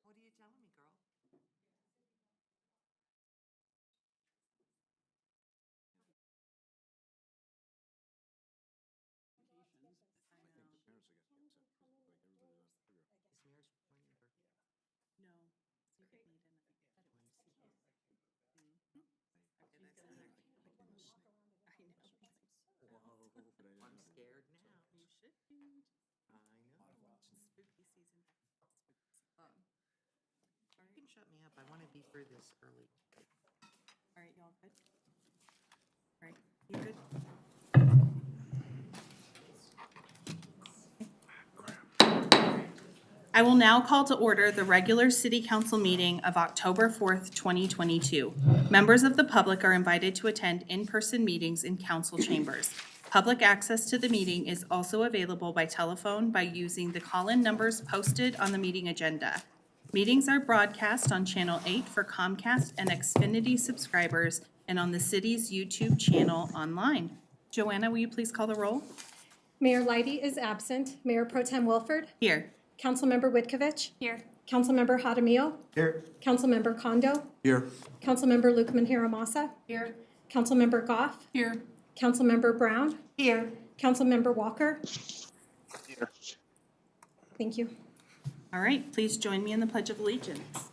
What are you telling me, girl? Is Mayor's pointing her? No, so you could meet in a Okay, that's another. I know. Whoa, I'm scared now. You should be. I know. Spooky season. You can shut me up. I want to be through this early. All right, y'all good? All right, you good? I will now call to order the regular city council meeting of October 4th, 2022. Members of the public are invited to attend in-person meetings in council chambers. Public access to the meeting is also available by telephone by using the call-in numbers posted on the meeting agenda. Meetings are broadcast on Channel 8 for Comcast and Xfinity subscribers and on the city's YouTube channel online. Joanna, will you please call the roll? Mayor Leidy is absent. Mayor Pro Tem Wilford. Here. Councilmember Whitkovich. Here. Councilmember Jaramillo. Here. Councilmember Kondo. Here. Councilmember Lukeman Hiramasa. Here. Councilmember Goff. Here. Councilmember Brown. Here. Councilmember Walker. Here. Thank you. All right, please join me in the Pledge of Allegiance.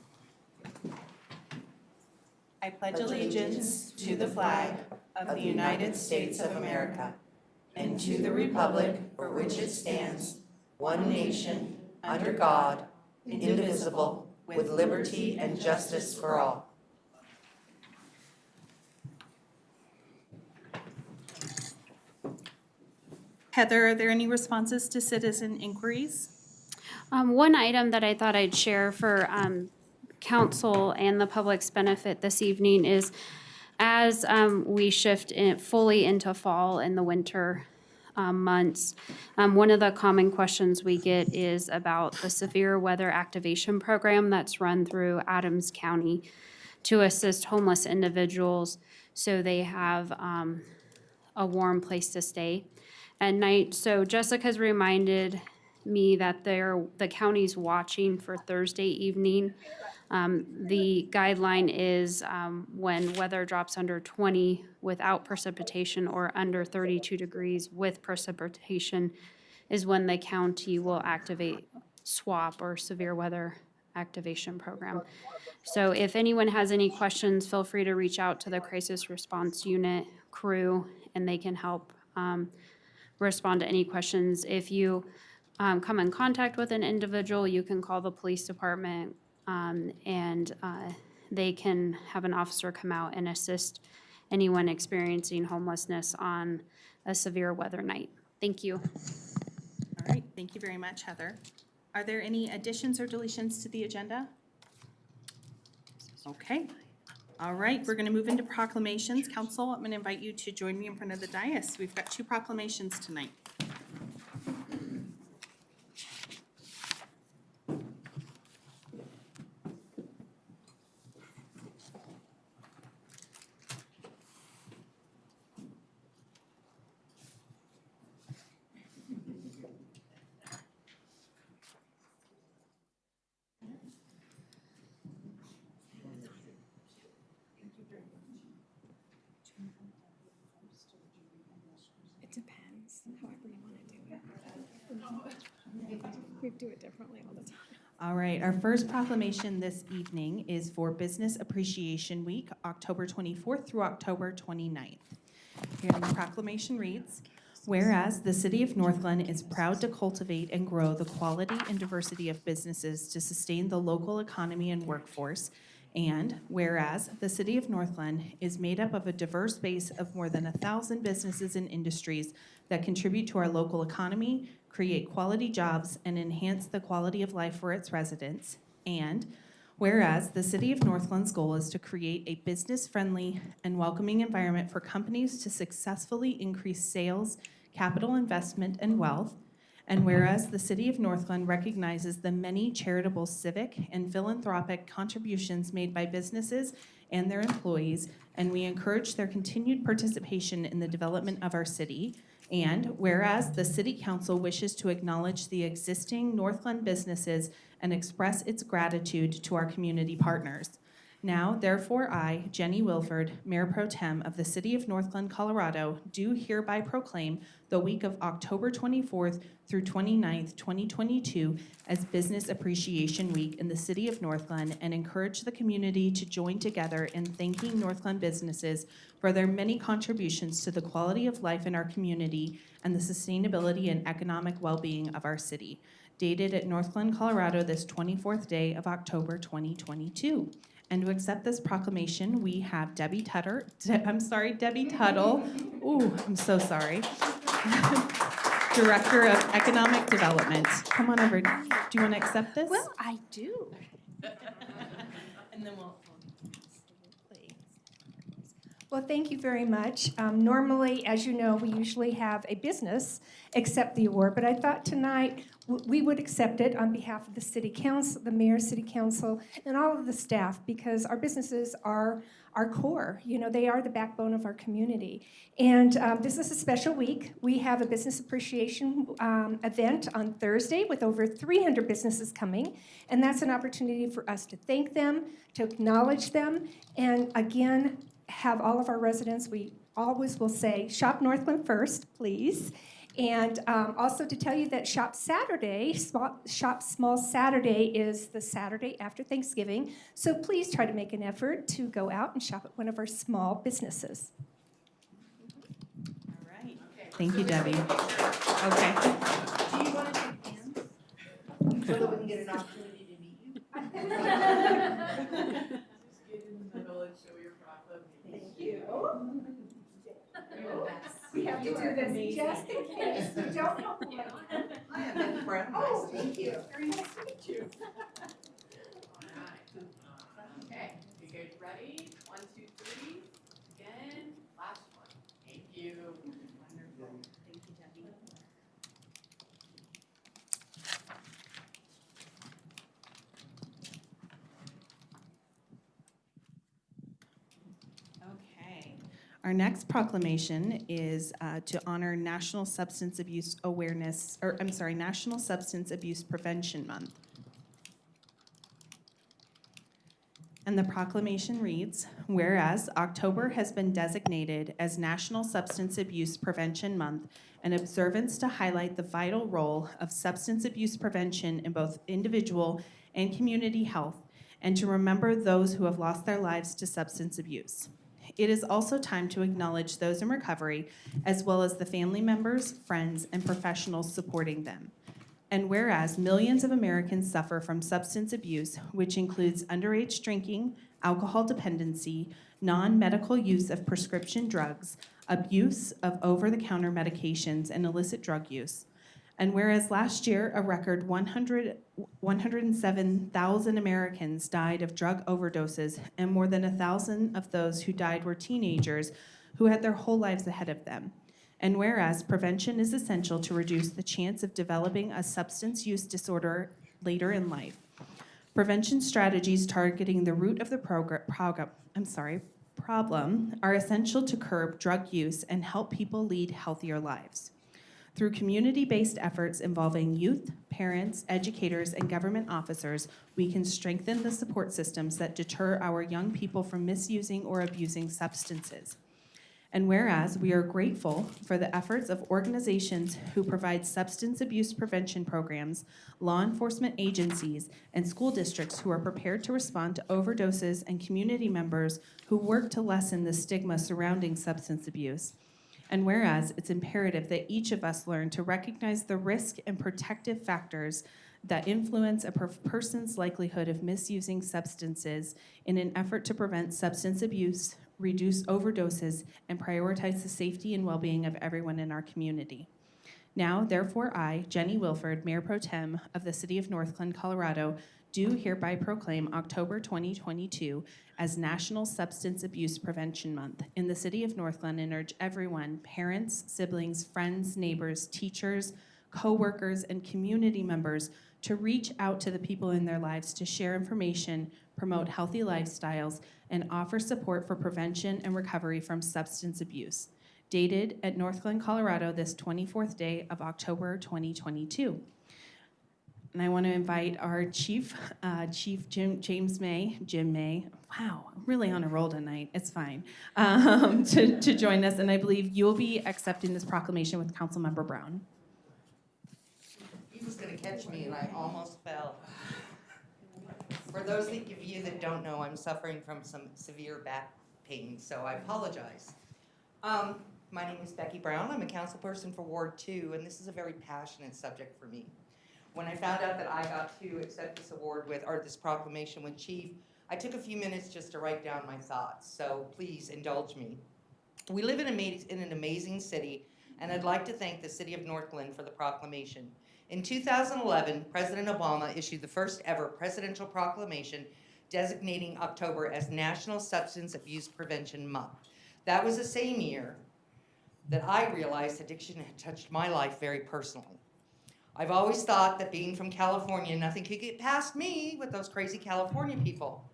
I pledge allegiance to the flag of the United States of America and to the republic for which it stands, one nation, under God, indivisible, with liberty and justice for all. Heather, are there any responses to citizen inquiries? One item that I thought I'd share for council and the public's benefit this evening is as we shift fully into fall and the winter months, one of the common questions we get is about the severe weather activation program that's run through Adams County to assist homeless individuals so they have a warm place to stay at night. So Jessica's reminded me that the county's watching for Thursday evening. The guideline is when weather drops under 20 without precipitation or under 32 degrees with precipitation is when the county will activate SWAP or Severe Weather Activation Program. So if anyone has any questions, feel free to reach out to the Crisis Response Unit crew and they can help respond to any questions. If you come in contact with an individual, you can call the police department and they can have an officer come out and assist anyone experiencing homelessness on a severe weather night. Thank you. All right, thank you very much, Heather. Are there any additions or deletions to the agenda? Okay. All right, we're going to move into proclamations. Council, I'm going to invite you to join me in front of the dais. We've got 2 proclamations tonight. It depends, however you want to do it. We do it differently all the time. All right, our first proclamation this evening is for Business Appreciation Week, October 24th through October 29th. Here the proclamation reads, whereas the City of North Glen is proud to cultivate and grow the quality and diversity of businesses to sustain the local economy and workforce, and whereas the City of North Glen is made up of a diverse base of more than 1,000 businesses and industries that contribute to our local economy, create quality jobs, and enhance the quality of life for its residents, and whereas the City of North Glen's goal is to create a business-friendly and welcoming environment for companies to successfully increase sales, capital investment, and wealth, and whereas the City of North Glen recognizes the many charitable civic and philanthropic contributions made by businesses and their employees, and we encourage their continued participation in the development of our city. And whereas the City Council wishes to acknowledge the existing Northglen businesses and express its gratitude to our community partners. Now, therefore, I, Jenny Wilford, Mayor Pro Tem of the City of Northglen, Colorado, do hereby proclaim the week of October 24th through 29th, 2022 as Business Appreciation Week in the City of Northglen and encourage the community to join together in thanking Northglen businesses for their many contributions to the quality of life in our community and the sustainability and economic well-being of our city. Dated at Northglen, Colorado, this 24th day of October 2022. And to accept this proclamation, we have Debbie Tuttle. Ooh, I'm so sorry. Director of Economic Development. Come on over. Do you want to accept this? Well, I do. And then we'll. Well, thank you very much. Normally, as you know, we usually have a business accept the award, but I thought tonight we would accept it on behalf of the City Council, the Mayor, City Council, and all of the staff, because our businesses are our core. You know, they are the backbone of our community. And this is a special week. We have a business appreciation event on Thursday with over 300 businesses coming, and that's an opportunity for us to thank them, to acknowledge them, and again, have all of our residents, we always will say, shop Northglen first, please. And also to tell you that Shop Small Saturday is the Saturday after Thanksgiving. So please try to make an effort to go out and shop at one of our small businesses. All right. Thank you, Debbie. Okay. Do you want to take hands? So that we can get an opportunity to meet you? Just get in the middle and show your proclamation. Thank you. We have to do this just in case we don't know who I am. I am Miss Brown. Oh, Nice to thank meet you. Very nice to meet you. Alright. Okay, you guys ready? 1, 2, 3. Again, last one. Thank you. Wonderful. Thank you, Debbie. Okay. Our next proclamation is to honor National Substance Abuse Awareness, or I'm sorry, National Substance Abuse Prevention Month. And the proclamation reads, whereas October has been designated as National Substance Abuse Prevention Month, an observance to highlight the vital role of substance abuse prevention in both individual and community health, and to remember those who have lost their lives to substance abuse. It is also time to acknowledge those in recovery, as well as the family members, friends, and professionals supporting them. And whereas millions of Americans suffer from substance abuse, which includes underage drinking, alcohol dependency, non-medical use of prescription drugs, abuse of over-the-counter medications, and illicit drug use. And whereas last year, a record 107,000 Americans died of drug overdoses, and more than 1,000 of those who died were teenagers who had their whole lives ahead of them. And whereas prevention is essential to reduce the chance of developing a substance use disorder later in life. Prevention strategies targeting the root of the problem are essential to curb drug use and help people lead healthier lives. Through community-based efforts involving youth, parents, educators, and government officers, we can strengthen the support systems that deter our young people from misusing or abusing substances. And whereas we are grateful for the efforts of organizations who provide substance abuse prevention programs, law enforcement agencies, and school districts who are prepared to respond to overdoses, and community members who work to lessen the stigma surrounding substance abuse. And whereas it's imperative that each of us learn to recognize the risk and protective factors that influence a person's likelihood of misusing substances in an effort to prevent substance abuse, reduce overdoses, and prioritize the safety and well-being of everyone in our community. Now, therefore, I, Jenny Wilford, Mayor Pro Tem of the City of Northglen, Colorado, do hereby proclaim October 2022 as National Substance Abuse Prevention Month in the City of Northglen and urge everyone, parents, siblings, friends, neighbors, teachers, co-workers, and community members to reach out to the people in their lives to share information, promote healthy lifestyles, and offer support for prevention and recovery from substance abuse. dated at North Glen, Colorado, this 24th day of October 2022. And I want to invite our Chief James May, Jim May. Wow, I'm really on a roll tonight. It's fine. To join us, and I believe you'll be accepting this proclamation with Councilmember Brown. He was gonna catch me and I almost fell. For those of you that don't know, I'm suffering from some severe back pain, so I apologize. My name is Becky Brown. I'm a councilperson for Ward 2, and this is a very passionate subject for me. When I found out that I got to accept this award or this proclamation with Chief, I took a few minutes just to write down my thoughts, so please indulge me. We live in an amazing city, and I'd like to thank the City of North Glen for the proclamation. In 2011, President Obama issued the first ever presidential proclamation designating October as National Substance Abuse Prevention Month. That was the same year that I realized addiction had touched my life very personally. I've always thought that being from California, nothing could get past me with those crazy California people,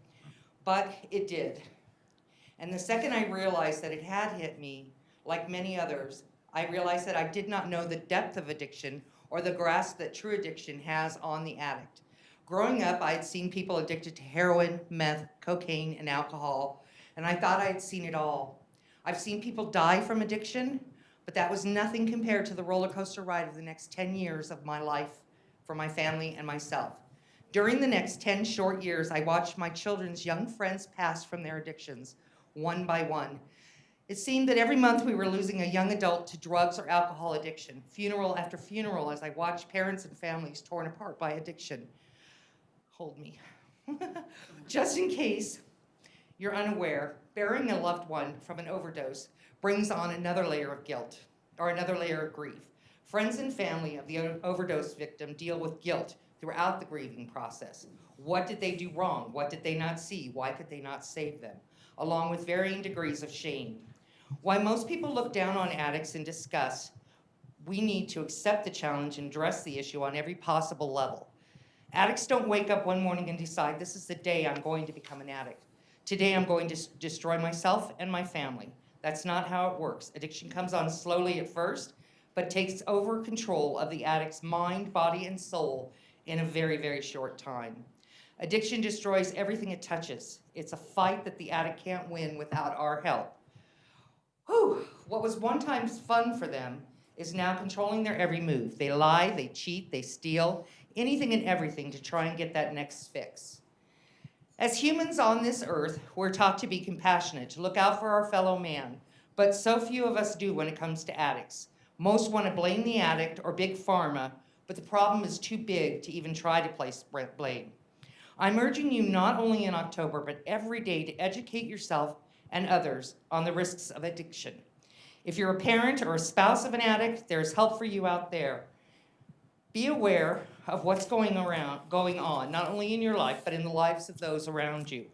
but it did. And the second I realized that it had hit me, like many others, I realized that I did not know the depth of addiction or the grasp that true addiction has on the addict. Growing up, I had seen people addicted to heroin, meth, cocaine, and alcohol, and I thought I had seen it all. I've seen people die from addiction, but that was nothing compared to the roller coaster ride of the next 10 years of my life for my family and myself. During the next 10 short years, I watched my children's young friends pass from their addictions, one by one. It seemed that every month we were losing a young adult to drugs or alcohol addiction, funeral after funeral, as I watched parents and families torn apart by addiction. Hold me. Just in case you're unaware, burying a loved one from an overdose brings on another layer of guilt, or another layer of grief. Friends and family of the overdose victim deal with guilt throughout the grieving process. What did they do wrong? What did they not see? Why could they not save them? Along with varying degrees of shame. Why most people look down on addicts in disgust, we need to accept the challenge and address the issue on every possible level. Addicts don't wake up one morning and decide, this is the day I'm going to become an addict. Today I'm going to destroy myself and my family. That's not how it works. Addiction comes on slowly at first, but takes over control of the addict's mind, body, and soul in a very, very short time. Addiction destroys everything it touches. It's a fight that the addict can't win without our help. Whew. What was one time fun for them is now controlling their every move. They lie, they cheat, they steal, anything and everything to try and get that next fix. As humans on this earth, we're taught to be compassionate, to look out for our fellow man, but so few of us do when it comes to addicts. Most want to blame the addict or Big Pharma, but the problem is too big to even try to place blame. I'm urging you not only in October, but every day to educate yourself and others on the risks of addiction. If you're a parent or a spouse of an addict, there's help for you out there. Be aware of what's going on, not only in your life, but in the lives of those around you.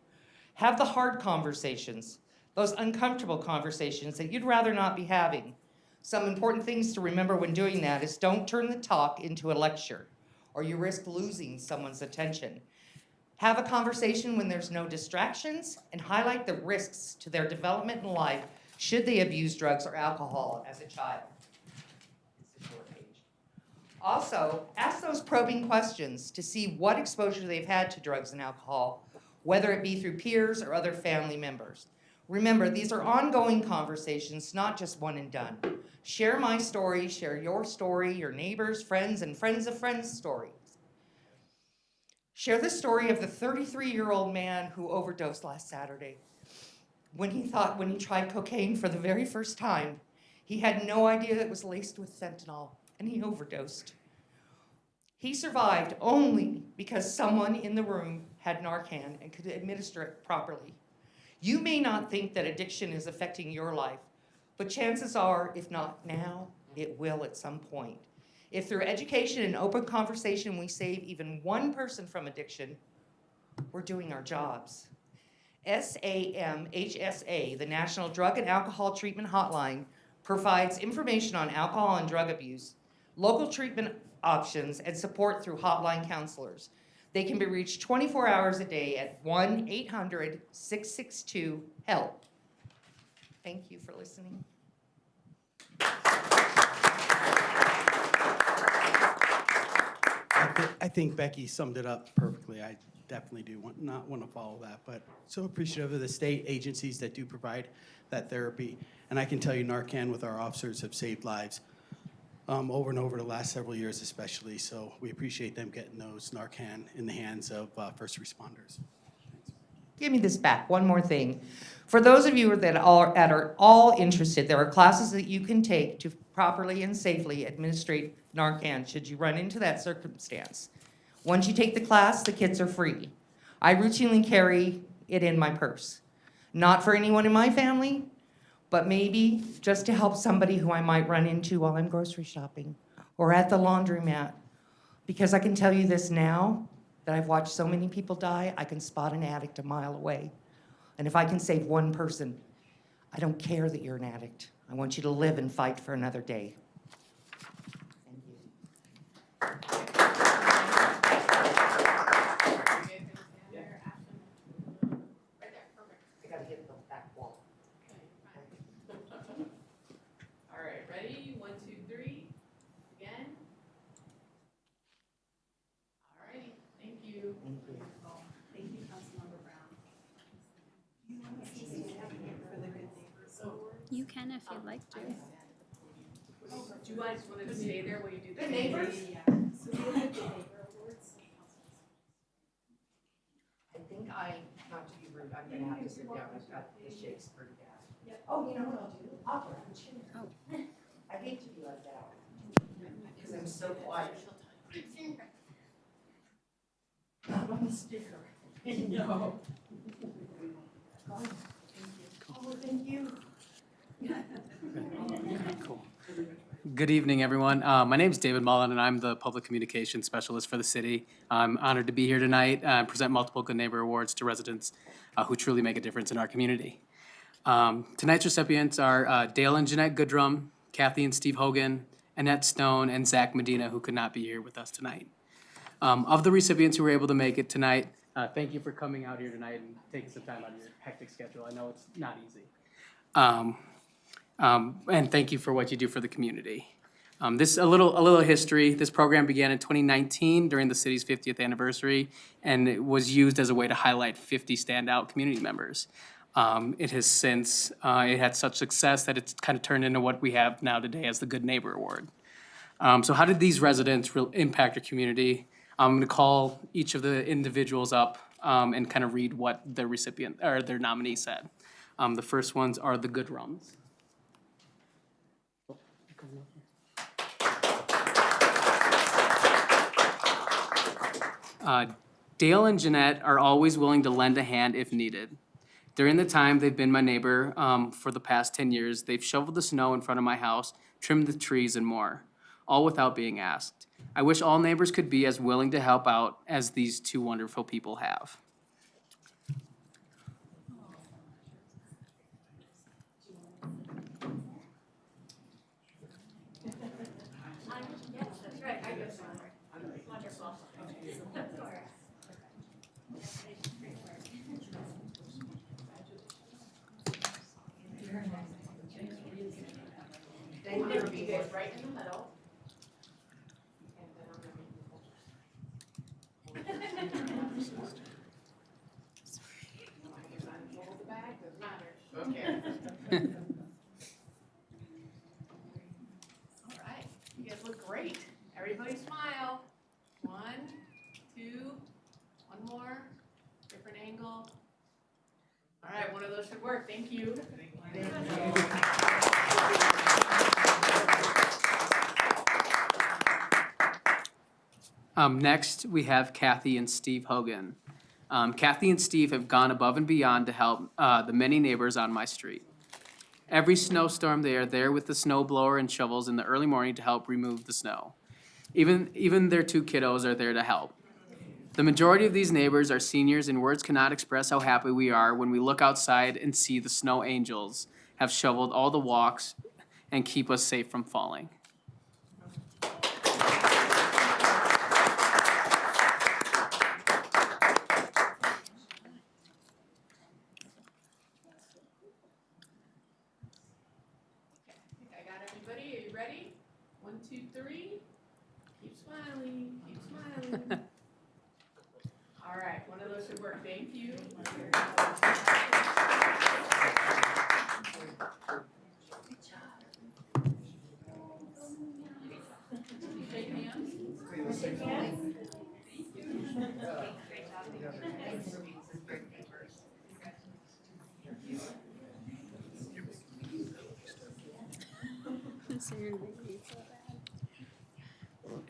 Have the hard conversations, those uncomfortable conversations that you'd rather not be having. Some important things to remember when doing that is don't turn the talk into a lecture, or you risk losing someone's attention. Have a conversation when there's no distractions, and highlight the risks to their development in life should they abuse drugs or alcohol as a child. It's a short page. Also, ask those probing questions to see what exposure they've had to drugs and alcohol, whether it be through peers or other family members. Remember, these are ongoing conversations, not just one and done. Share my story, share your neighbors, friends, and friends of friends' stories. Share the story of the 33-year-old man who overdosed last Saturday. When he tried cocaine for the very first time, he had no idea it was laced with fentanyl, and he overdosed. He survived only because someone in the room had Narcan and could administer it properly. You may not think that addiction is affecting your life, but chances are, if not now, it will at some point. If through education and open conversation we save even one person from addiction, we're doing our jobs. SAMHSA, the National Drug and Alcohol Treatment Hotline, provides information on alcohol and drug abuse, local treatment options, and support through hotline counselors. They can be reached 24 hours a day at 1-800-662-HELP. Thank you for listening. I think Becky summed it up perfectly. I definitely do not want to follow that, but so appreciative of the state agencies that do provide that therapy. And I can tell you Narcan with our officers have saved lives over and over the last several years especially. So we appreciate them getting those Narcan in the hands of first responders. Give me this back, one more thing. For those of you that are all interested, there are classes that you can take to properly and safely administrate Narcan should you run into that circumstance. Once you take the class, the kits are free. I routinely carry it in my purse. Not for anyone in my family, but maybe just to help somebody who I might run into while I'm grocery shopping or at the laundromat. Because I can tell you this now, that I've watched so many people die, I can spot an addict a mile away. And if I can save one person, I don't care that you're an addict. I want you to live and fight for another day. Thank you. Right there, perfect. I gotta hit the back wall. All right, ready? 1, 2, 3. Again. All righty, thank you. Thank you. Thank you, Councilmember Brown. You can if you'd like to. Do you guys want to stay there while you do the Good neighbors? I think not to be rude, I'm gonna have to sit down, I've got the shakes pretty bad. Oh, you know what I'll do? I'll grab a chair. Oh. I hate to be like that, because I'm so quiet. I'm on the sticker. No. Oh, thank you. Cool. Good evening, everyone. My name is David Mullen, and I'm the Public Communications Specialist for the city. I'm honored to be here tonight and present multiple Good Neighbor Awards to residents who truly make a difference in our community. Tonight's recipients are Dale and Jeanette Goodrum, Kathy and Steve Hogan, Annette Stone, and Zach Medina, who could not be here with us tonight. Of the recipients who were able to make it tonight, thank you for coming out here tonight and taking some time out of your hectic schedule. I know it's not easy. And thank you for what you do for the community. This a little history. This program began in 2019 during the city's 50th anniversary, and it was used as a way to highlight 50 standout community members. It has since it had such success that it's kind of turned into what we have now today as the Good Neighbor Award. So how did these residents impact our community? I'm going to call each of the individuals up and kind of read what their recipient or their nominee said. The first ones are the Goodrums. Dale and Jeanette are always willing to lend a hand if needed. During the time they've been my neighbor for the past 10 years, they've shoveled the snow in front of my house, trimmed the trees, and more, all without being asked. I wish all neighbors could be as willing to help out as these two wonderful people have. Thank you. You guys right in the middle. Hold the bag, doesn't matter. Okay. All right, you guys look great. Everybody smile. 1, 2, one more, different angle. All right, one of those should work. Thank you. Next, we have Kathy and Steve Hogan. Kathy and Steve have gone above and beyond to help the many neighbors on my street. Every snowstorm, they are there with the snow blower and shovels in the early morning to help remove the snow. Even their 2 kiddos are there to help. The majority of these neighbors are seniors, and words cannot express how happy we are when we look outside and see the snow angels have shoveled all the walks and keep us safe from falling. I got everybody. Are you ready? 1, 2, 3. Keep smiling. Keep smiling. Smiling. All right, one of those should work. Thank you. Shake hands.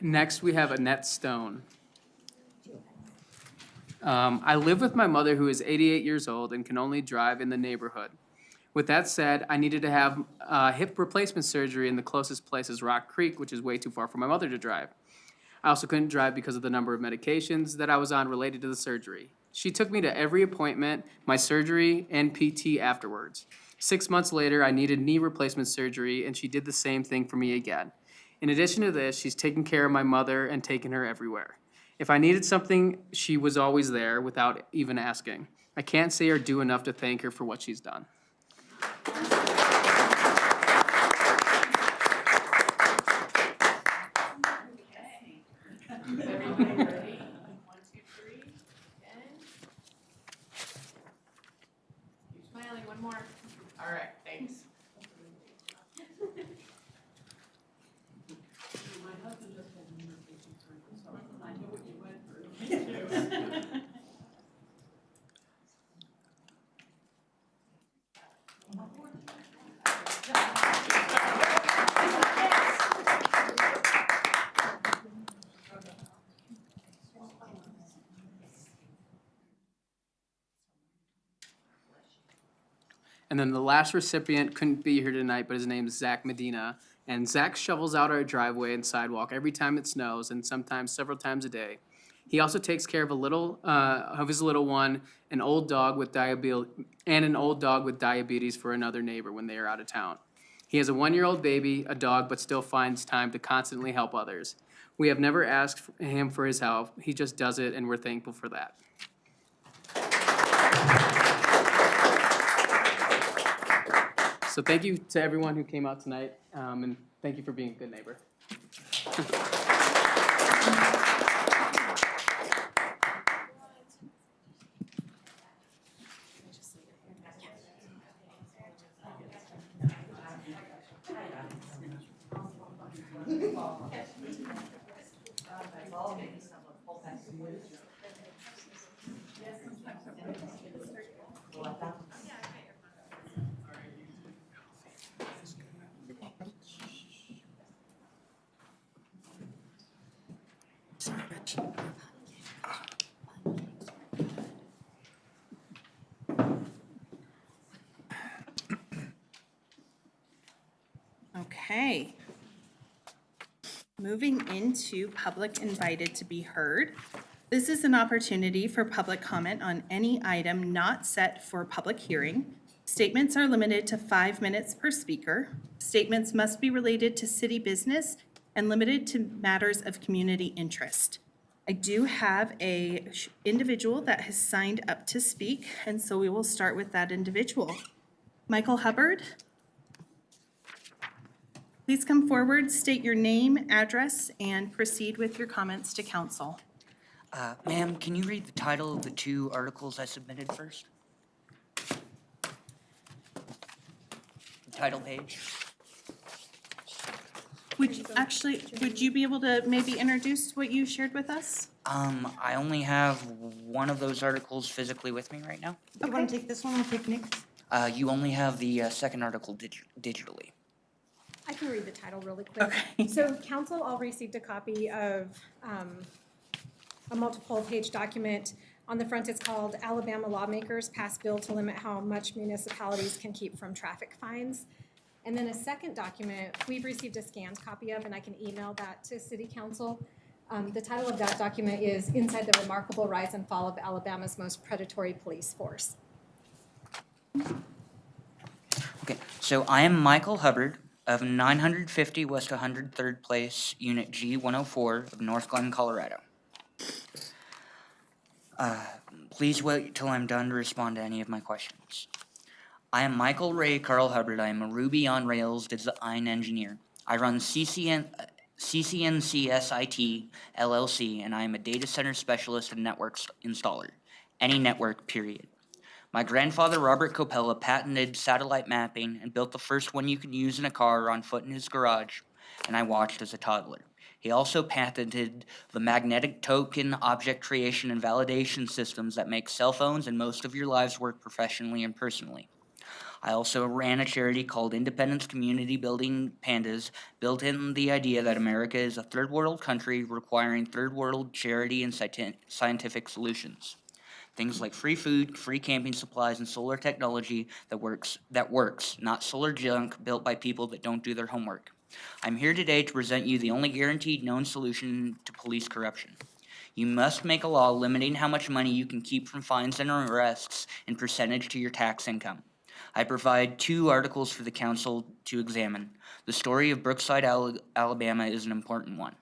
Next, we have Annette Stone. I live with my mother, who is 88 years old and can only drive in the neighborhood. With that said, I needed to have hip replacement surgery, and the closest place is Rock Creek, which is way too far for my mother to drive. I also couldn't drive because of the number of medications that I was on related to the surgery. She took me to every appointment, my surgery, and PT afterwards. 6 months later, I needed knee replacement surgery, and she did the same thing for me again. In addition to this, she's taken care of my mother and taken her everywhere. If I needed something, she was always there without even asking. I can't say or do enough to thank her for what she's done. Okay. Everybody ready? 1, 2, 3, and. Keep smiling, one more. All right, thanks. And then the last recipient couldn't be here tonight, but his name is Zach Medina. And Zach shovels out our driveway and sidewalk every time it snows, and sometimes several times a day. He also takes care of his little one, an old dog with diabetes for another neighbor when they are out of town. He has a 1-year-old baby, a dog, but still finds time to constantly help others. We have never asked him for his help. He just does it, and we're thankful for that. So thank you to everyone who came out tonight, and thank you for being a good neighbor. Okay. Moving into public invited to be heard. This is an opportunity for public comment on any item not set for public hearing. Statements are limited to 5 minutes per speaker. Statements must be related to city business and limited to matters of community interest. I do have a individual that has signed up to speak, and so we will start with that individual. Michael Hubbard. Please come forward, state your name, address, and proceed with your comments to council. Ma'am, can you read the title of the 2 articles I submitted first? The title page. Would you be able to maybe introduce what you shared with us? I only have one of those articles physically with me right now. You want to take this one? I'll take Nick's. You only have the second article digitally. I can read the title really quick. Okay. So council all received a copy of a multiple page document. On the front, it's called Alabama Lawmakers Pass Bill to Limit How Much Municipalities Can Keep from Traffic Fines. And then a second document we've received a scanned copy of, and I can email that to City Council. The title of that document is Inside the Remarkable Rise and Fall of Alabama's Most Predatory Police Force. Okay, so I am Michael Hubbard of 950 West 103rd Place, Unit G104 of North Glen, Colorado. Please wait till I'm done to respond to any of my questions. I am Michael Ray Carl Hubbard. I am a Ruby on Rails design engineer. I run CCNC LLC, and I am a data center specialist and network installer. Any network, period. My grandfather, Robert Copella, patented satellite mapping and built the first one you could use in a car or on foot in his garage, and I watched as a toddler. He also patented the magnetic token object creation and validation systems that make cell phones and most of your lives work professionally and personally. I also ran a charity called Independence Community Building Pandas, built in the idea that America is a third world country requiring third world charity and scientific solutions. Things like free food, free camping supplies, and solar technology that works, not solar junk built by people that don't do their homework. I'm here today to present you the only guaranteed known solution to police corruption. You must make a law limiting how much money you can keep from fines and arrests in percentage to your tax income. I provide 2 articles for the council to examine. The story of Brookside, Alabama is an important one.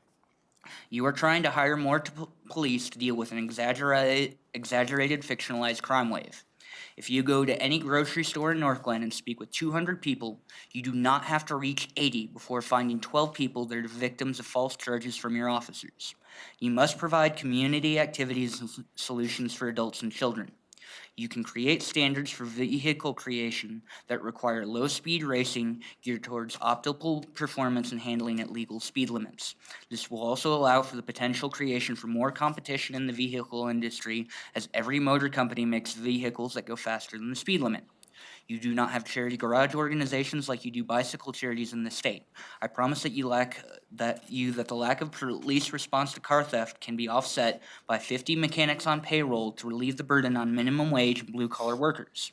You are trying to hire more police to deal with an exaggerated, fictionalized crime wave. If you go to any grocery store in Northglenn and speak with 200 people, you do not have to reach 80 before finding 12 people that are victims of false charges from your officers. You must provide community activities and solutions for adults and children. You can create standards for vehicle creation that require low-speed racing geared towards optimal performance and handling at legal speed limits. This will also allow for the potential creation for more competition in the vehicle industry, as every motor company makes vehicles that go faster than the speed limit. You do not have charity garage organizations like you do bicycle charities in the state. I promise that the lack of police response to car theft can be offset by 50 mechanics on payroll to relieve the burden on minimum wage and blue-collar workers.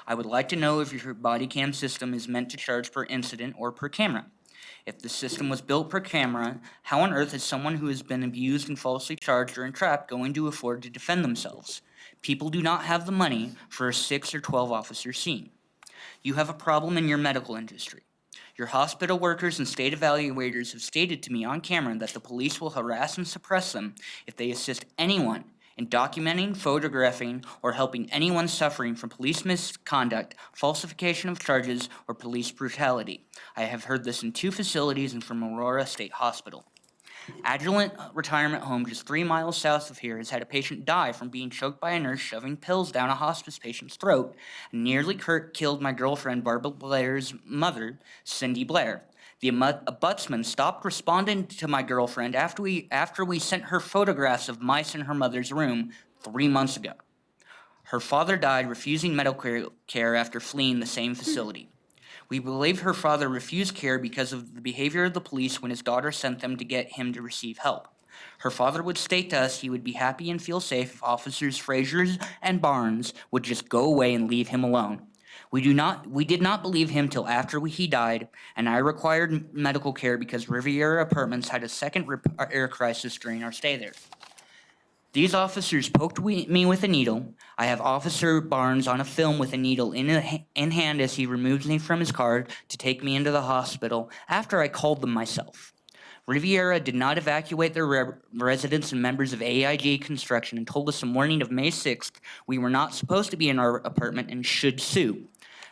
I would like to know if your body cam system is meant to charge per incident or per camera. If the system was built per camera, how on earth is someone who has been abused and falsely charged or entrapped going to afford to defend themselves? People do not have the money for a 6 or 12 officer scene. You have a problem in your medical industry. Your hospital workers and state evaluators have stated to me on camera that the police will harass and suppress them if they assist anyone in documenting, photographing, or helping anyone suffering from police misconduct, falsification of charges, or police brutality. I have heard this in 2 facilities and from Aurora State Hospital. Agilent Retirement Home, just 3 miles south of here, has had a patient die from being choked by a nurse shoving pills down a hospice patient's throat, and nearly killed my girlfriend Barbara Blair's mother, Cindy Blair. The ombudsman stopped responding to my girlfriend after we sent her photographs of mice in her mother's room 3 months ago. Her father died refusing medical care after fleeing the same facility. We believe her father refused care because of the behavior of the police when his daughter sent them to get him to receive help. Her father would state to us he would be happy and feel safe if officers Frazier and Barnes would just go away and leave him alone. We did not believe him till after he died, and I required medical care because Riviera Apartments had a second air crisis during our stay there. These officers poked me with a needle. I have Officer Barnes on a film with a needle in hand as he removes me from his car to take me into the hospital after I called them myself. Riviera did not evacuate their residents and members of AIG Construction and told us the morning of May 6th we were not supposed to be in our apartment and should sue.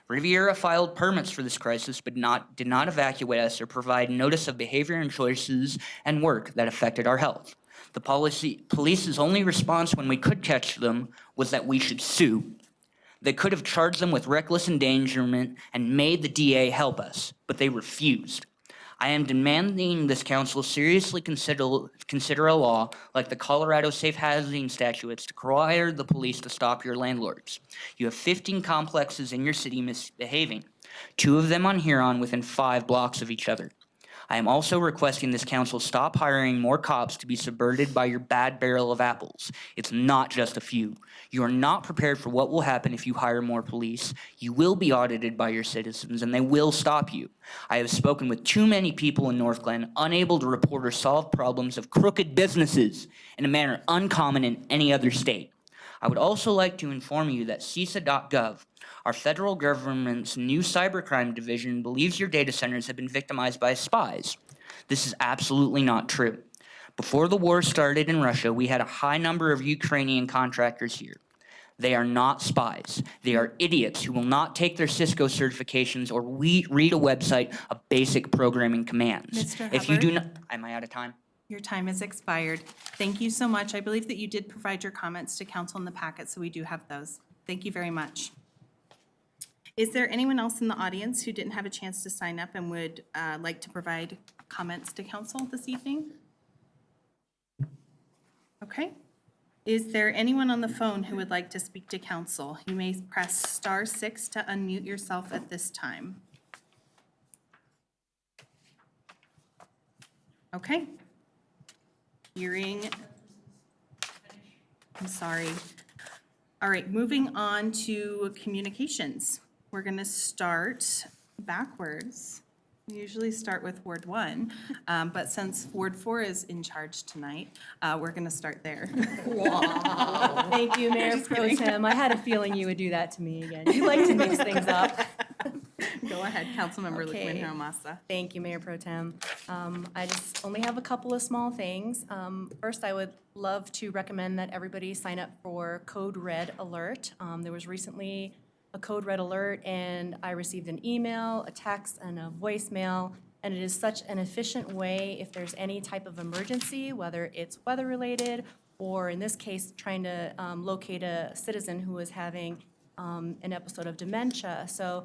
Riviera filed permits for this crisis but did not evacuate us or provide notice of behavior and choices and work that affected our health. The police's only response when we could catch them was that we should sue. They could have charged them with reckless endangerment and made the DA help us, but they refused. I am demanding this council seriously consider a law like the Colorado Safe Housing Statutes to require the police to stop your landlords. You have 15 complexes in your city misbehaving, 2 of them on Huron within 5 blocks of each other. I am also requesting this council stop hiring more cops to be subverted by your bad barrel of apples. It's not just a few. You are not prepared for what will happen if you hire more police. You will be audited by your citizens, and they will stop you. I have spoken with too many people in Northglenn unable to report or solve problems of crooked businesses in a manner uncommon in any other state. I would also like to inform you that CISA.gov, our federal government's new cybercrime division, believes your data centers have been victimized by spies. This is absolutely not true. Before the war started in Russia, we had a high number of Ukrainian contractors here. They are not spies. They are idiots who will not take their Cisco certifications or read a website of basic programming commands. Mr. If you do Hubbard? not, am I out of time? Your time has expired. Thank you so much. I believe that you did provide your comments to council in the packet, so we do have those. Thank you very much. Is there anyone else in the audience who didn't have a chance to sign up and would like to provide comments to council this evening? Okay. Is there anyone on the phone who would like to speak to council? You may press *6 to unmute yourself at this time. Okay. Hearing, I'm sorry. All right, moving on to communications. We're going to start backwards. We usually start with Ward 1, but since Ward 4 is in charge tonight, we're going to start there. Thank you, Mayor Pro Tem. I had a feeling you would do that to me again. You like to mix things up. Go ahead, Councilmember Okay. Lukman Haramasa. Thank you, Mayor Pro Tem. I just only have a couple of small things. First, I would love to recommend that everybody sign up for Code Red Alert. There was recently a Code Red Alert, and I received an email, a text, and a voicemail, and it is such an efficient way if there's any type of emergency, whether it's weather-related, or in this case, trying to locate a citizen who is having an episode of dementia. So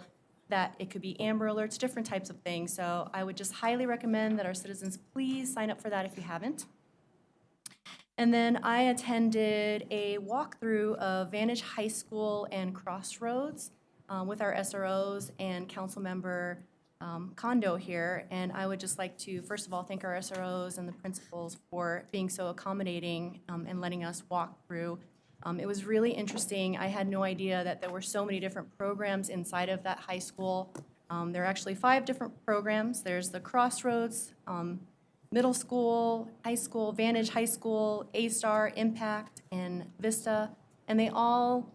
that it could be Amber Alerts, different types of things. So I would just highly recommend that our citizens please sign up for that if you haven't. And then I attended a walkthrough of Vantage High School and Crossroads with our SROs and Councilmember Kondo here. And I would just like to, first of all, thank our SROs and the principals for being so accommodating and letting us walk through. It was really interesting. I had no idea that there were so many different programs inside of that high school. There are actually 5 different programs. There's the Crossroads, Middle School, High School, Vantage High School, A-Star, Impact, and Vista. And they all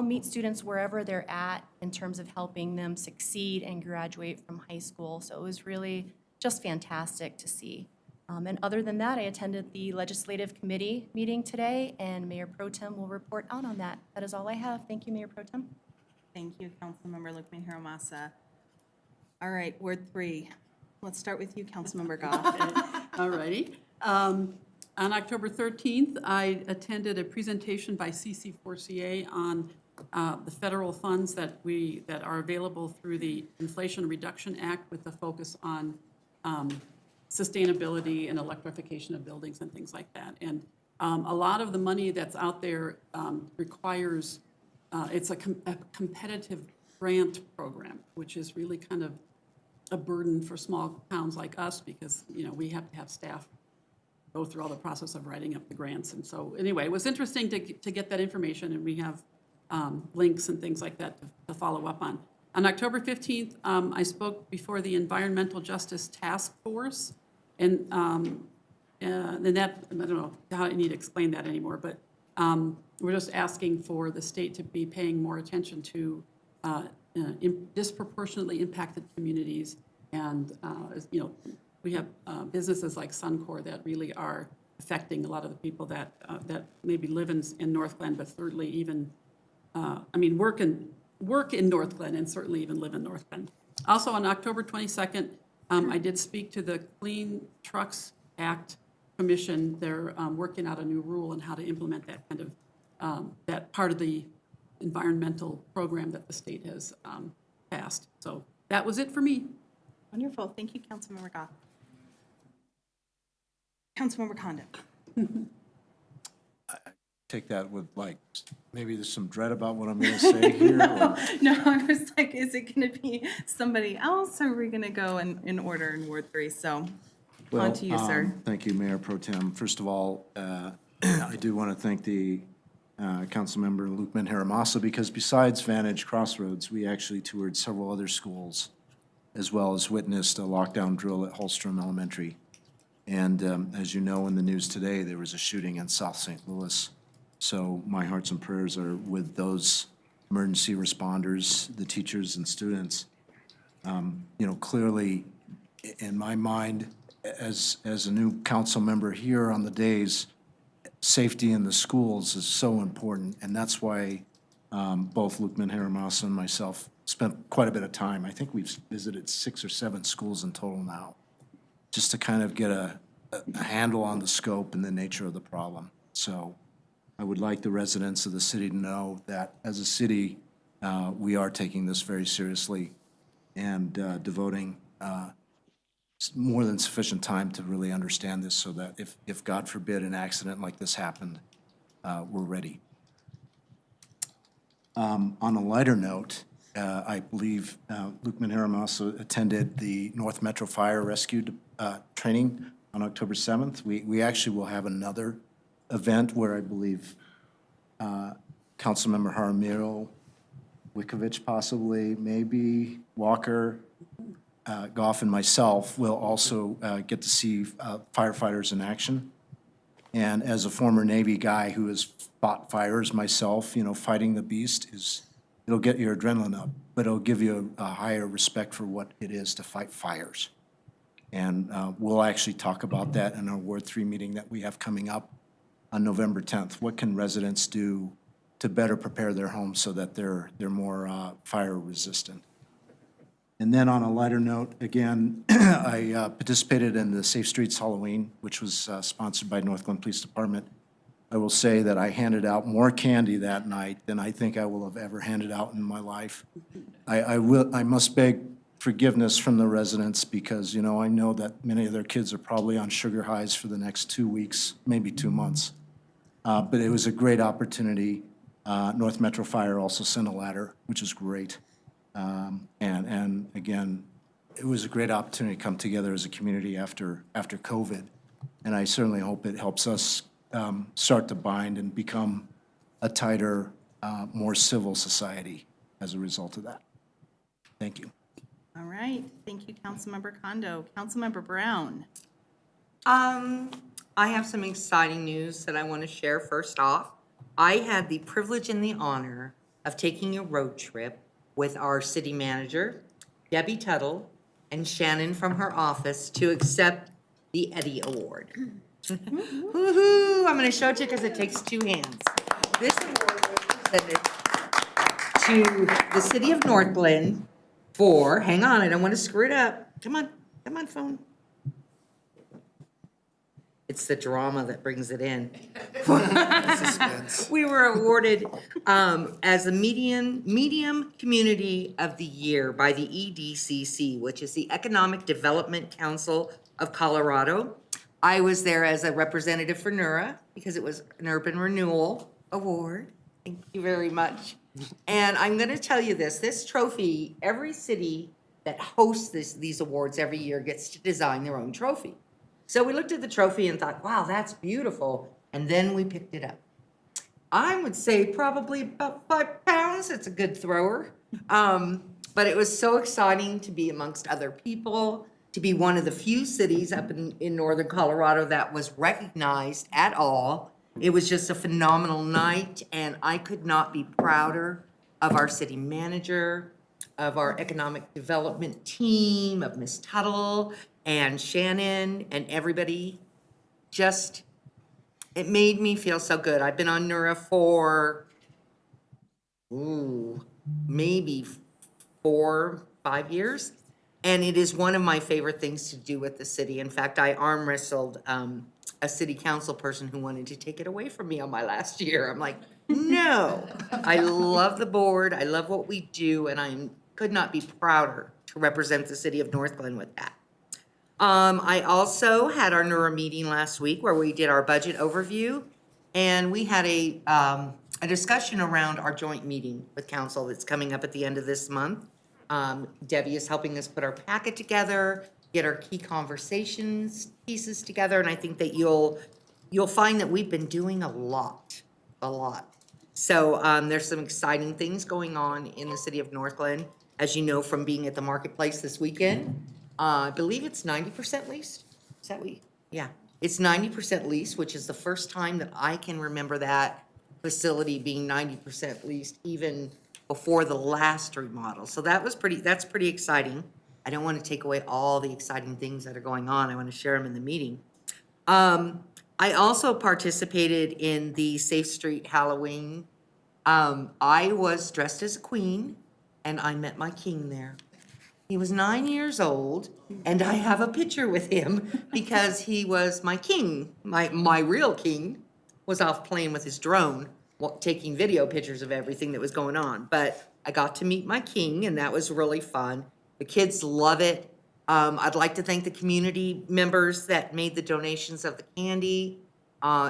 meet students wherever they're at in terms of helping them succeed and graduate from high school. So it was really just fantastic to see. And other than that, I attended the Legislative Committee meeting today, and Mayor Pro Tem will report out on that. That is all I have. Thank you, Mayor Pro Tem. Thank you, Councilmember Lukman Haramasa. All right, Ward 3. Let's start with you, Councilmember Goff. All righty. On October 13th, I attended a presentation by CC4CA on the federal funds that are available through the Inflation Reduction Act with the focus on sustainability and electrification of buildings and things like that. And a lot of the money that's out there requires, it's a competitive grant program, which is really kind of a burden for small towns like us because, you know, we have to have staff go through all the process of writing up the grants. And so anyway, it was interesting to get that information, and we have links and things like that to follow up on. On October 15th, I spoke before the Environmental Justice Task Force, and that, I don't know how I need to explain that anymore, but we're just asking for the state to be paying more attention to disproportionately impacted communities. And, you know, we have businesses like Suncor that really are affecting a lot of the people that maybe live in North Glen, but certainly even, work in North Glen and certainly even live in North Glen. Also on October 22nd, I did speak to the Clean Trucks Act Commission. They're working out a new rule on how to implement that kind of, that part of the environmental program that the state has passed. So that was it for me. Wonderful. Thank you, Councilmember Goff. Councilmember Condon. Take that with like, maybe there's some dread about what I'm going to say here. Or, No, I was like, is it going to be somebody else, or are we going to go in order in Ward 3? So on to you, sir. Thank you, Mayor Pro Tem. First of all, I do want to thank the Councilmember Lukman Haramasa, because besides Vantage Crossroads, we actually toured several other schools, as well as witnessed a lockdown drill at Holstrom Elementary. And as you know, in the news today, there was a shooting in South St. Louis. So my hearts and prayers are with those emergency responders, the teachers and students. You know, clearly, in my mind, as a new council member here on the days, safety in the schools is so important, and that's why both Luke Mann-Haramasa and myself spent quite a bit of time. I think we've visited 6 or 7 schools in total now, just to kind of get a handle on the scope and the nature of the problem. So I would like the residents of the city to know that as a city, we are taking this very seriously and devoting more than sufficient time to really understand this so that if God forbid an accident like this happened, we're ready. On a lighter note, I believe Luke Mann-Haramasa attended the North Metro Fire Rescue training on October 7th. We actually will have another event where I believe Councilmember Jaramillo, Wikovich possibly, maybe Walker, Goff, and myself will also get to see firefighters in action. And as a former Navy guy who has fought fires myself, fighting the beast it'll get your adrenaline up, but it'll give you a higher respect for what it is to fight fires. And we'll actually talk about that in our Ward 3 meeting that we have coming up on November 10th. What can residents do to better prepare their homes so that they're more fire resistant? And then on a lighter note, again, I participated in the Safe Streets Halloween, which was sponsored by North Glen Police Department. I will say that I handed out more candy that night than I think I will have ever handed out in my life. I must beg forgiveness from the residents because, I know that many of their kids are probably on sugar highs for the next 2 weeks, maybe 2 months. But it was a great opportunity. North Metro Fire also sent a ladder, which is great. And again, it was a great opportunity to come together as a community after COVID. And I certainly hope it helps us start to bind and become a tighter, more civil society as a result of that. Thank you. All right, thank you, Councilmember Kondo. Councilmember Brown. I have some exciting news that I want to share first off. I had the privilege and the honor of taking a road trip with our city manager, Debbie Tuttle, and Shannon from her office to accept the Eddie Award. Woo-hoo! I'm going to show it to you because it takes 2 hands. This award was presented to the city of North Glen for, hang on, I don't want to screw it up. Come on, phone. It's the drama that brings it in. We were awarded as the Medium Community of the Year by the EDCC, which is the Economic Development Council of Colorado. I was there as a representative for NURA because it was an Urban Renewal Award. Thank you very much. And I'm going to tell you this trophy, every city that hosts these awards every year gets to design their own trophy. So we looked at the trophy and thought, wow, that's beautiful. And then we picked it up. I would say probably about 5 pounds. It's a good thrower. But it was so exciting to be amongst other people, to be one of the few cities up in northern Colorado that was recognized at all. It was just a phenomenal night, and I could not be prouder of our city manager, of our economic development team, of Ms. Tuttle and Shannon and everybody. Just, it made me feel so good. I've been on NURA for, maybe 4, 5 years. And it is one of my favorite things to do with the city. In fact, I arm wrestled a city council person who wanted to take it away from me on my last year. I'm like, no. I love the board. I love what we do. And I could not be prouder to represent the city of North Glen with that. I also had our NURA meeting last week where we did our budget overview. And we had a discussion around our joint meeting with council that's coming up at the end of this month. Debbie is helping us put our packet together, get our key conversations pieces together, and I think that you'll find that we've been doing a lot. So there's some exciting things going on in the city of North Glen, as you know from being at the marketplace this weekend. I believe it's 90% leased. Is that yeah, it's 90% leased, which is the first time that I can remember that facility being 90% leased, even before the last remodel. So that's pretty exciting. I don't want to take away all the exciting things that are going on. I want to share them in the meeting. I also participated in the Safe Street Halloween. I was dressed as a queen, and I met my king there. He was 9 years old, and I have a picture with him because he was my king. My real king was off playing with his drone, taking video pictures of everything that was going on. But I got to meet my king, and that was really fun. The kids love it. I'd like to thank the community members that made the donations of the candy,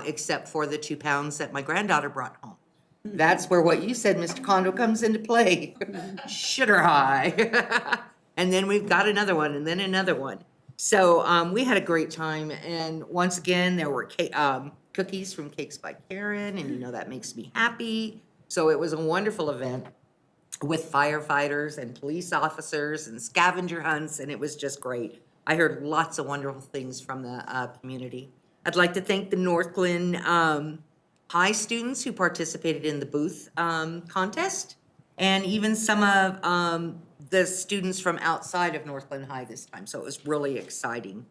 except for the 2 pounds that my granddaughter brought home. That's where what you said, Mr. Kondo, comes into play. Sugar high. And then we've got another one, and then another one. So we had a great time. And once again, there were cookies from Cakes by Karen, and you know that makes me happy. So it was a wonderful event with firefighters and police officers and scavenger hunts, and it was just great. I heard lots of wonderful things from the community. I'd like to thank the Northglenn High students who participated in the booth contest, and even some of the students from outside of Northglenn High this time, so it was really exciting.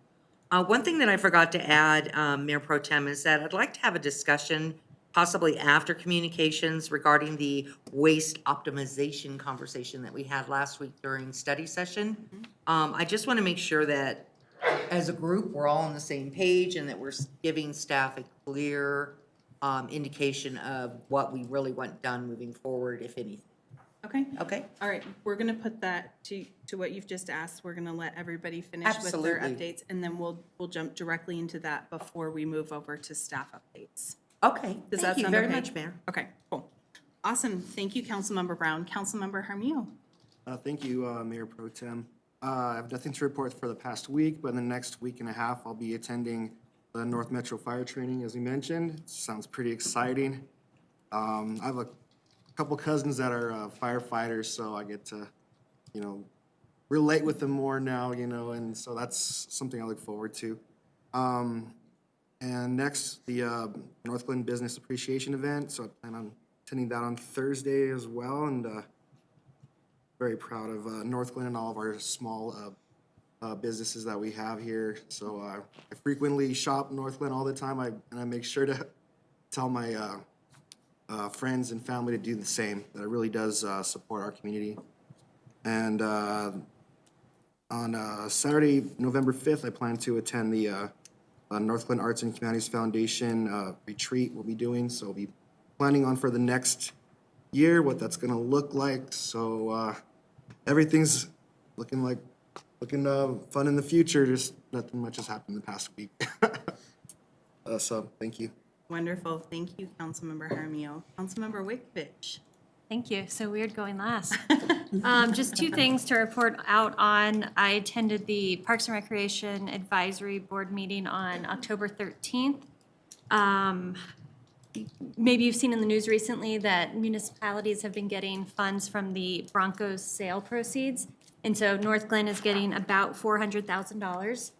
One thing that I forgot to add, Mayor Pro Tem, is that I'd like to have a discussion, possibly after communications, regarding the waste optimization conversation that we had last week during study session. I just want to make sure that as a group, we're all on the same page and that we're giving staff a clear indication of what we really want done moving forward, if anything. Okay. Okay? All right, we're gonna put that to what you've just asked. We're gonna let everybody finish with their Absolutely. updates, and then we'll jump directly into that before we move over to staff updates. Okay. Does Thank that you sound very okay? much, Mayor. Okay, cool. Awesome. Thank you, Councilmember Brown. Councilmember Hermio. Thank you, Mayor Pro Tem. I have nothing to report for the past week, but in the next week and a half, I'll be attending the North Metro Fire Training, as you mentioned. It sounds pretty exciting. I have a couple cousins that are firefighters, so I get to, relate with them more now, and so that's something I look forward to. And next, the Northglenn Business Appreciation Event, so I plan on attending that on Thursday as well, and very proud of Northglenn and all of our small businesses that we have here. So I frequently shop Northglenn all the time, and I make sure to tell my friends and family to do the same, that it really does support our community. And on Saturday, November 5th, I plan to attend the Northglenn Arts and Humanities Foundation retreat we'll be doing. So we'll be planning on for the next year what that's going to look like. So everything's looking fun in the future. Just nothing much has happened the past week. So thank you. Wonderful. Thank you, Councilmember Hermio. Councilmember Wickfitch. Thank you. So weird going last. Just 2 things to report out on. I attended the Parks and Recreation Advisory Board meeting on October 13th. Maybe you've seen in the news recently that municipalities have been getting funds from the Broncos sale proceeds. And so Northglenn is getting about $400,000.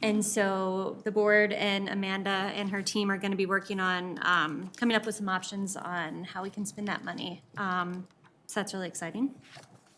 And so the board and Amanda and her team are going to be working on coming up with some options on how we can spend that money. So that's really exciting.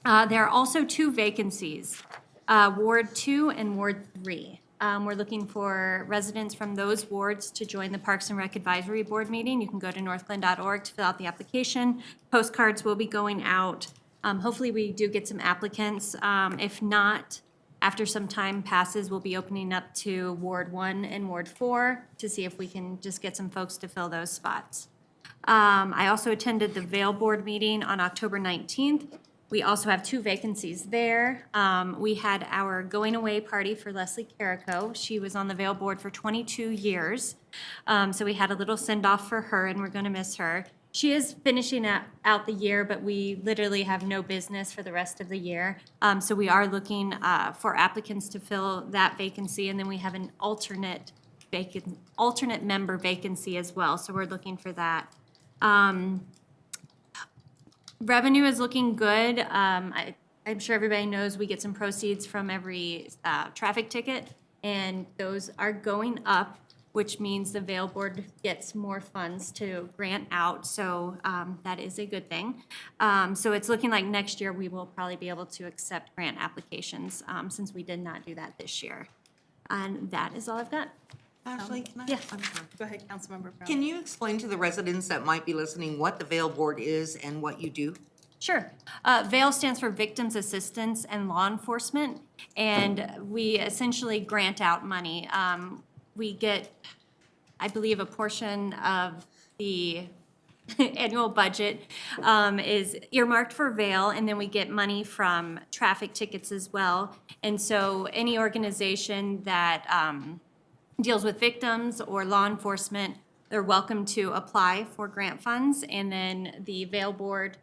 There are also 2 vacancies, Ward 2 and Ward 3. We're looking for residents from those wards to join the Parks and Rec Advisory Board meeting. You can go to northglenn.org to fill out the application. Postcards will be going out. Hopefully we do get some applicants. If not, after some time passes, we'll be opening up to Ward 1 and Ward 4 to see if we can just get some folks to fill those spots. I also attended the Vail Board meeting on October 19th. We also have 2 vacancies there. We had our going away party for Leslie Carrico. She was on the Vail Board for 22 years. So we had a little send-off for her, and we're going to miss her. She is finishing out the year, but we literally have no business for the rest of the year. So we are looking for applicants to fill that vacancy, and then we have an alternate member vacancy as well. So we're looking for that. Revenue is looking good. I'm sure everybody knows we get some proceeds from every traffic ticket, and those are going up, which means the Vail Board gets more funds to grant out, so that is a good thing. So it's looking like next year we will probably be able to accept grant applications since we did not do that this year. And that is all I've got. Ashley, can I? Yeah. I'm sorry. Go ahead, Councilmember Brown. Can you explain to the residents that might be listening what the Vail Board is and what you do? Sure. VAIL stands for Victims Assistance and Law Enforcement, and we essentially grant out money. We get, I believe, a portion of the annual budget is earmarked for VAIL, and then we get money from traffic tickets as well. And so any organization that deals with victims or law enforcement, they're welcome to apply for grant funds. And then the VAIL Board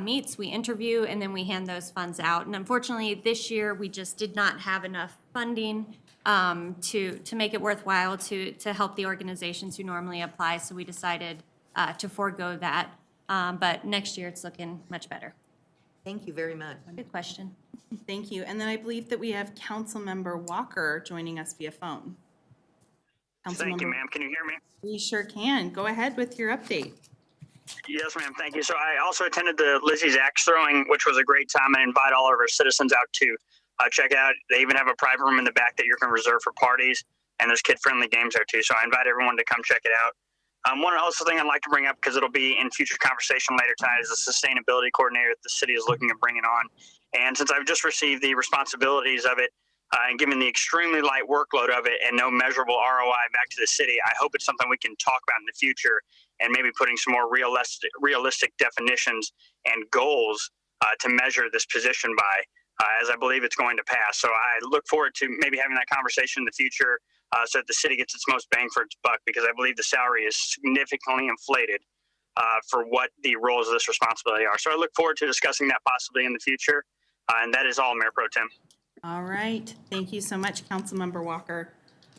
meets, we interview, and then we hand those funds out. And unfortunately, this year, we just did not have enough funding to make it worthwhile to help the organizations who normally apply. So we decided to forego that. But next year, it's looking much better. Thank you very much. Good question. Thank you. And then I believe that we have Councilmember Walker joining us via phone. Thank you, Councilmember- ma'am. Can you hear me? We sure can. Go ahead with your update. Yes, ma'am. Thank you. So I also attended the Lizzie's Axe Throwing, which was a great time, and invite all of our citizens out to check out. They even have a private room in the back that you can reserve for parties, and there's kid-friendly games there too. So I invite everyone to come check it out. One also thing I'd like to bring up, because it'll be in future conversation later tonight, is the sustainability coordinator that the city is looking at bringing on. And since I've just received the responsibilities of it, and given the extremely light workload of it and no measurable ROI back to the city, I hope it's something we can talk about in the future, and maybe putting some more realistic definitions and goals to measure this position by, as I believe it's going to pass. So I look forward to maybe having that conversation in the future so that the city gets its most bang for its buck, because I believe the salary is significantly inflated for what the roles of this responsibility are. So I look forward to discussing that possibly in the future. And that is all, Mayor Pro Tem. All right. Thank you so much, Councilmember Walker.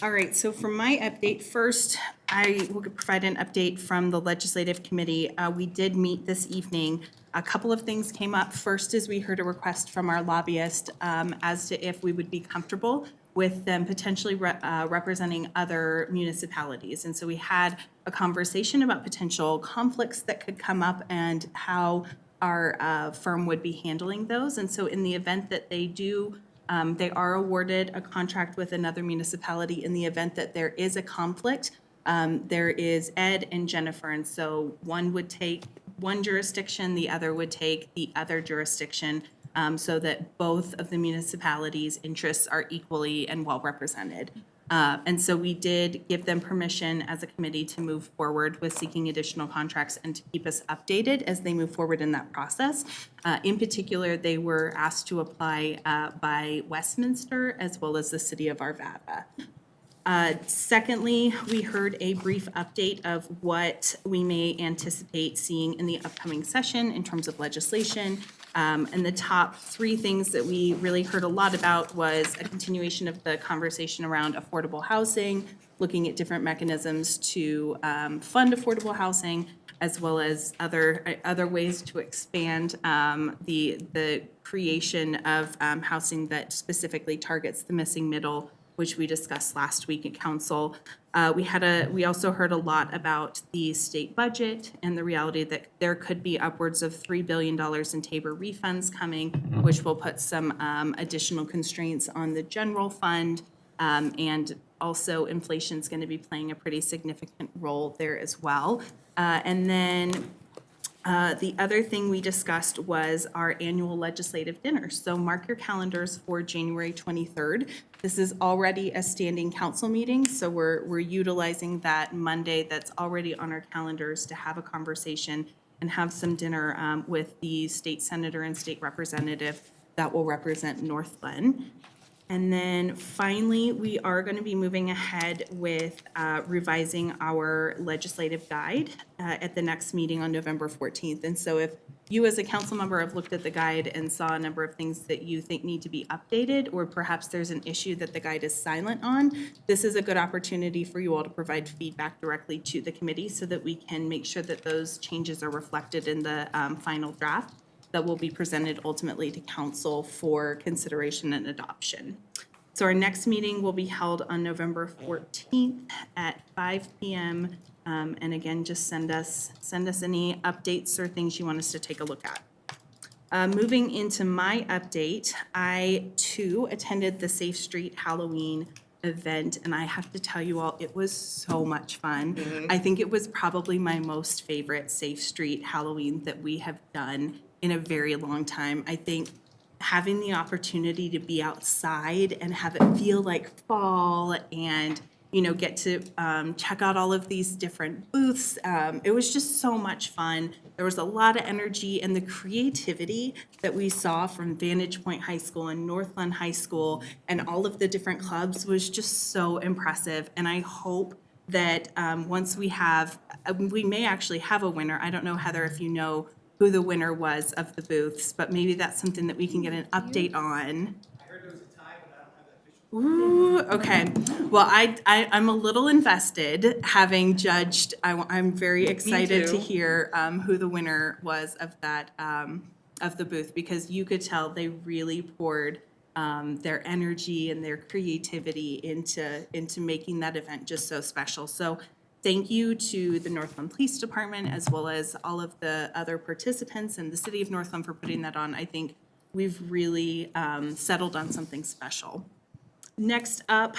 All right, so for my update, first, I will provide an update from the Legislative Committee. We did meet this evening. A couple of things came up. First is we heard a request from our lobbyist as to if we would be comfortable with them potentially representing other municipalities. And so we had a conversation about potential conflicts that could come up and how our firm would be handling those. And so in the event that they do, they are awarded a contract with another municipality. In the event that there is a conflict, there is Ed and Jennifer. And so one would take one jurisdiction, the other would take the other jurisdiction, so that both of the municipalities' interests are equally and well represented. And so we did give them permission as a committee to move forward with seeking additional contracts and to keep us updated as they move forward in that process. In particular, they were asked to apply by Westminster as well as the city of Arvada. Secondly, we heard a brief update of what we may anticipate seeing in the upcoming session in terms of legislation. And the top three things that we really heard a lot about was a continuation of the conversation around affordable housing, looking at different mechanisms to fund affordable housing, as well as other ways to expand the creation of housing that specifically targets the missing middle, which we discussed last week at council. We also heard a lot about the state budget and the reality that there could be upwards of $3 billion in Tabor refunds coming, which will put some additional constraints on the general fund. And also inflation's going to be playing a pretty significant role there as well. And then the other thing we discussed was our annual legislative dinner. So mark your calendars for January 23rd. This is already a standing council meeting, so we're utilizing that Monday that's already on our calendars to have a conversation and have some dinner with the state senator and state representative that will represent North Glen. And then finally, we are going to be moving ahead with revising our legislative guide at the next meeting on November 14th. And so if you as a council member have looked at the guide and saw a number of things that you think need to be updated, or perhaps there's an issue that the guide is silent on, this is a good opportunity for you all to provide feedback directly to the committee so that we can make sure that those changes are reflected in the final draft that will be presented ultimately to council for consideration and adoption. So our next meeting will be held on November 14th at 5 p.m. And again, just send us any updates or things you want us to take a look at. Moving into my update, I too attended the Safe Street Halloween event, and I have to tell you all, it was so much fun. I think it was probably my most favorite Safe Street Halloween that we have done in a very long time. I think having the opportunity to be outside and have it feel like fall and, you know, get to check out all of these different booths. It was just so much fun. There was a lot of energy, and the creativity that we saw from Vantage Point High School and Northland High School and all of the different clubs was just so impressive. And I hope that once we may actually have a winner. I don't know, Heather, if you know who the winner was of the booths, but maybe that's something that we can get an update on. Ooh, okay. Well, I'm a little invested, having judged. I'm very excited to hear who the winner was of that of the booth, because you could tell they really poured their energy and their creativity into making that event just so special. So thank you to the Northland Police Department, as well as all of the other participants and the city of Northland for putting that on. I think we've really settled on something special. Next up,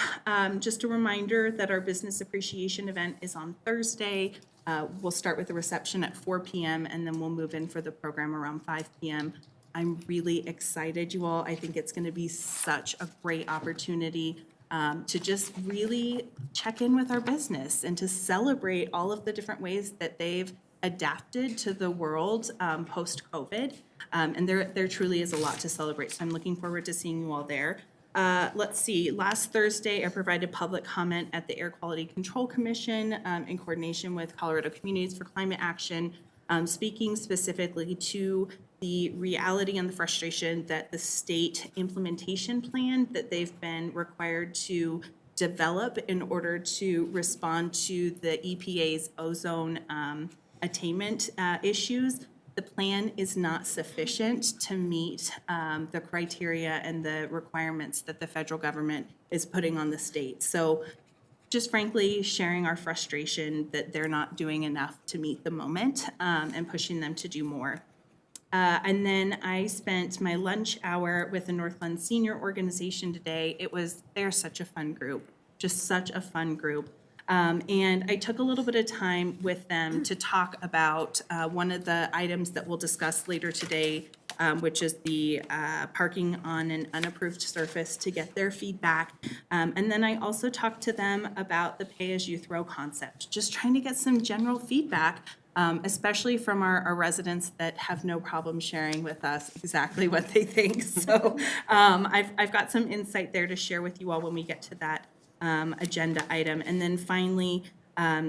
just a reminder that our business appreciation event is on Thursday. We'll start with the reception at 4 p.m. and then we'll move in for the program around 5 p.m. I'm really excited, you all. I think it's going to be such a great opportunity to just really check in with our business and to celebrate all of the different ways that they've adapted to the world post-COVID. And there truly is a lot to celebrate. So I'm looking forward to seeing you all there. Let's see, last Thursday, I provided public comment at the Air Quality Control Commission in coordination with Colorado Communities for Climate Action, speaking specifically to the reality and the frustration that the state implementation plan that they've been required to develop in order to respond to the EPA's ozone attainment issues. The plan is not sufficient to meet the criteria and the requirements that the federal government is putting on the state. So just frankly, sharing our frustration that they're not doing enough to meet the moment and pushing them to do more. And then I spent my lunch hour with the Northland Senior Organization today. They're such a fun group, just such a fun group. And I took a little bit of time with them to talk about one of the items that we'll discuss later today, which is the parking on an unapproved surface, to get their feedback. And then I also talked to them about the pay-as-you-throw concept, just trying to get some general feedback, especially from our residents that have no problem sharing with us exactly what they think. So I've got some insight there to share with you all when we get to that agenda item. And then finally,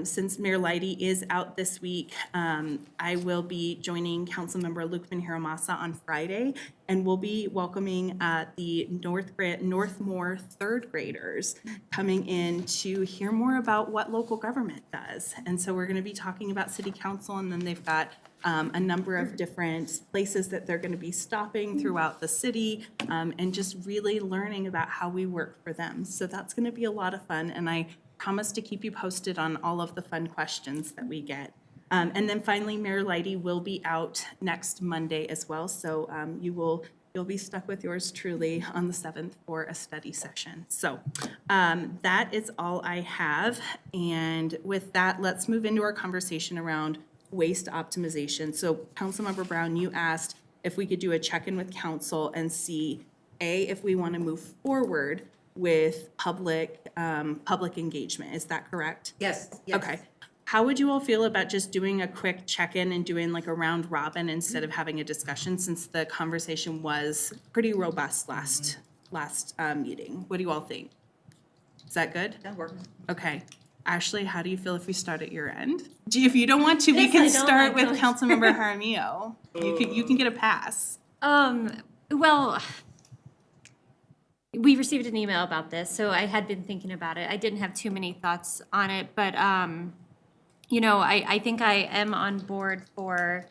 since Mayor Leidy is out this week, I will be joining Councilmember Lukman Hiramasa on Friday, and we'll be welcoming the Northmore third graders coming in to hear more about what local government does. And so we're going to be talking about city council, and then they've got a number of different places that they're going to be stopping throughout the city, and just really learning about how we work for them. So that's going to be a lot of fun, and I promise to keep you posted on all of the fun questions that we get. And then finally, Mayor Leidy will be out next Monday as well, so you'll be stuck with yours truly on the 7th for a study session. So that is all I have, and with that, let's move into our conversation around waste optimization. So Councilmember Brown, you asked if we could do a check-in with council and see, if we want to move forward with public engagement. Is that correct? Yes. Okay. How would you all feel about just doing a quick check-in and doing like a round robin instead of having a discussion, since the conversation was pretty robust last meeting? What do you all think? Is that good? That works. Okay. Ashley, how do you feel if we start at your end? If you don't want to, we Yes, can I don't start like with Councilmember Jaramillo. You can get a pass. Well, we received an email about this, so I had been thinking about it. I didn't have too many thoughts on it, but, I think I am on board for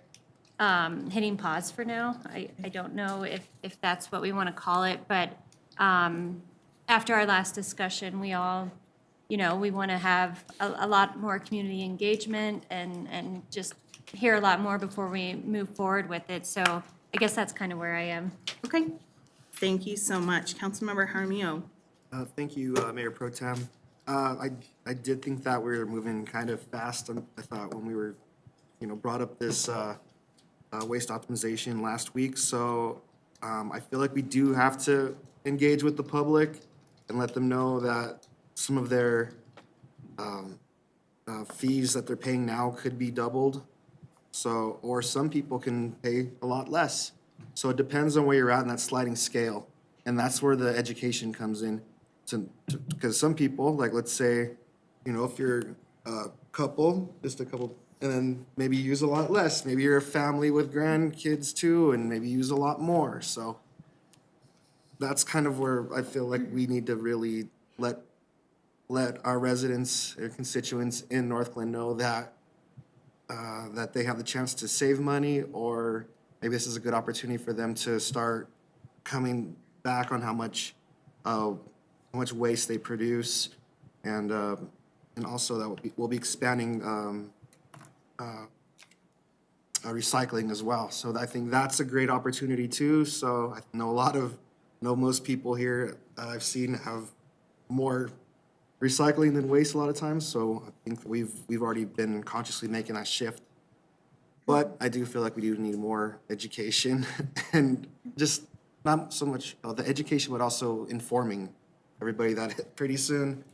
hitting pause for now. I don't know if that's what we want to call it, but after our last discussion, we all, we want to have a lot more community engagement and just hear a lot more before we move forward with it. So I guess that's kind of where I am. Okay. Thank you so much. Councilmember Jaramillo. Thank you, Mayor Pro Tem. I did think that we were moving kind of fast. I thought when we were, brought up this waste optimization last week. So I feel like we do have to engage with the public and let them know that some of their fees that they're paying now could be doubled. So, or some people can pay a lot less. So it depends on where you're at in that sliding scale. And that's where the education comes in. Because some people, like let's say, if you're a couple, just a couple, and then maybe use a lot less. Maybe you're a family with grandkids too, and maybe use a lot more. So that's kind of where I feel like we need to really let our residents, our constituents in Northglenn know that that they have the chance to save money, or maybe this is a good opportunity for them to start coming back on how much waste they produce, and also that we'll be expanding recycling as well. So I think that's a great opportunity too. So I know most people here I've seen have more recycling than waste a lot of times. So I think we've already been consciously making that shift. But I do feel like we do need more education and just not so much the education, but also informing everybody that pretty soon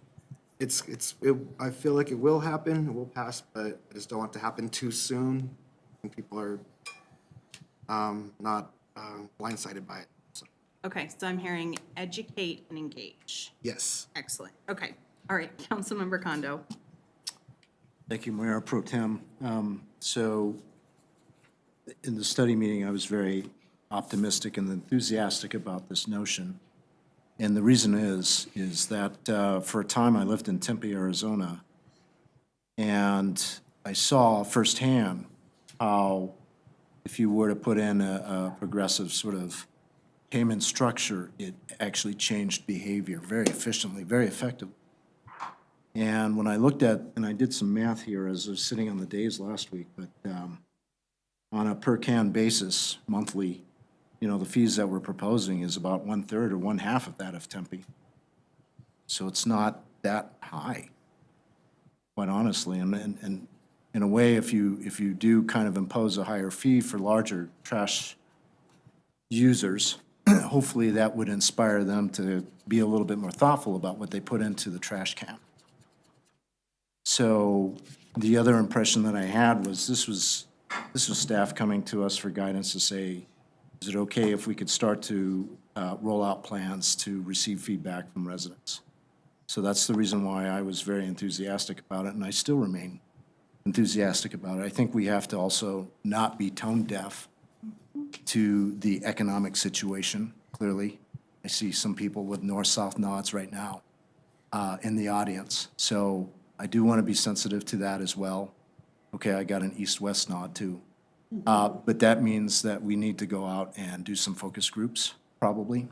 I feel like it will happen, it will pass, but I just don't want it to happen too soon. And people are not blindsided by it. So, Okay, so I'm hearing educate and engage. yes. Excellent. Okay. All right, Councilmember Kondo. Thank you, Mayor Pro Tem. So in the study meeting, I was very optimistic and enthusiastic about this notion. And the reason is that for a time I lived in Tempe, Arizona, and I saw firsthand how if you were to put in a progressive sort of payment structure, it actually changed behavior very efficiently, very effectively. And when I looked at, and I did some math here as I was sitting on the days last week, but on a per can basis, monthly, the fees that we're proposing is about 1/3 or 1/2 of that of Tempe. So it's not that high, quite honestly. And in a way, if you do kind of impose a higher fee for larger trash users, hopefully that would inspire them to be a little bit more thoughtful about what they put into the trash can. So the other impression that I had was this was staff coming to us for guidance to say, is it okay if we could start to roll out plans to receive feedback from residents? So that's the reason why I was very enthusiastic about it, and I still remain enthusiastic about it. I think we have to also not be tone deaf to the economic situation, clearly. I see some people with north-south nods right now in the audience. So I do want to be sensitive to that as well. Okay, I got an east-west nod too. But that means that we need to go out and do some focus groups, probably,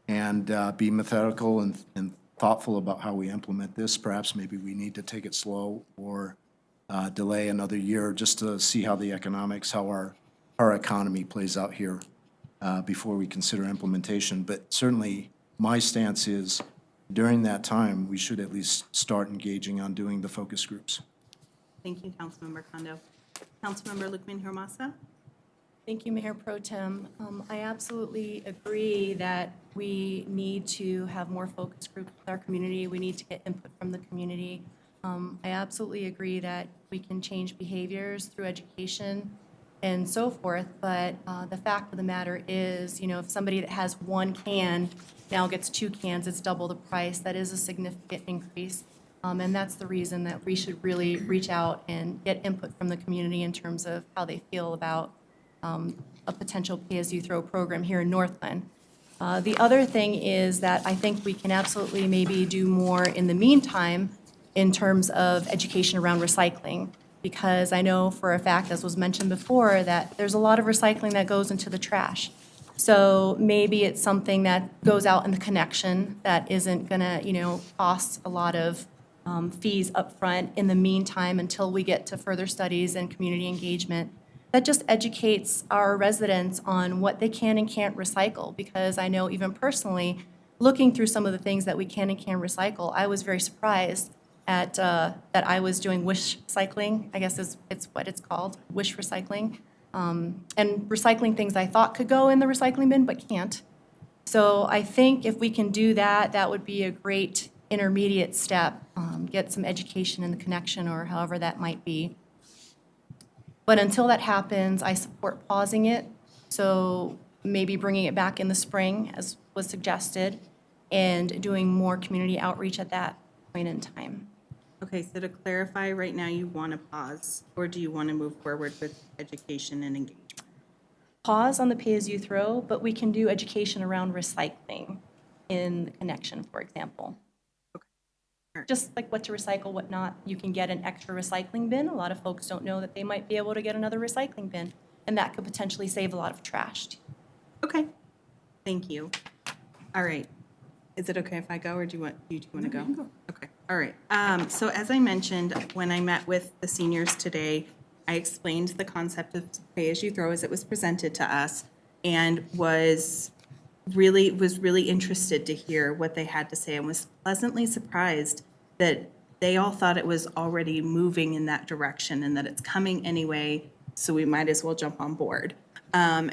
and be methodical and thoughtful about how we implement this. Perhaps maybe we need to take it slow or delay another year just to see how the economics, how our economy plays out here before we consider implementation. But certainly, my stance is during that time, we should at least start engaging on doing the focus groups. Thank you, Councilmember Kondo. Councilmember Lukman Hirmasa. Thank you, Mayor Pro Tem. I absolutely agree that we need to have more focus groups with our community. We need to get input from the community. I absolutely agree that we can change behaviors through education and so forth, but the fact of the matter is, if somebody that has 1 can now gets 2 cans, it's double the price. That is a significant increase. And that's the reason that we should really reach out and get input from the community in terms of how they feel about a potential pay-as-you-throw program here in Northglenn. The other thing is that I think we can absolutely maybe do more in the meantime in terms of education around recycling, because I know for a fact, as was mentioned before, that there's a lot of recycling that goes into the trash. So maybe it's something that goes out in the connection that isn't gonna, cost a lot of fees up front in the meantime until we get to further studies and community engagement. That just educates our residents on what they can and can't recycle, because I know even personally, looking through some of the things that we can and can't recycle, I was very surprised at, that I was doing wish cycling, I guess it's what it's called, wish recycling. And recycling things I thought could go in the recycling bin but can't. So I think if we can do that, that would be a great intermediate step, get some education in the connection or however that might be. But until that happens, I support pausing it, so maybe bringing it back in the spring, as was suggested, and doing more community outreach at that point in time. Okay, so to clarify, right now you want to pause, or do you want to move forward with education and engagement? Pause on the pay-as-you-throw, but we can do education around recycling in the connection, for example. Just like what to recycle, what not. You can get an extra recycling bin. A lot of folks don't know that they might be able to get another recycling bin, and that could potentially save a lot of trash. Okay, thank you. All right. Is it okay if I go, or do you want to go? Okay, all right. So as I mentioned, when I met with the seniors today, I explained the concept of pay-as-you-throw as it was presented to us, and was really interested to hear what they had to say, and was pleasantly surprised that they all thought it was already moving in that direction and that it's coming anyway, so we might as well jump on board. And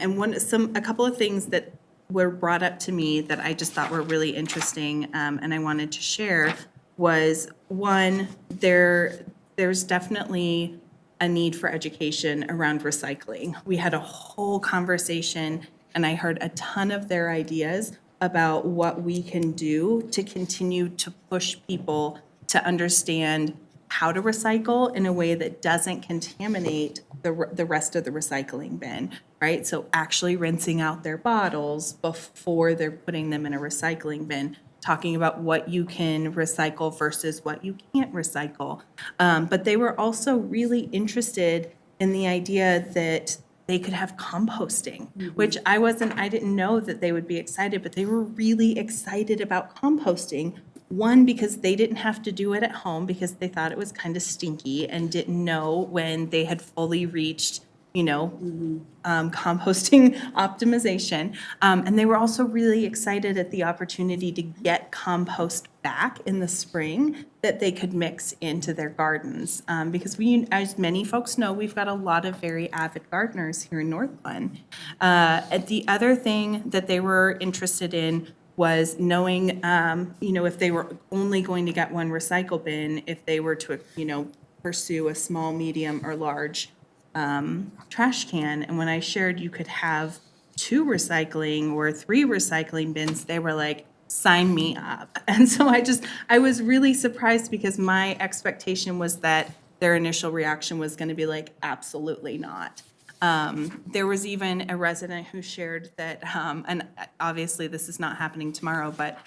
a couple of things that were brought up to me that I just thought were really interesting, and I wanted to share was, one, there's definitely a need for education around recycling. We had a whole conversation, and I heard a ton of their ideas about what we can do to continue to push people to understand how to recycle in a way that doesn't contaminate the rest of the recycling bin, right? So actually rinsing out their bottles before they're putting them in a recycling bin, talking about what you can recycle versus what you can't recycle. But they were also really interested in the idea that they could have composting, which I didn't know that they would be excited, but they were really excited about composting. One, because they didn't have to do it at home because they thought it was kind of stinky and didn't know when they had fully reached, composting optimization. And they were also really excited at the opportunity to get compost back in the spring that they could mix into their gardens. Because as many folks know, we've got a lot of very avid gardeners here in North Glen. The other thing that they were interested in was knowing, if they were only going to get one recycle bin, if they were to, pursue a small, medium, or large trash can. And when I shared you could have 2 recycling or 3 recycling bins, they were like, sign me up. And so I was really surprised because my expectation was that their initial reaction was going to be like, absolutely not. There was even a resident who shared that, and obviously this is not happening tomorrow, but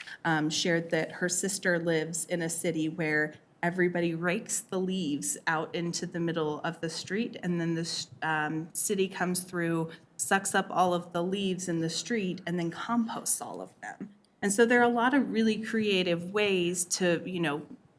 shared that her sister lives in a city where everybody rakes the leaves out into the middle of the street, and then the city comes through, sucks up all of the leaves in the street, and then composts all of them. And so there are a lot of really creative ways to,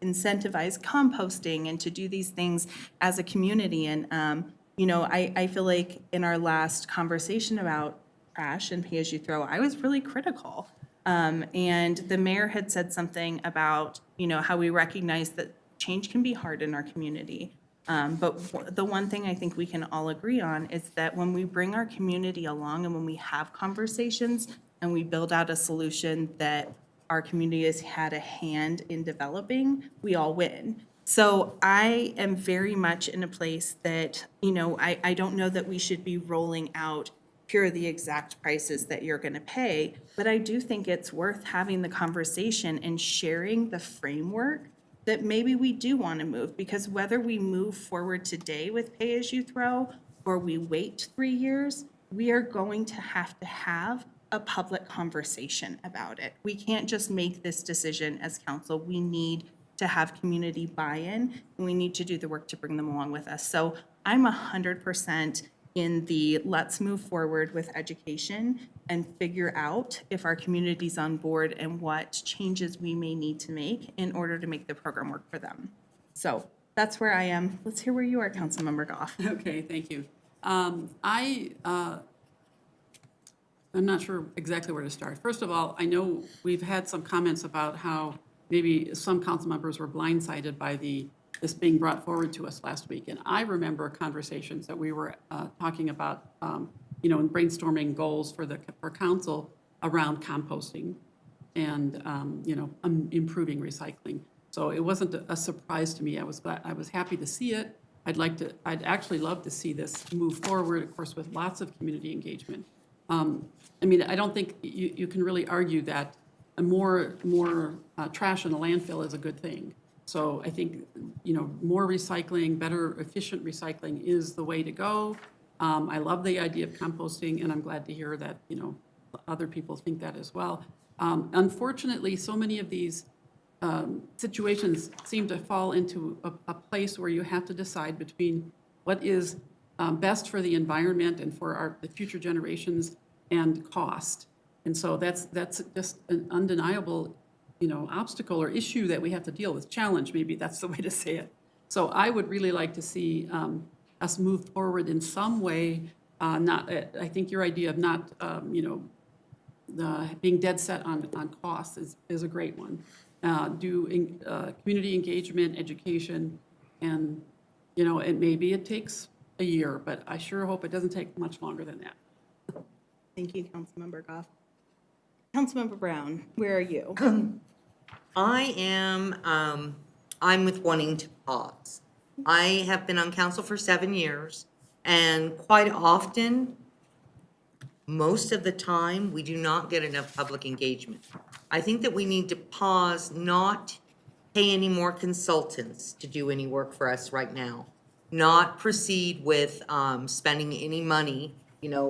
incentivize composting and to do these things as a community. And I feel like in our last conversation about trash and pay-as-you-throw, I was really critical. And the mayor had said something about, how we recognize that change can be hard in our community. But the one thing I think we can all agree on is that when we bring our community along and when we have conversations and we build out a solution that our community has had a hand in developing, we all win. So I am very much in a place that, I don't know that we should be rolling out, here are the exact prices that you're going to pay, but I do think it's worth having the conversation and sharing the framework that maybe we do want to move, because whether we move forward today with pay-as-you-throw or we wait 3 years, we are going to have a public conversation about it. We can't just make this decision as council. We need to have community buy-in, and we need to do the work to bring them along with us. So I'm 100% in the let's move forward with education and figure out if our community's on board and what changes we may need to make in order to make the program work for them. So that's where I am. Let's hear where you are, Councilmember Goff. Okay, thank you. I'm not sure exactly where to start. First of all, I know we've had some comments about how maybe some council members were blindsided by this being brought forward to us last week. And I remember conversations that we were talking about, and brainstorming goals for council around composting and, improving recycling. So it wasn't a surprise to me. I was happy to see it. I'd actually love to see this move forward, of course, with lots of community engagement. I don't think you can really argue that more trash in the landfill is a good thing. So I think, more recycling, better efficient recycling is the way to go. I love the idea of composting, and I'm glad to hear that, other people think that as well. Unfortunately, so many of these situations seem to fall into a place where you have to decide between what is best for the environment and for the future generations and cost. And so that's just an undeniable, obstacle or issue that we have to deal with, challenge, maybe that's the way to say it. So I would really like to see us move forward in some way. I think your idea of not, being dead set on cost is a great one. Community engagement, education, and, maybe it takes a year, but I sure hope it doesn't take much longer than that. Thank you, Councilmember Goff. Councilmember Brown, where are you? I'm with wanting to pause. I have been on council for 7 years, and quite often, most of the time, we do not get enough public engagement. I think that we need to pause, not pay any more consultants to do any work for us right now, not proceed with spending any money,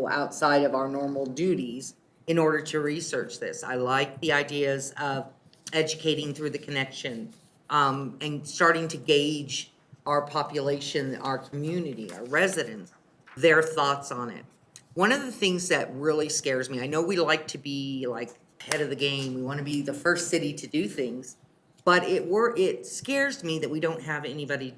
outside of our normal duties in order to research this. I like the ideas of educating through the connection, and starting to gauge our population, our community, our residents, their thoughts on it. One of the things that really scares me, I know we like to be like head of the game, we want to be the first city to do things, but it scares me that we don't have anybody,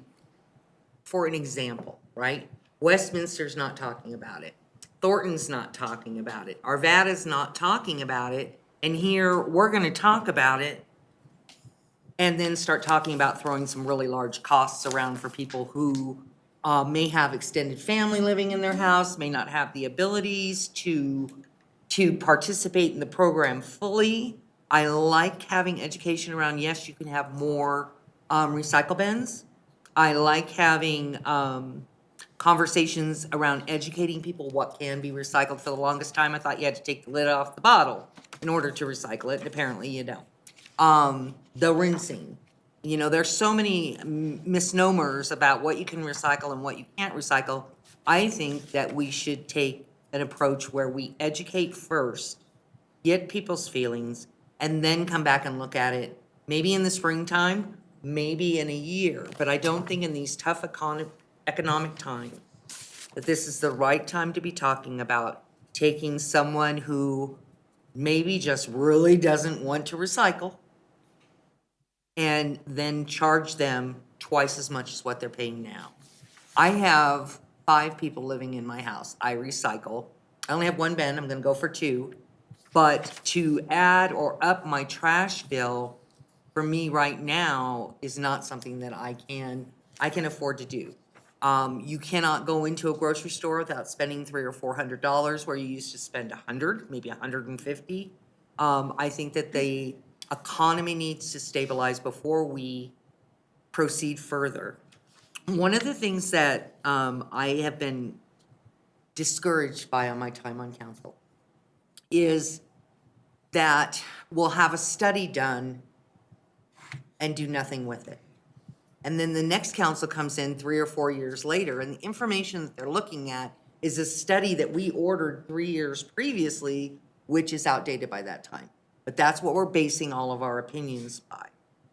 for an example, right? Westminster's not talking about it. Thornton's not talking about it. Arvada's not talking about it. And here, we're going to talk about it and then start talking about throwing some really large costs around for people who may have extended family living in their house, may not have the abilities to participate in the program fully. I like having education around, yes, you can have more recycle bins. I like having conversations around educating people what can be recycled. For the longest time, I thought you had to take the lid off the bottle in order to recycle it, and apparently you don't. The rinsing. There's so many misnomers about what you can recycle and what you can't recycle. I think that we should take an approach where we educate first, get people's feelings, and then come back and look at it, maybe in the springtime, maybe in a year. But I don't think in these tough economic times that this is the right time to be talking about taking someone who maybe just really doesn't want to recycle and then charge them twice as much as what they're paying now. I have 5 people living in my house. I recycle. I only have 1 bin. I'm going to go for 2. But to add or up my trash bill for me right now is not something that I can afford to do. You cannot go into a grocery store without spending $300 or $400 where you used to spend $100, maybe $150. I think that the economy needs to stabilize before we proceed further. One of the things that I have been discouraged by on my time on council is that we'll have a study done and do nothing with it. And then the next council comes in 3 or 4 years later, and the information that they're looking at is a study that we ordered 3 years previously, which is outdated by that time. But that's what we're basing all of our opinions by.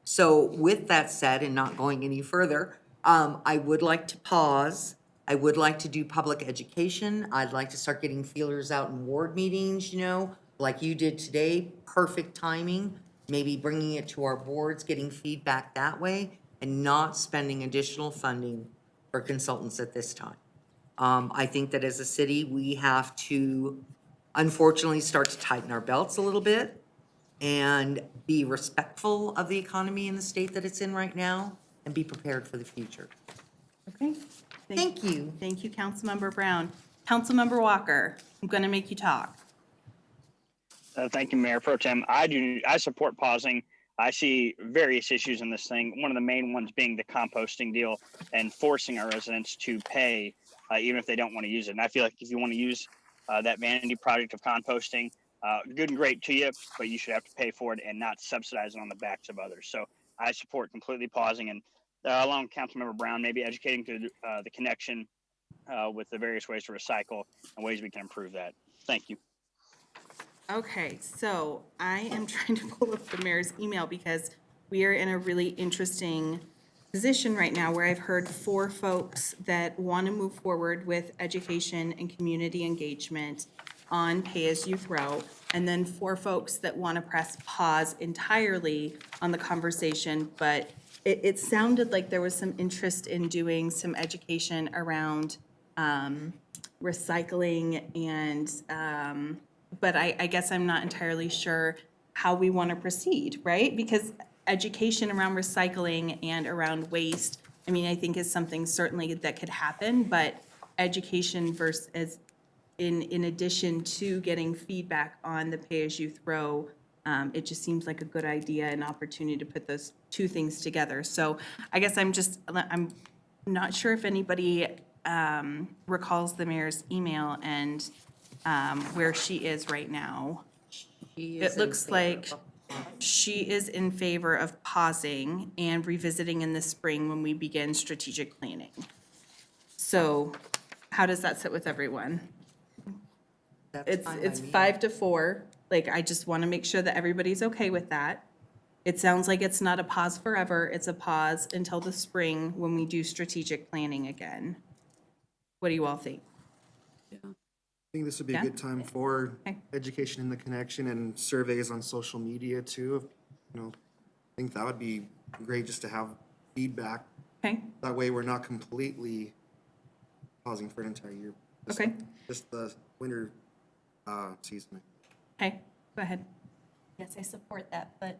So with that said, and not going any further, I would like to pause. I would like to do public education. I'd like to start getting feelers out in ward meetings, like you did today. Perfect timing. Maybe bringing it to our boards, getting feedback that way, and not spending additional funding for consultants at this time. I think that as a city, we have to unfortunately start to tighten our belts a little bit and be respectful of the economy in the state that it's in right now and be prepared for the future. Okay. Thank you. Thank you, Councilmember Brown. Councilmember Walker, I'm going to make you talk. Thank you, Mayor Pro Tem. I support pausing. I see various issues in this thing. One of the main ones being the composting deal and forcing our residents to pay even if they don't want to use it. And I feel like if you want to use that vanity project of composting, good and great to you, but you should have to pay for it and not subsidize it on the backs of others. So I support completely pausing and along with Councilmember Brown, maybe educating to the connection with the various ways to recycle and ways we can improve that. Thank you. Okay, so I am trying to pull up the mayor's email because we are in a really interesting position right now where I've heard 4 folks that want to move forward with education and community engagement on pay-as-you-throw, and then 4 folks that want to press pause entirely on the conversation, but it sounded like there was some interest in doing some education around recycling and but I guess I'm not entirely sure how we want to proceed, right? Because education around recycling and around waste, I mean, I think is something certainly that could happen, but education versus in addition to getting feedback on the pay-as-you-throw, it just seems like a good idea and opportunity to put those 2 things together. So I guess I'm not sure if anybody recalls the mayor's email and where she is right now. It looks like she is in favor of pausing and revisiting in the spring when we begin strategic planning. So how does that sit with everyone? It's 5 to 4. Like, I just want to make sure that everybody's okay with that. It sounds like it's not a pause forever. It's a pause until the spring when we do strategic planning again. What do you all think? I think this would be a Yeah? good time for Okay. education in the connection and surveys on social media too. I think that would be great just to have feedback. Okay, That way we're not completely pausing for an entire year. okay, Just the winter season. okay, go ahead. Yes, I support that, but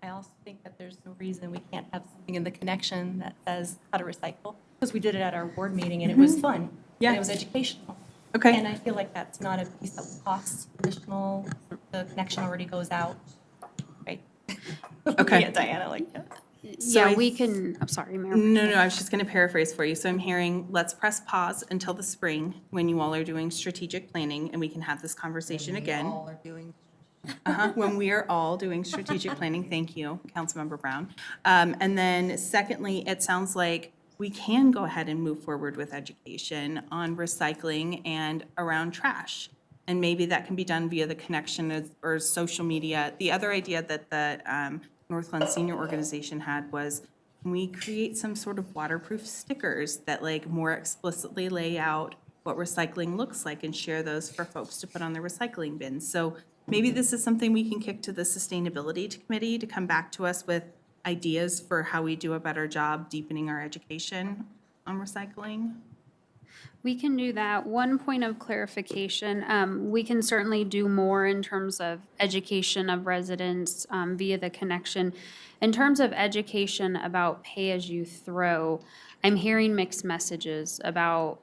I also think that there's no reason we can't have something in the connection that says how to recycle. Because we did it at our board meeting and it was fun. Yeah. And it was educational. Okay. And I feel like that's not a piece that will cost additional, the connection already goes out, right? Okay. Yeah, Diana, like, yeah. So Yeah, we can, I'm sorry, Mayor. No, I was just going to paraphrase for you. So I'm hearing, let's press pause until the spring when you all are doing strategic planning and we can have this conversation again. We all are doing When we are all doing strategic planning, thank you, Councilmember Brown. And then secondly, it sounds like we can go ahead and move forward with education on recycling and around trash. And maybe that can be done via the connection or social media. The other idea that the Northland Senior Organization had was, can we create some sort of waterproof stickers that like more explicitly lay out what recycling looks like and share those for folks to put on their recycling bins? So maybe this is something we can kick to the Sustainability Committee to come back to us with ideas for how we do a better job deepening our education on recycling. We can do that. One point of clarification, we can certainly do more in terms of education of residents via the connection. In terms of education about pay-as-you-throw, I'm hearing mixed messages about,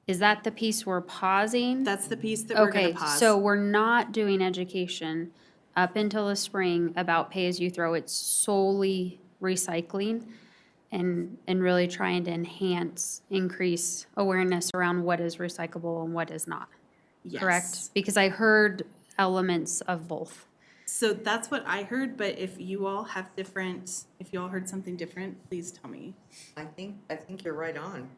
is that the piece we're pausing? That's the piece that we're gonna pause. Okay, so we're not doing education up until the spring about pay-as-you-throw. It's solely recycling and really trying to increase awareness around what is recyclable and what is not. Yes. Correct? Because I heard elements of both. So that's what I heard, but if you all have different, if you all heard something different, please tell me. I think you're right on.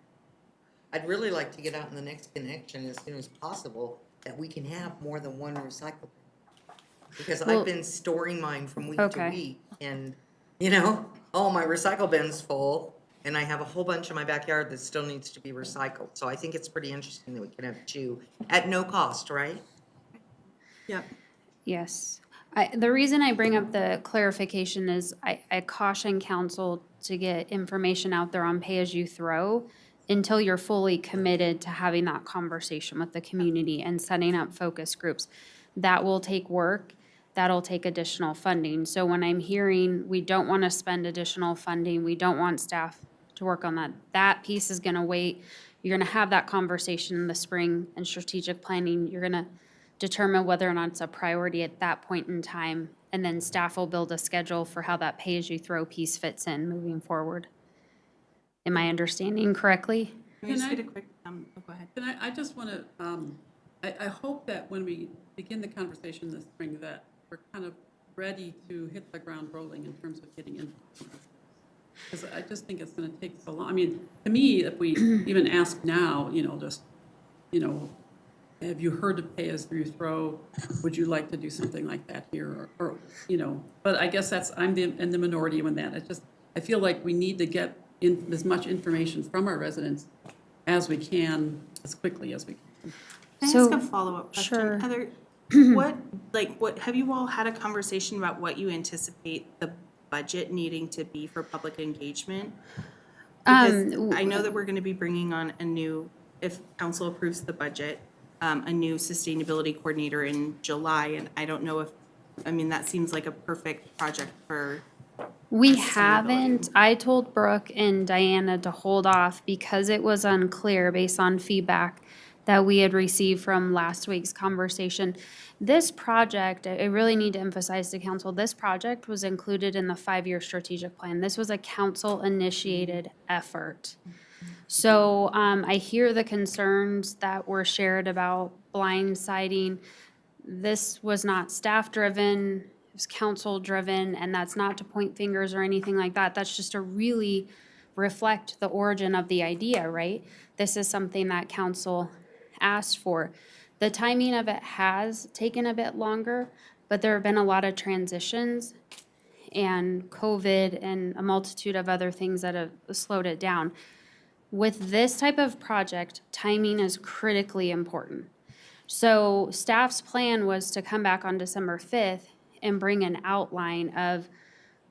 I'd really like to get out in the next connection as soon as possible, that we can have more than one recycle. Because Well- I've been storing mine from week to Okay. week, and, my recycle bin's full, and I have a whole bunch in my backyard that still needs to be recycled. So I think it's pretty interesting that we can have 2 at no cost, right? Yep. Yes. The reason I bring up the clarification is I caution council to get information out there on pay-as-you-throw until you're fully committed to having that conversation with the community and setting up focus groups. That will take work, that'll take additional funding. So when I'm hearing we don't want to spend additional funding, we don't want staff to work on that, that piece is gonna wait. You're gonna have that conversation in the spring and strategic planning. You're gonna determine whether or not it's a priority at that point in time. And then staff will build a schedule for how that pay-as-you-throw piece fits in moving forward. Am I understanding correctly? Can I just Can I- get a quick, go ahead. Can I just want to, I hope that when we begin the conversation this spring, that we're kind of ready to hit the ground rolling in terms of getting in. Because I just think it's going to take so long. I mean, to me, if we even ask now, just, have you heard of pay-as-you-throw? Would you like to do something like that here? Or but I guess I'm in the minority in that. I feel like we need to get in as much information from our residents as we can, as quickly as we can. Can I So- ask a follow-up question? Sure. Heather, what, have you all had a conversation about what you anticipate the budget needing to be for public engagement? Because I know that we're gonna be bringing on a new, if council approves the budget, a new sustainability coordinator in July, and I don't know if, that seems like a perfect project for. We sustainability. haven't. I told Brooke and Diana to hold off because it was unclear based on feedback that we had received from last week's conversation. This project, I really need to emphasize to council, this project was included in the 5-year strategic plan. This was a council-initiated effort. So I hear the concerns that were shared about blindsiding. This was not staff-driven, it was council-driven, and that's not to point fingers or anything like that. That's just to really reflect the origin of the idea, right? This is something that council asked for. The timing of it has taken a bit longer, but there have been a lot of transitions and COVID and a multitude of other things that have slowed it down. With this type of project, timing is critically important. So staff's plan was to come back on December 5th and bring an outline of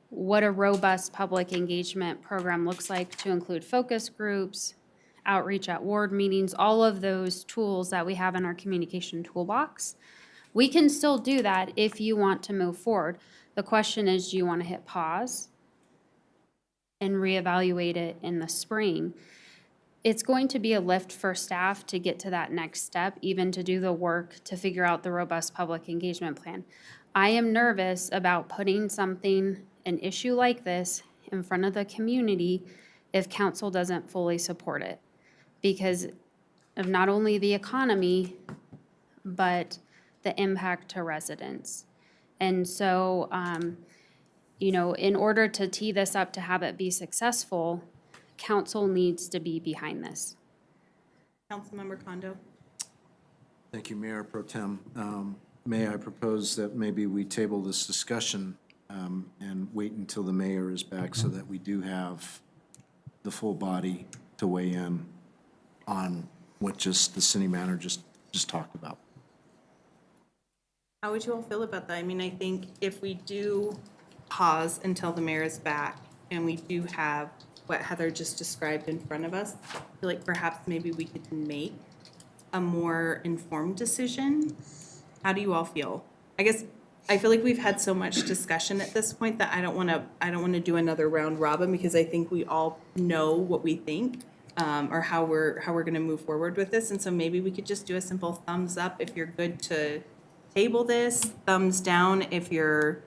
what a robust public engagement program looks like, to include focus groups, outreach at ward meetings, all of those tools that we have in our communication toolbox. We can still do that if you want to move forward. The question is, do you want to hit pause and reevaluate it in the spring? It's going to be a lift for staff to get to that next step, even to do the work to figure out the robust public engagement plan. I am nervous about putting something, an issue like this, in front of the community if council doesn't fully support it, because of not only the economy, but the impact to residents. And so, in order to tee this up to have it be successful, council needs to be behind this. Councilmember Kondo? Thank you, Mayor Pro Tem. May I propose that maybe we table this discussion and wait until the mayor is back so that we do have the full body to weigh in on what just the city manager just talked about. How would you all feel about that? I think if we do pause until the mayor is back and we do have what Heather just described in front of us, I feel like perhaps maybe we could make a more informed decision. How do you all feel? I feel like we've had so much discussion at this point that I don't want to do another round robin, because I think we all know what we think, or how we're going to move forward with this. And so maybe we could just do a simple thumbs up if you're good to table this, thumbs down if you're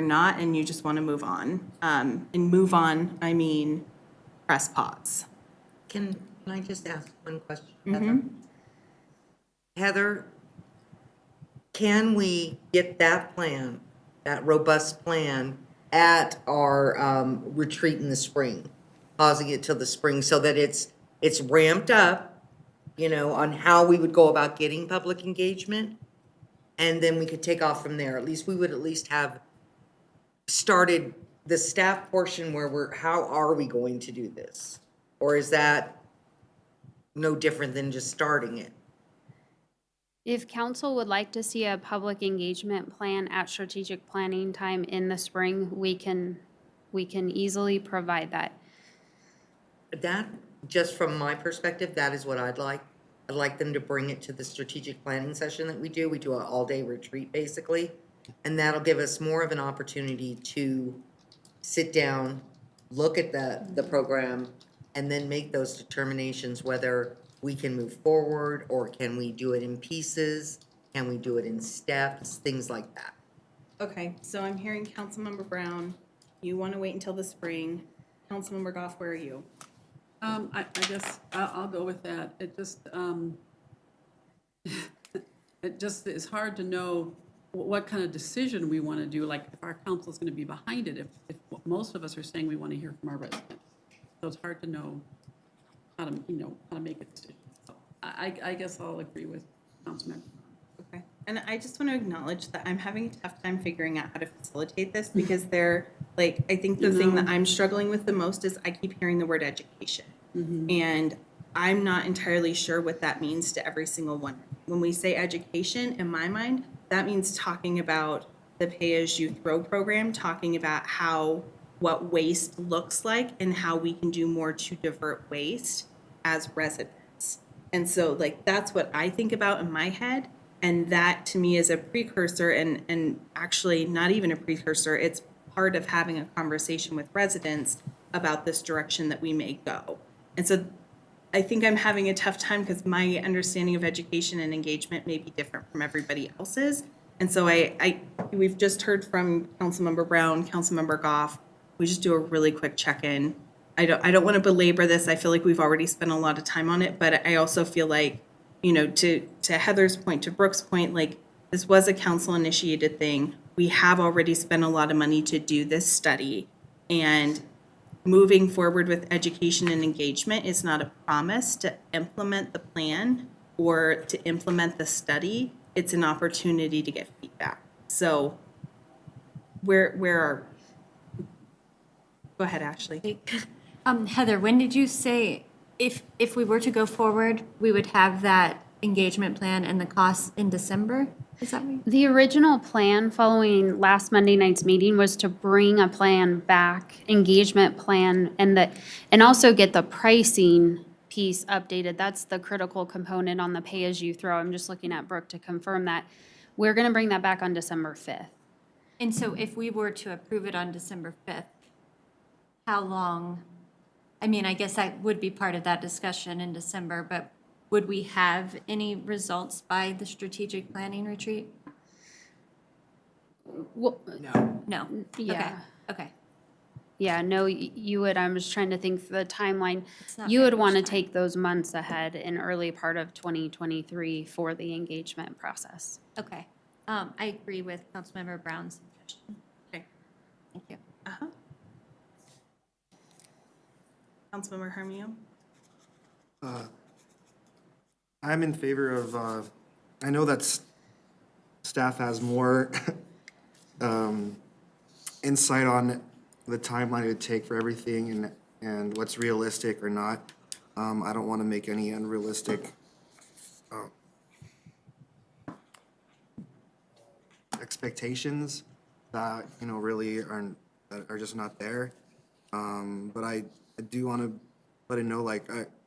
not and you just want to move on. And move on, I mean, press pause. Can I just ask one question, Heather? Heather, can we get that plan, that robust plan, at our retreat in the spring? Pausing it till the spring so that it's ramped up, on how we would go about getting public engagement? And then we could take off from there. At least we would have started the staff portion where how are we going to do this? Or is that no different than just starting it? If council would like to see a public engagement plan at strategic planning time in the spring, we can easily provide that. That just from my perspective, that is what I'd like. I'd like them to bring it to the strategic planning session that we do. We do an all-day retreat, basically. And that'll give us more of an opportunity to sit down, look at the program, and then make those determinations whether we can move forward, or can we do it in pieces? Can we do it in steps? Things like that. Okay, so I'm hearing Councilmember Brown, you want to wait until the spring. Councilmember Goff, where are you? I guess I'll go with that. It just is hard to know what kind of decision we want to do, like if our council's going to be behind it, if most of us are saying we want to hear from our residents. So it's hard to know how to make a decision. So I guess I'll agree with Councilmember. Okay, and I just want to acknowledge that I'm having a tough time figuring out how to facilitate this because I think the thing that I'm struggling with the most is I keep hearing the word education. And I'm not entirely sure what that means to every single one. When we say education, in my mind, that means talking about the pay-as-you-throw program, talking about what waste looks like and how we can do more to divert waste as residents. And so that's what I think about in my head. And that to me is a precursor and actually not even a precursor. It's part of having a conversation with residents about this direction that we may go. And so I think I'm having a tough time because my understanding of education and engagement may be different from everybody else's. And so we've just heard from Councilmember Brown, Councilmember Goff. We just do a really quick check-in. I don't want to belabor this. I feel like we've already spent a lot of time on it, but I also feel like, to Heather's point, to Brooke's point, this was a council-initiated thing. We have already spent a lot of money to do this study, and moving forward with education and engagement is not a promise to implement the plan or to implement the study. It's an opportunity to get feedback. So where are, go ahead, Ashley. Heather, when did you say if we were to go forward, we would have that engagement plan and the costs in December? Is that right? The original plan following last Monday night's meeting was to bring a plan back, engagement plan, and also get the pricing piece updated. That's the critical component on the pay-as-you-throw. I'm just looking at Brooke to confirm that. We're going to bring that back on December 5th. And so if we were to approve it on December 5th, how long? I mean, I guess that would be part of that discussion in December, but would we have any results by the strategic planning retreat? Well, No? yeah. Okay. Yeah, no, you would, I'm just trying to think the timeline. It's not You very would want to much time. take those months ahead in early part of 2023 for the engagement process. Okay. I agree with Councilmember Brown's suggestion. Okay. Thank you. Uh-huh. Councilmember Hermio? I'm in favor of, I know that staff has more insight on the timeline it would take for everything and what's realistic or not. I don't want to make any unrealistic expectations that, really are just not there. But I do want to let it know, let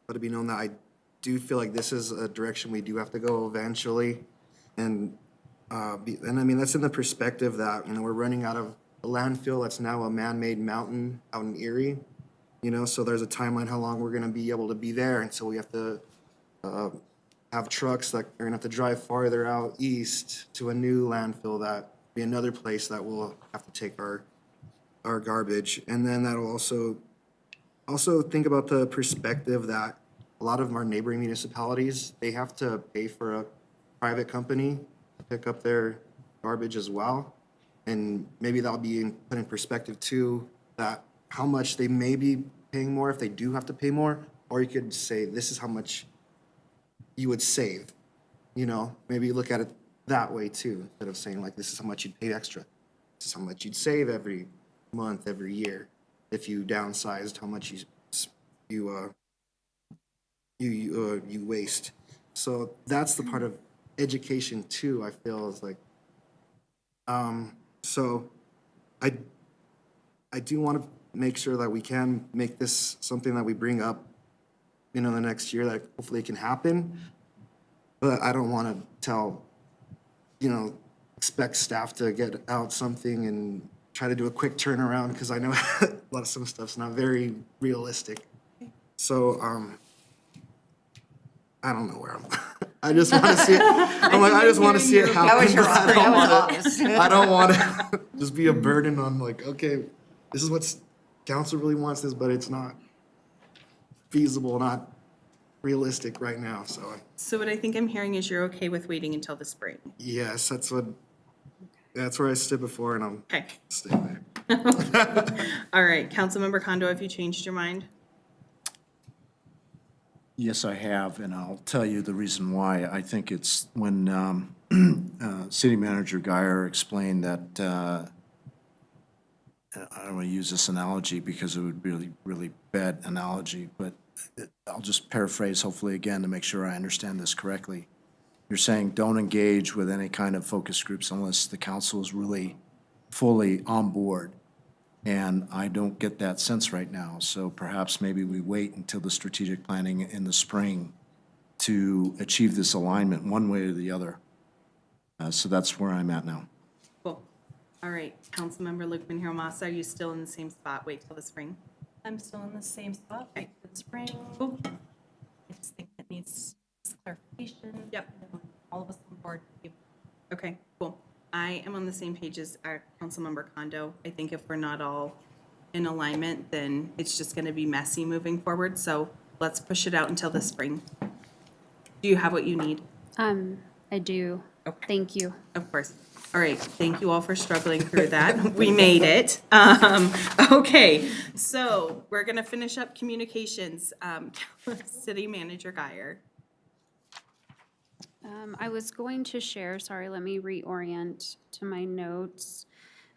it be known that I do feel like this is a direction we do have to go eventually. And I mean, that's in the perspective that, we're running out of a landfill that's now a man-made mountain out in Erie. So there's a timeline how long we're gonna be able to be there, and so we have to have trucks that are gonna have to drive farther out east to a new landfill that be another place that we'll have to take our garbage. And then that'll also think about the perspective that a lot of our neighboring municipalities, they have to pay for a private company to pick up their garbage as well. And maybe that'll be put in perspective too, that how much they may be paying more if they do have to pay more, or you could say, this is how much you would save. Maybe look at it that way too, instead of saying this is how much you'd pay extra. This is how much you'd save every month, every year, if you downsized how much you waste. So that's the part of education too, I feel is so I do want to make sure that we can make this something that we bring up the next year that hopefully it can happen. But I don't want to tell, expect staff to get out something and try to do a quick turnaround, because I know a lot of some stuff's not very realistic. So, I don't know where I'm, I just want to see it, I just want to see it happen. That was your but that was obvious. I don't want to just be a burden on okay, this is what council really wants this, but it's not feasible, not realistic right now, so. So what I think I'm hearing is you're okay with waiting until the spring. Yes, that's where I stood before, and I'm Okay. staying there. All right, Councilmember Kondo, have you changed your mind? Yes, I have, and I'll tell you the reason why. I think it's when City Manager Guyer explained that, I don't want to use this analogy because it would be really, really bad analogy, but I'll just paraphrase hopefully again to make sure I understand this correctly. You're saying don't engage with any kind of focus groups unless the council is really fully on board. And I don't get that sense right now. So perhaps maybe we wait until the strategic planning in the spring to achieve this alignment one way or the other. So that's where I'm at now. Cool. All right, Councilmember Luqman Hiromasa, are you still in the same spot? Wait till the spring? I'm still in the same spot, Okay. for the spring. Cool. I just think it needs clarification. Yep. All of us on board. Okay, cool. I am on the same page as our Councilmember Kondo. I think if we're not all in alignment, then it's just gonna be messy moving forward, so let's push it out until the spring. Do you have what you need? I do. Okay. Thank you. Of course. All right, thank you all for struggling through that. We made it. Okay, so we're gonna finish up communications. City Manager Guyer. I was going to share, sorry, let me reorient to my notes.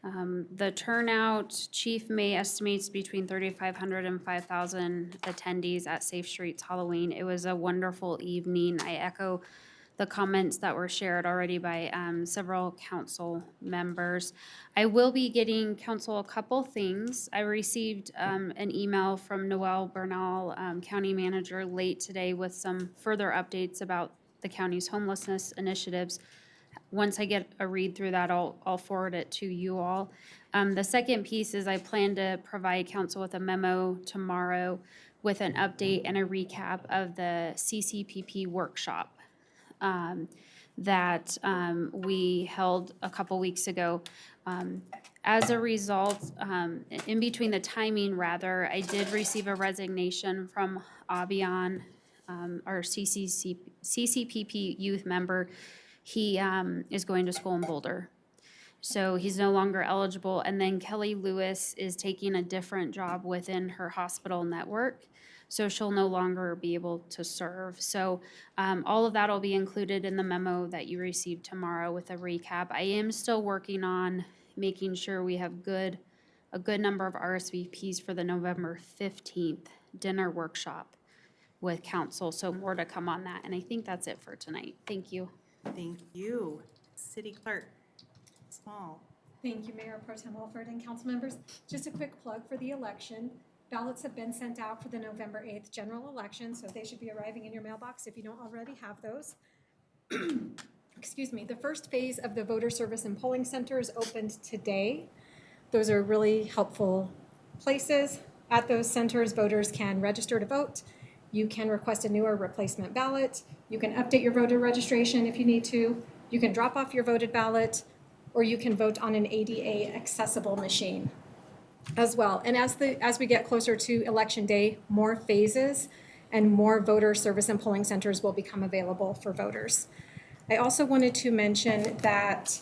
The turnout, Chief May estimates between 3,500 and 5,000 attendees at Safe Streets Halloween. It was a wonderful evening. I echo the comments that were shared already by several council members. I will be getting council a couple things. I received an email from Noel Bernal, County Manager, late today with some further updates about the county's homelessness initiatives. Once I get a read through that, I'll forward it to you all. The second piece is I plan to provide council with a memo tomorrow with an update and a recap of the CCPP workshop that we held a couple weeks ago. As a result, in between the timing rather, I did receive a resignation from Abian, our CCPP youth member. He is going to school in Boulder. So he's no longer eligible. And then Kelly Lewis is taking a different job within her hospital network. So she'll no longer be able to serve. So all of that will be included in the memo that you receive tomorrow with a recap. I am still working on making sure we have a good number of RSVPs for the November 15th dinner workshop with council. So more to come on that. And I think that's it for tonight. Thank you. Thank you. City Clerk Small. Thank you, Mayor Pro Tem Wolford and council members. Just a quick plug for the election. Ballots have been sent out for the November 8th general election, so they should be arriving in your mailbox if you don't already have those. Excuse me. The first phase of the voter service and polling centers opened today. Those are really helpful places. At those centers, voters can register to vote. You can request a new or replacement ballot. You can update your voter registration if you need to. You can drop off your voted ballot, or you can vote on an ADA accessible machine as well. And as we get closer to election day, more phases and more voter service and polling centers will become available for voters. I also wanted to mention that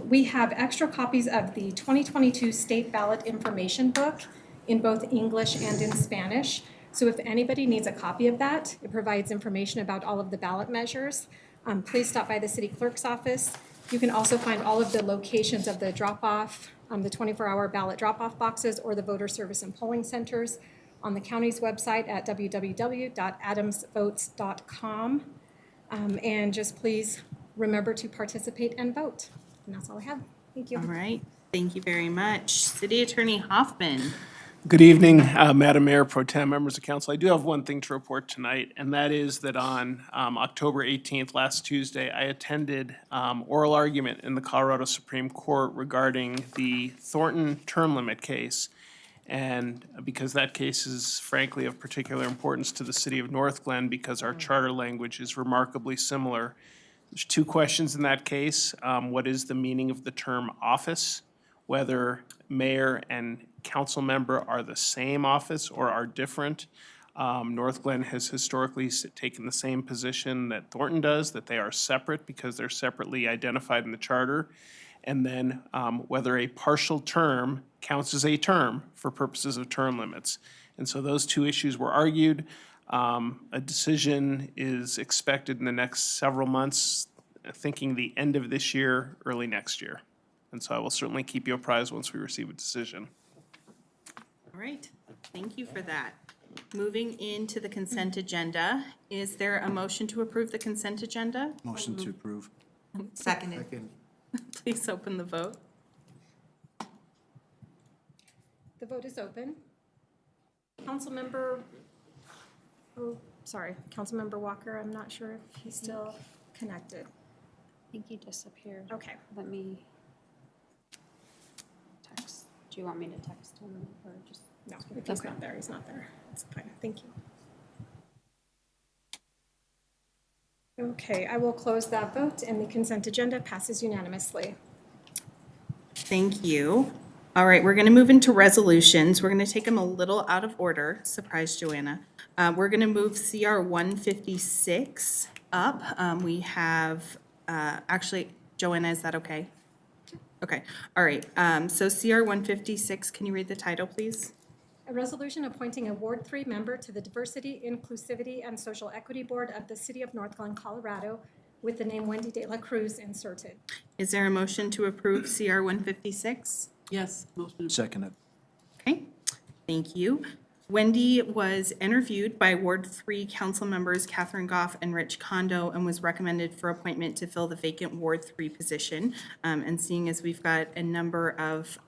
we have extra copies of the 2022 State Ballot Information Book in both English and in Spanish. So if anybody needs a copy of that, it provides information about all of the ballot measures. Please stop by the city clerk's office. You can also find all of the locations of the drop-off, the 24-hour ballot drop-off boxes or the voter service and polling centers on the county's website at www.adamsvotes.com. And just please remember to participate and vote. And that's all I have. Thank you. All right. Thank you very much. City Attorney Hoffman. Good evening, Madam Mayor, Pro Tem, members of council. I do have one thing to report tonight, and that is that on October 18th, last Tuesday, I attended oral argument in the Colorado Supreme Court regarding the Thornton term limit case. And because that case is frankly of particular importance to the city of North Glen because our charter language is remarkably similar, there's two questions in that case. What is the meaning of the term office? Whether mayor and council member are the same office or are different. North Glen has historically taken the same position that Thornton does, that they are separate because they're separately identified in the charter. And then whether a partial term counts as a term for purposes of term limits. And so those two issues were argued. A decision is expected in the next several months, thinking the end of this year, early next year. And so I will certainly keep you apprised once we receive a decision. All right, thank you for that. Moving into the consent agenda, is there a motion to approve the consent agenda? Motion to approve. Seconded. Please open the vote. The vote is open. Councilmember, oh, sorry, Councilmember Walker, I'm not sure if he's still connected. I think he disappeared. Okay. Let me text. Do you want me to text him or just? No, if he's not there, he's not there. It's fine, thank you. Okay, I will close that vote and the consent agenda passes unanimously. Thank you. All right, we're going to move into resolutions. We're going to take them a little out of order. Surprise, Joanna. We're going to move CR 156 up. We have, actually, Joanna, is that okay? Okay, all right. So CR 156, can you read the title, please? A resolution appointing a Ward 3 member to the Diversity, Inclusivity, and Social Equity Board of the City of North Glen, Colorado, with the name Wendy De La Cruz inserted. Is there a motion to approve CR 156? Yes, motion. Seconded. Okay, thank you. Wendy was interviewed by Ward 3 council members Catherine Goff and Rich Kondo and was recommended for appointment to fill the vacant Ward 3 position. And seeing as we've got a number of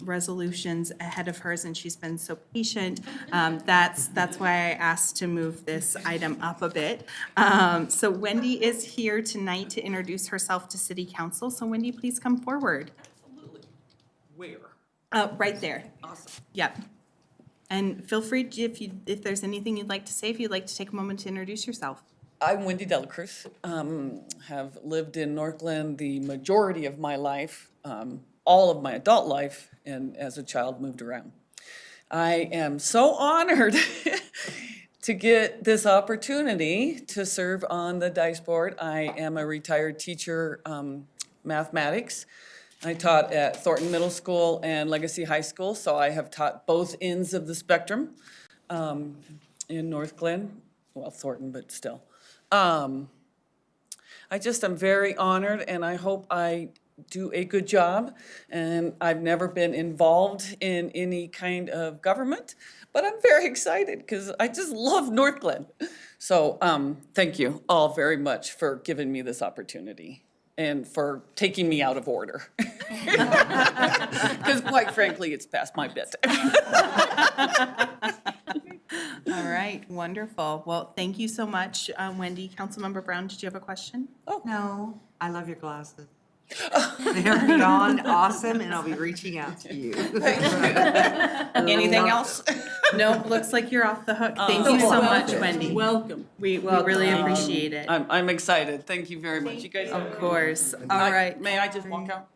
resolutions ahead of hers and she's been so patient, that's why I asked to move this item up a bit. So Wendy is here tonight to introduce herself to City Council. So Wendy, please come forward. Absolutely. Where? Right there. Awesome. Yep. And feel free, if there's anything you'd like to say, if you'd like to take a moment to introduce yourself. I'm Wendy De La Cruz. Have lived in North Glen the majority of my life, all of my adult life, and as a child moved around. I am so honored to get this opportunity to serve on the DICE board. I am a retired teacher, mathematics. I taught at Thornton Middle School and Legacy High School, so I have taught both ends of the spectrum in North Glen. Well, Thornton, but still. I just am very honored, and I hope I do a good job. And I've never been involved in any kind of government, but I'm very excited because I just love North Glen. So thank you all very much for giving me this opportunity and for taking me out of order. Because quite frankly, it's past my bedtime. All right, wonderful. Well, thank you so much, Wendy. Councilmember Brown, did you have a question? No, I love your glasses. They're beyond awesome, and I'll be reaching out to you. Anything else? No, looks like you're off the hook. Thank you so much, Wendy. Welcome. We really appreciate it. I'm excited. Thank you very much. You guys. Of course. All right. May I just walk out?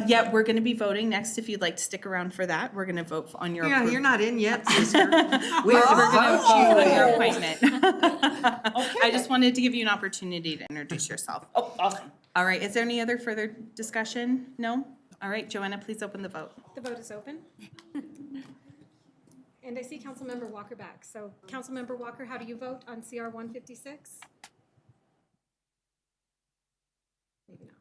Yeah, we're going to be voting next. If you'd like to stick around for that, we're going to vote on your. Yeah, you're not in yet, sister. We're going to vote on your appointment. I just wanted to give you an opportunity to introduce yourself. Oh, awesome. All right, is there any other further discussion? No? All right, Joanna, please open the vote. The vote is open. And I see Councilmember Walker back. So Councilmember Walker, how do you vote on CR 156? Maybe not.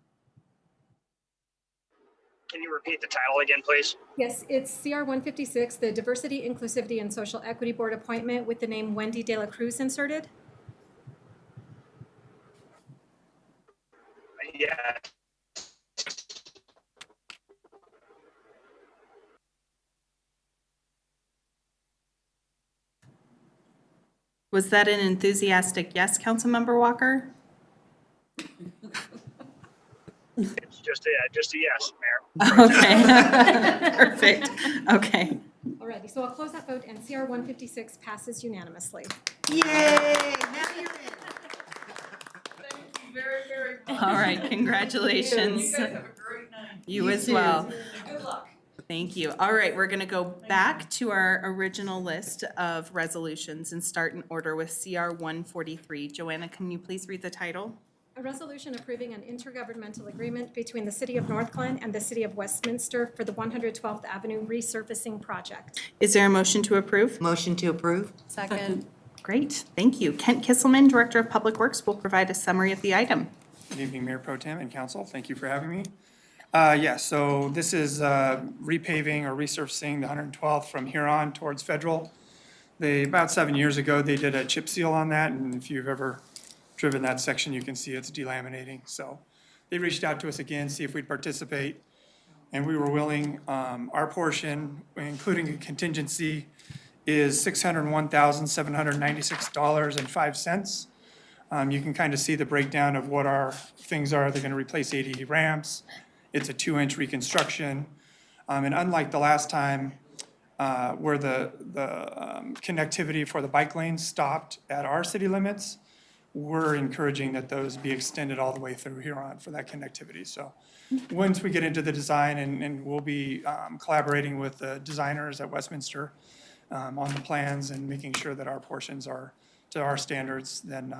Can you repeat the title again, please? Yes, it's CR 156, the Diversity, Inclusivity, and Social Equity Board appointment with the name Wendy De La Cruz inserted. Yeah. Was that an enthusiastic yes, Councilmember Walker? It's just a yes, Mayor. Okay, perfect, okay. Alrighty, so I'll close that vote, and CR 156 passes unanimously. Yay, now you're in. All right, congratulations. You guys have a great night. You as well. Good luck. Thank you. All right, we're going to go back to our original list of resolutions and start in order with CR 143. Joanna, can you please read the title? A resolution approving an intergovernmental agreement between the City of North Glen and the City of Westminster for the 112th Avenue resurfacing project. Is there a motion to approve? Motion to approve? Second. Great, thank you. Kent Kisselman, Director of Public Works, will provide a summary of the item. Good evening, Mayor Pro Tem and Council. Thank you for having me. So this is repaving or resurfacing the 112th from Huron towards Federal. About 7 years ago, they did a chip seal on that, and if you've ever driven that section, you can see it's delaminating. So they reached out to us again, see if we'd participate, and we were willing. Our portion, including a contingency, is $601,796.05. You can kind of see the breakdown of what our things are. They're going to replace 80 ramps. It's a 2-inch reconstruction. And unlike the last time where the connectivity for the bike lanes stopped at our city limits, we're encouraging that those be extended all the way through Huron for that connectivity. So once we get into the design, and we'll be collaborating with the designers at Westminster on the plans and making sure that our portions are to our standards, then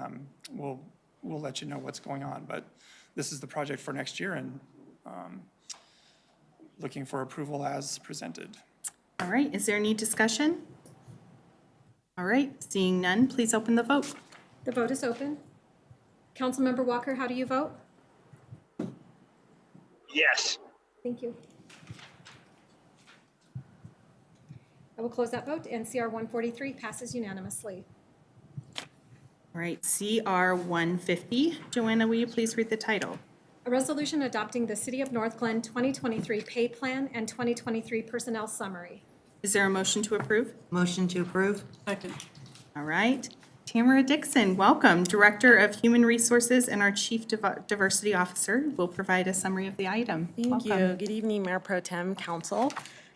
we'll let you know what's going on. But this is the project for next year, and looking for approval as presented. All right, is there any discussion? All right, seeing none, please open the vote. The vote is open. Councilmember Walker, how do you vote? Yes. Thank you. I will close that vote, and CR 143 passes unanimously. All right, CR 150. Joanna, will you please read the title? A resolution adopting the City of North Glen 2023 pay plan and 2023 personnel summary. Is there a motion to approve? Motion to approve? Second. All right. Tamara Dixon, welcome, Director of Human Resources and our Chief Diversity Officer, will provide a summary of the item. Thank Welcome. you. Good evening, Mayor Pro Tem, Council.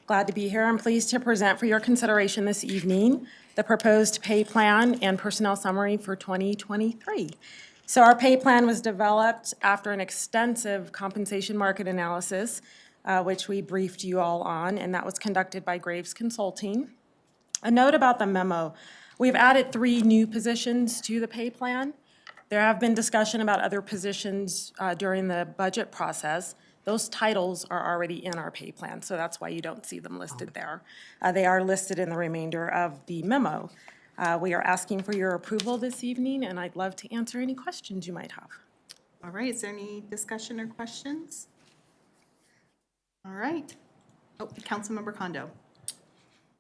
Glad to be here. I'm pleased to present for your consideration this evening the proposed pay plan and personnel summary for 2023. So our pay plan was developed after an extensive compensation market analysis, which we briefed you all on, and that was conducted by Graves Consulting. A note about the memo. We've added 3 new positions to the pay plan. There have been discussion about other positions during the budget process. Those titles are already in our pay plan, so that's why you don't see them listed there. They are listed in the remainder of the memo. We are asking for your approval this evening, and I'd love to answer any questions you might have. All right, is there any discussion or questions? All right. Oh, Councilmember Kondo.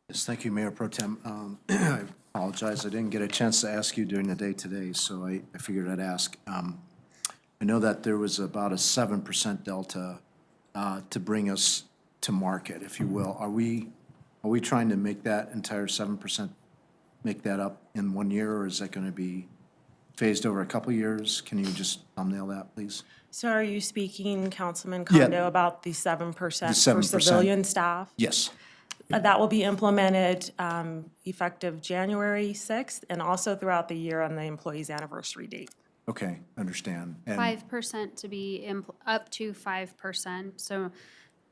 Yes, thank you, Mayor Pro Tem. I apologize, I didn't get a chance to ask you during the day today, so I figured I'd ask. I know that there was about a 7% delta to bring us to market, if you will. Are we trying to make that entire 7%, make that up in 1 year, or is that going to be phased over a couple years? Can you just thumbnail that, please? So are you speaking, Councilman Yeah. Kondo, about the 7% for 7%. civilian staff? Yes. That will be implemented effective January 6th and also throughout the year on the employee's anniversary date. Okay, understand. And 5% to be up to 5%. So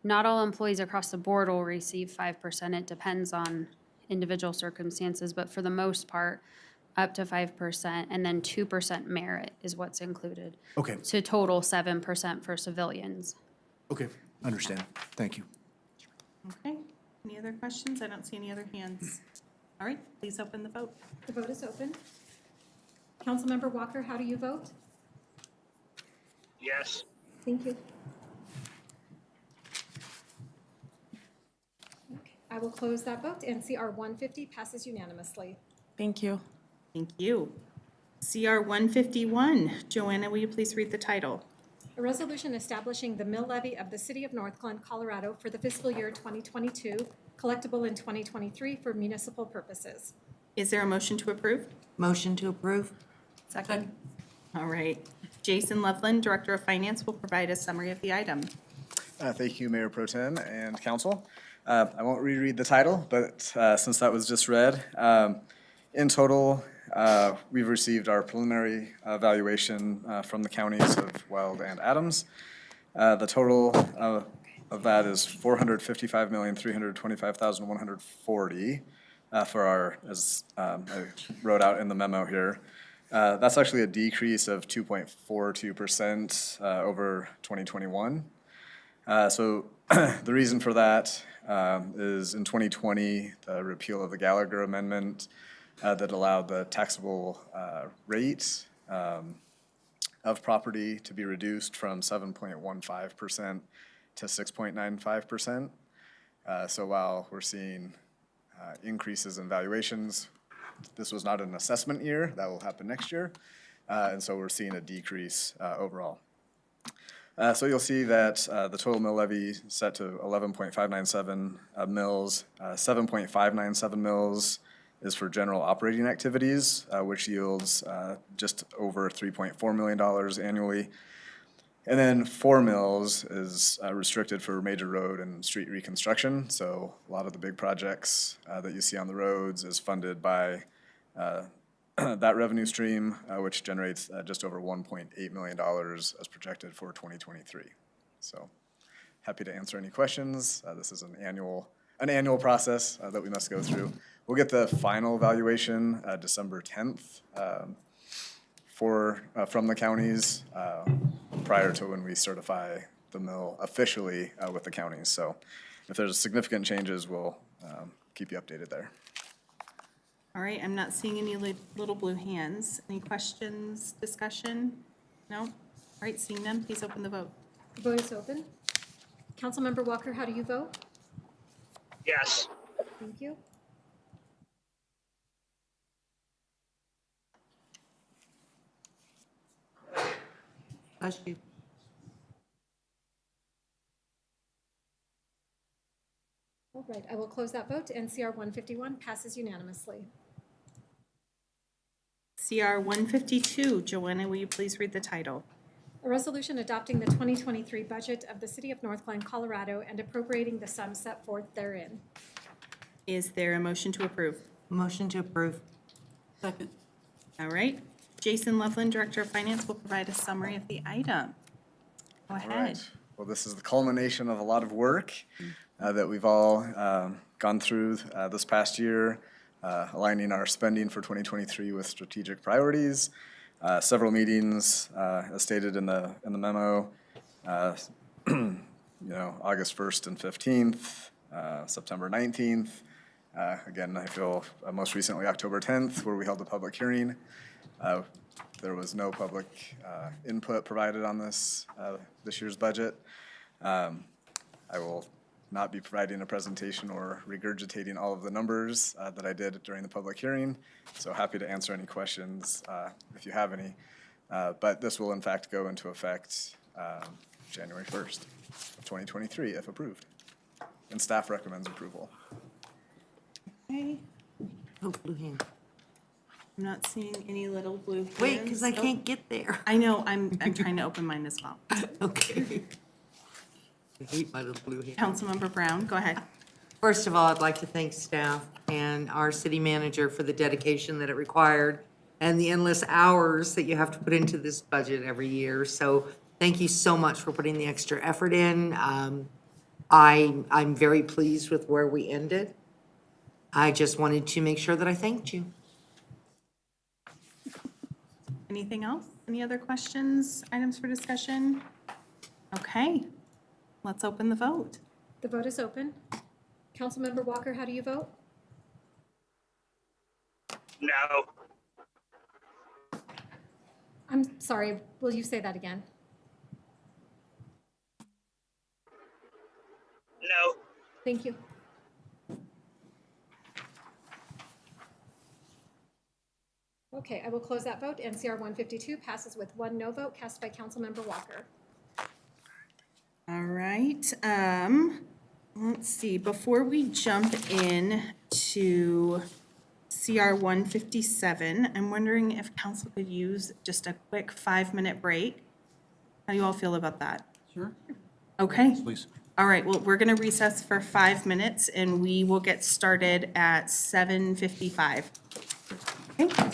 not all employees across the board will receive 5%. It depends on individual circumstances, but for the most part, up to 5%, and then 2% merit is what's included. Okay. To total 7% for civilians. Okay, understand. Thank you. Okay, any other questions? I don't see any other hands. All right, please open the vote. The vote is open. Councilmember Walker, how do you vote? Yes. Thank you. Okay, I will close that vote, and CR 150 passes unanimously. Thank you. Thank you. CR 151. Joanna, will you please read the title? A resolution establishing the mill levy of the City of North Glen, Colorado for the fiscal year 2022, collectible in 2023 for municipal purposes. Is there a motion to approve? Motion to approve? Second. All right. Jason Loveland, Director of Finance, will provide a summary of the item. Thank you, Mayor Pro Tem and Council. I won't reread the title, but since that was just read, in total, we've received our preliminary evaluation from the counties of Weld and Adams. The total of that is $455,325,140 for our, as I wrote out in the memo here. That's actually a decrease of 2.42% over 2021. So the reason for that is in 2020, the repeal of the Gallagher Amendment that allowed the taxable rate of property to be reduced from 7.15% to 6.95%. So while we're seeing increases in valuations, this was not an assessment year. That will happen next year. And so we're seeing a decrease overall. So you'll see that the total mill levy is set to 11.597 mils. 7.597 mils is for general operating activities, which yields just over $3.4 million annually. And then 4 mils is restricted for major road and street reconstruction. So a lot of the big projects that you see on the roads is funded by that revenue stream, which generates just over $1.8 million as projected for 2023. So happy to answer any questions. This is an annual process that we must go through. We'll get the final evaluation December 10th from the counties prior to when we certify the mill officially with the counties. So if there's significant changes, we'll keep you updated there. All right, I'm not seeing any little blue hands. Any questions, discussion? No? All right, seeing none, please open the vote. The vote is open. Councilmember Walker, how do you vote? Yes. Thank you. Bless you. All right, I will close that vote. NCR 151 passes unanimously. CR 152, Joanna, will you please read the title? A resolution adopting the 2023 budget of the City of North Glen, Colorado, and appropriating the sum set forth therein. Is there a motion to approve? Motion to approve. Second. All right. Jason Loveland, Director of Finance, will provide a summary of the item. Go All ahead. right. Well, this is the culmination of a lot of work that we've all gone through this past year, aligning our spending for 2023 with strategic priorities. Several meetings, as stated in the memo, August 1st and 15th, September 19th. Again, I feel most recently October 10th, where we held a public hearing. There was no public input provided on this year's budget. I will not be providing a presentation or regurgitating all of the numbers that I did during the public hearing. So happy to answer any questions if you have any. But this will in fact go into effect January 1st of 2023 if approved. And staff recommends approval. Okay. Oh, blue hand. I'm not seeing any little blue hands. Wait, because I can't get there. I know, I'm trying to open mine as well. Okay. I hate my little blue hand. Councilmember Brown, go ahead. First of all, I'd like to thank staff and our city manager for the dedication that it required and the endless hours that you have to put into this budget every year. So thank you so much for putting the extra effort in. I'm very pleased with where we ended. I just wanted to make sure that I thanked you. Anything else? Any other questions, items for discussion? Okay, let's open the vote. The vote is open. Councilmember Walker, how do you vote? No. I'm sorry, will you say that again? No. Thank you. Okay, I will close that vote. NCR 152 passes with 1 no vote cast by Councilmember Walker. All right, let's see, before we jump in to CR 157. I'm wondering if council could use just a quick 5-minute break. How do you all feel about that? Sure. Okay. Please. All right, well, we're going to recess for 5 minutes and we will get started at 7:55. Okay.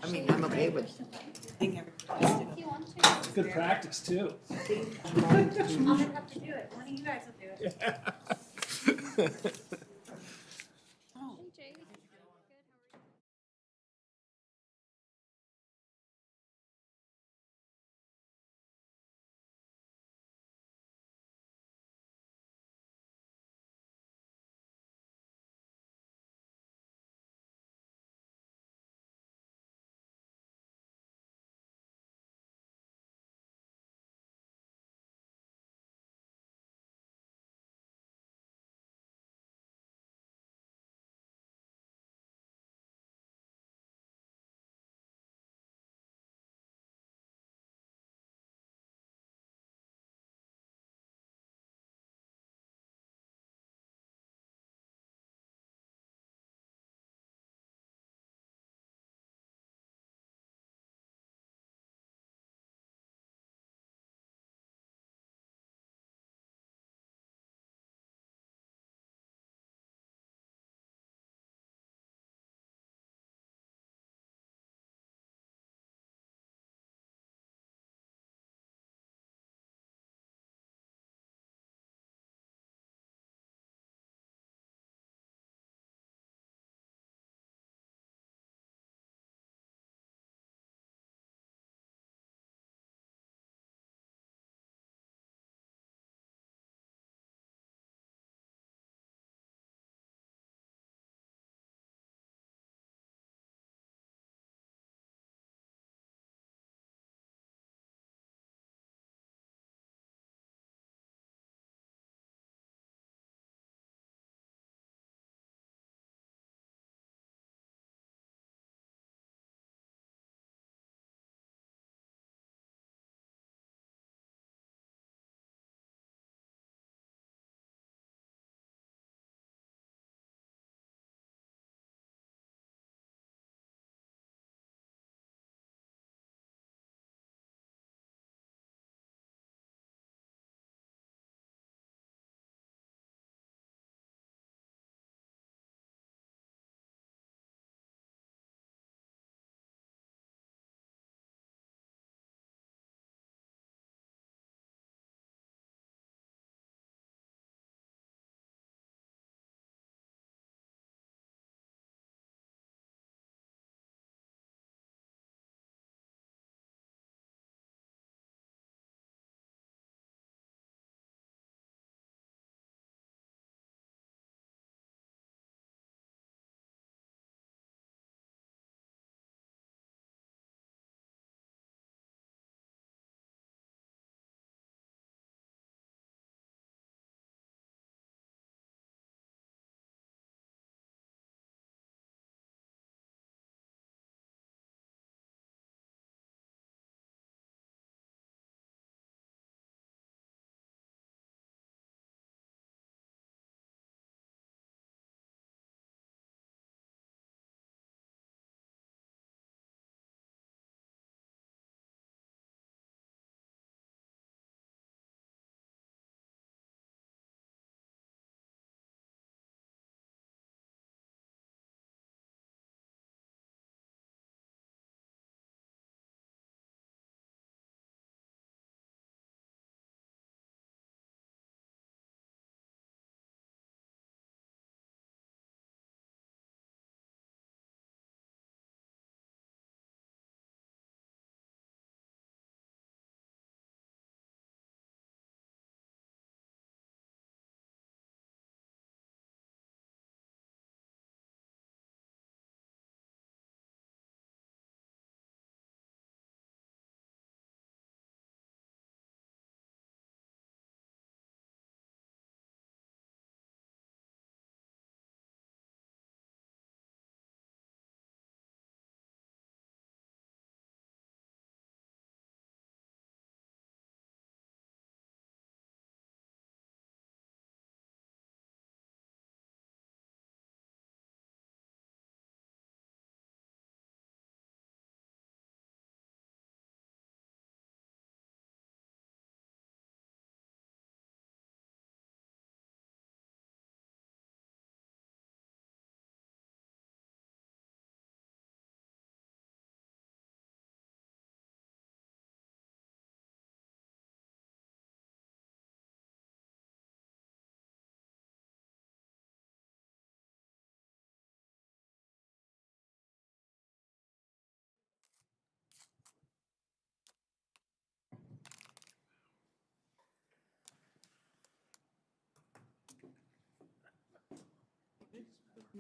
I mean, I'm okay with. It's good practice, too. I'll have to do it. One of you guys will do it.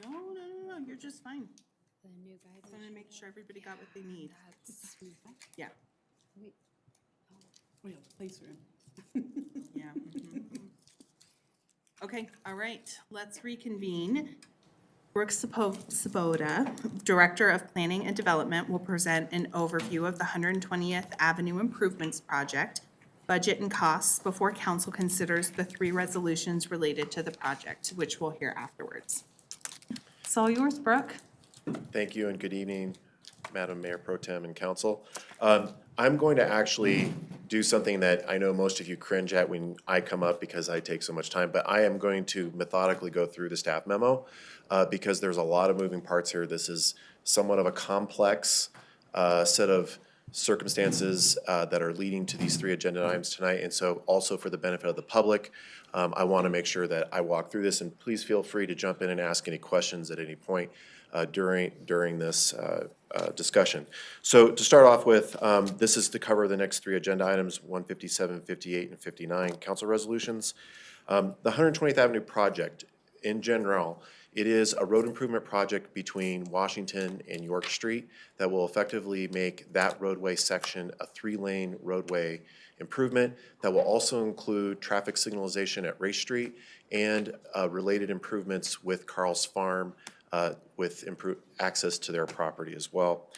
No, you're just fine. The new guide. Just wanna make sure everybody got what they need. Yeah. Wait. We have a place room. Yeah. Okay, all right, let's reconvene. Brooke Sabota, Director of Planning and Development, will present an overview of the 120th Avenue Improvements Project, budget and costs before council considers the 3 resolutions related to the project, which we'll hear afterwards. It's all yours, Brooke. Thank you and good evening, Madam Mayor Pro Tem and Council. I'm going to actually do something that I know most of you cringe at when I come up because I take so much time, but I am going to methodically go through the staff memo because there's a lot of moving parts here. This is somewhat of a complex set of circumstances that are leading to these 3 agenda items tonight. And so also for the benefit of the public, I want to make sure that I walk through this, and please feel free to jump in and ask any questions at any point during this discussion. So to start off with, this is to cover the next 3 agenda items, 157, 58, and 59 council resolutions. The 120th Avenue project, in general, it is a road improvement project between Washington and York Street that will effectively make that roadway section a 3-lane roadway improvement that will also include traffic signalization at Race Street and related improvements with Carl's Farm with improved access to their property as well.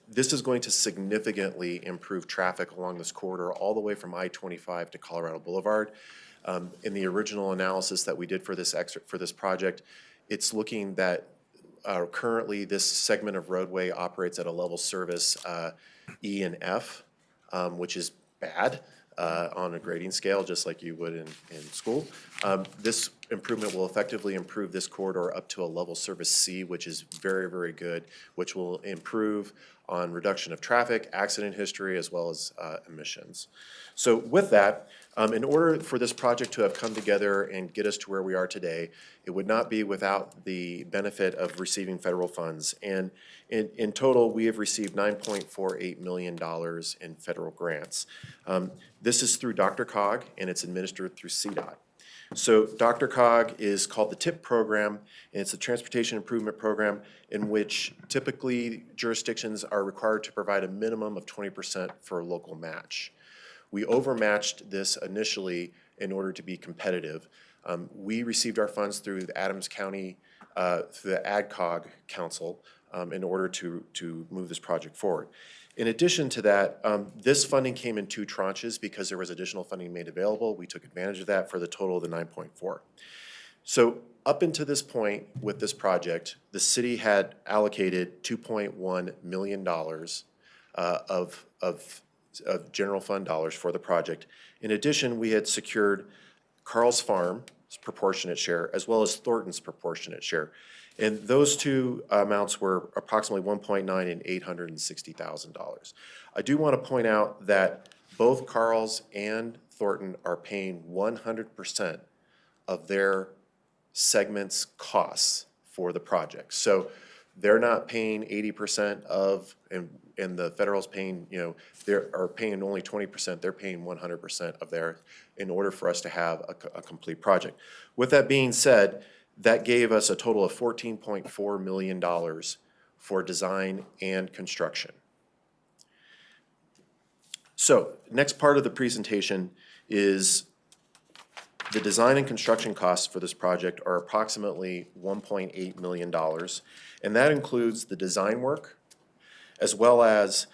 This is going to significantly improve traffic along this corridor all the way from I-25 to Colorado Boulevard. In the original analysis that we did for this project, it's looking that currently this segment of roadway operates at a level service E and F, which is bad on a grading scale, just like you would in school. This improvement will effectively improve this corridor up to a level service C, which is very, very good, which will improve on reduction of traffic, accident history, as well as emissions. So with that, in order for this project to have come together and get us to where we are today, it would not be without the benefit of receiving federal funds. And in total, we have received $9.48 million in federal grants. This is through DRCOG, and it's administered through CDOT. So DRCOG is called the TIP program, and it's a transportation improvement program in which typically jurisdictions are required to provide a minimum of 20% for a local match. We overmatched this initially in order to be competitive. We received our funds through the Adams County, through the ADCOG Council in order to move this project forward. In addition to that, this funding came in 2 tranches because there was additional funding made available. We took advantage of that for the total of the 9.4. So up until this point with this project, the city had allocated $2.1 million of general fund dollars for the project. In addition, we had secured Carl's Farm's proportionate share as well as Thornton's proportionate share. And those 2 amounts were approximately $1.9 and $860,000. I do want to point out that both Carl's and Thornton are paying 100% of their segment's costs for the project. So they're not paying 80% of, and the federal's paying, they are paying only 20%, they're paying 100% of their, in order for us to have a complete project. With that being said, that gave us a total of $14.4 million for design and construction. So, next part of the presentation is the design and construction costs for this project are approximately $1.8 million, and that includes the design work, as well as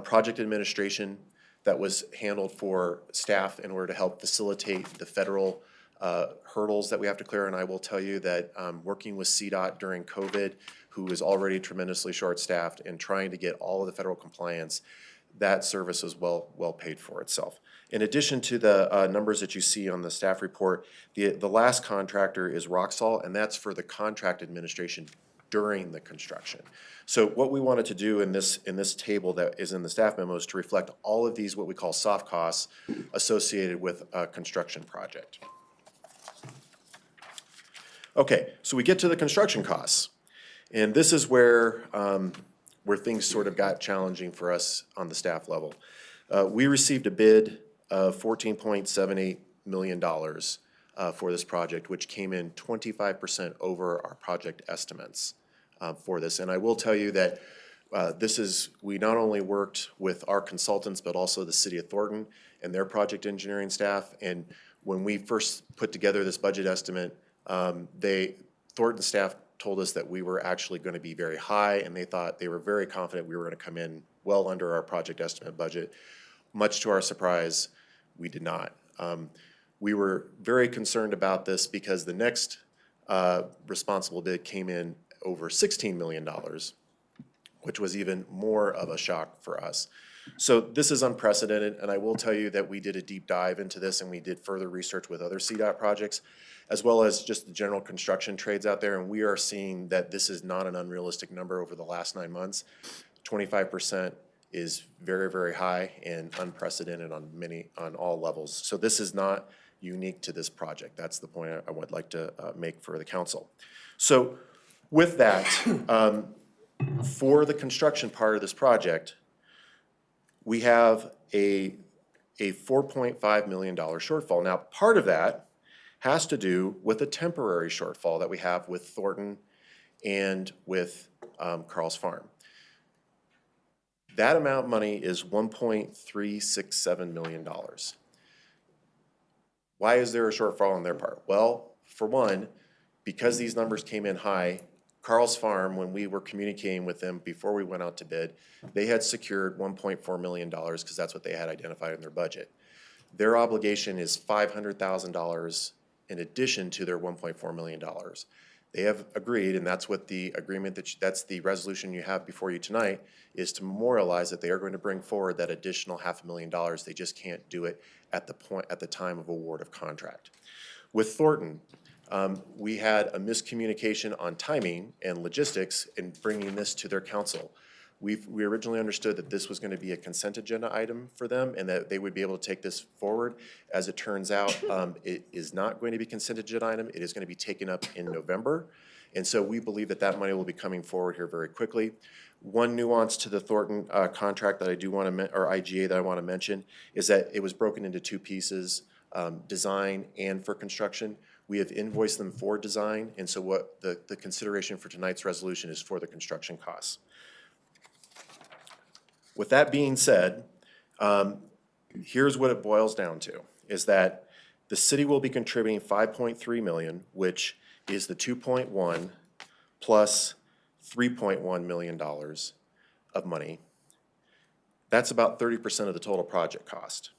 project administration that was handled for staff in order to help facilitate the federal hurdles that we have to clear. And I will tell you that working with CDOT during COVID, who is already tremendously short-staffed, and trying to get all of the federal compliance, that service is well paid for itself. In addition to the numbers that you see on the staff report, the last contractor is Roxol, and that's for the contract administration during the construction. So what we wanted to do in this table that is in the staff memo is to reflect all of these what we call soft costs associated with a construction project. Okay, so we get to the construction costs, and this is where things sort of got challenging for us on the staff level. We received a bid of $14.78 million for this project, which came in 25% over our project estimates for this. And I will tell you that we not only worked with our consultants, but also the City of Thornton and their project engineering staff. And when we first put together this budget estimate, Thornton staff told us that we were actually going to be very high, and they were very confident we were going to come in well under our project estimate budget. Much to our surprise, we did not. We were very concerned about this because the next responsible bid came in over $16 million, which was even more of a shock for us. So this is unprecedented, and I will tell you that we did a deep dive into this, and we did further research with other CDOT projects, as well as just the general construction trades out there, and we are seeing that this is not an unrealistic number over the last 9 months. 25% is very, very high and unprecedented on all levels. So this is not unique to this project. That's the point I would like to make for the council. So with that, for the construction part of this project, we have a $4.5 million shortfall. Now, part of that has to do with a temporary shortfall that we have with Thornton and with Carl's Farm. That amount of money is $1.367 million. Why is there a shortfall on their part? Well, for one, because these numbers came in high, Carl's Farm, when we were communicating with them before we went out to bid, they had secured $1.4 million because that's what they had identified in their budget. Their obligation is $500,000 in addition to their $1.4 million. They have agreed, and that's what the agreement, that's the resolution you have before you tonight, is to memorialize that they are going to bring forward that additional $500,000. They just can't do it at the time of award of contract. With Thornton, we had a miscommunication on timing and logistics in bringing this to their council. We originally understood that this was going to be a consent agenda item for them and that they would be able to take this forward. As it turns out, it is not going to be a consent agenda item. It is going to be taken up in November. And so we believe that that money will be coming forward here very quickly. One nuance to the Thornton contract that I do want to, or IGA that I want to mention, is that it was broken into two pieces, design and for construction. We have invoiced them for design, and so what the consideration for tonight's resolution is for the construction costs. With that being said, here's what it boils down to, is that the city will be contributing $5.3 million, which is the 2.1 plus $3.1 million of money. That's about 30% of the total project cost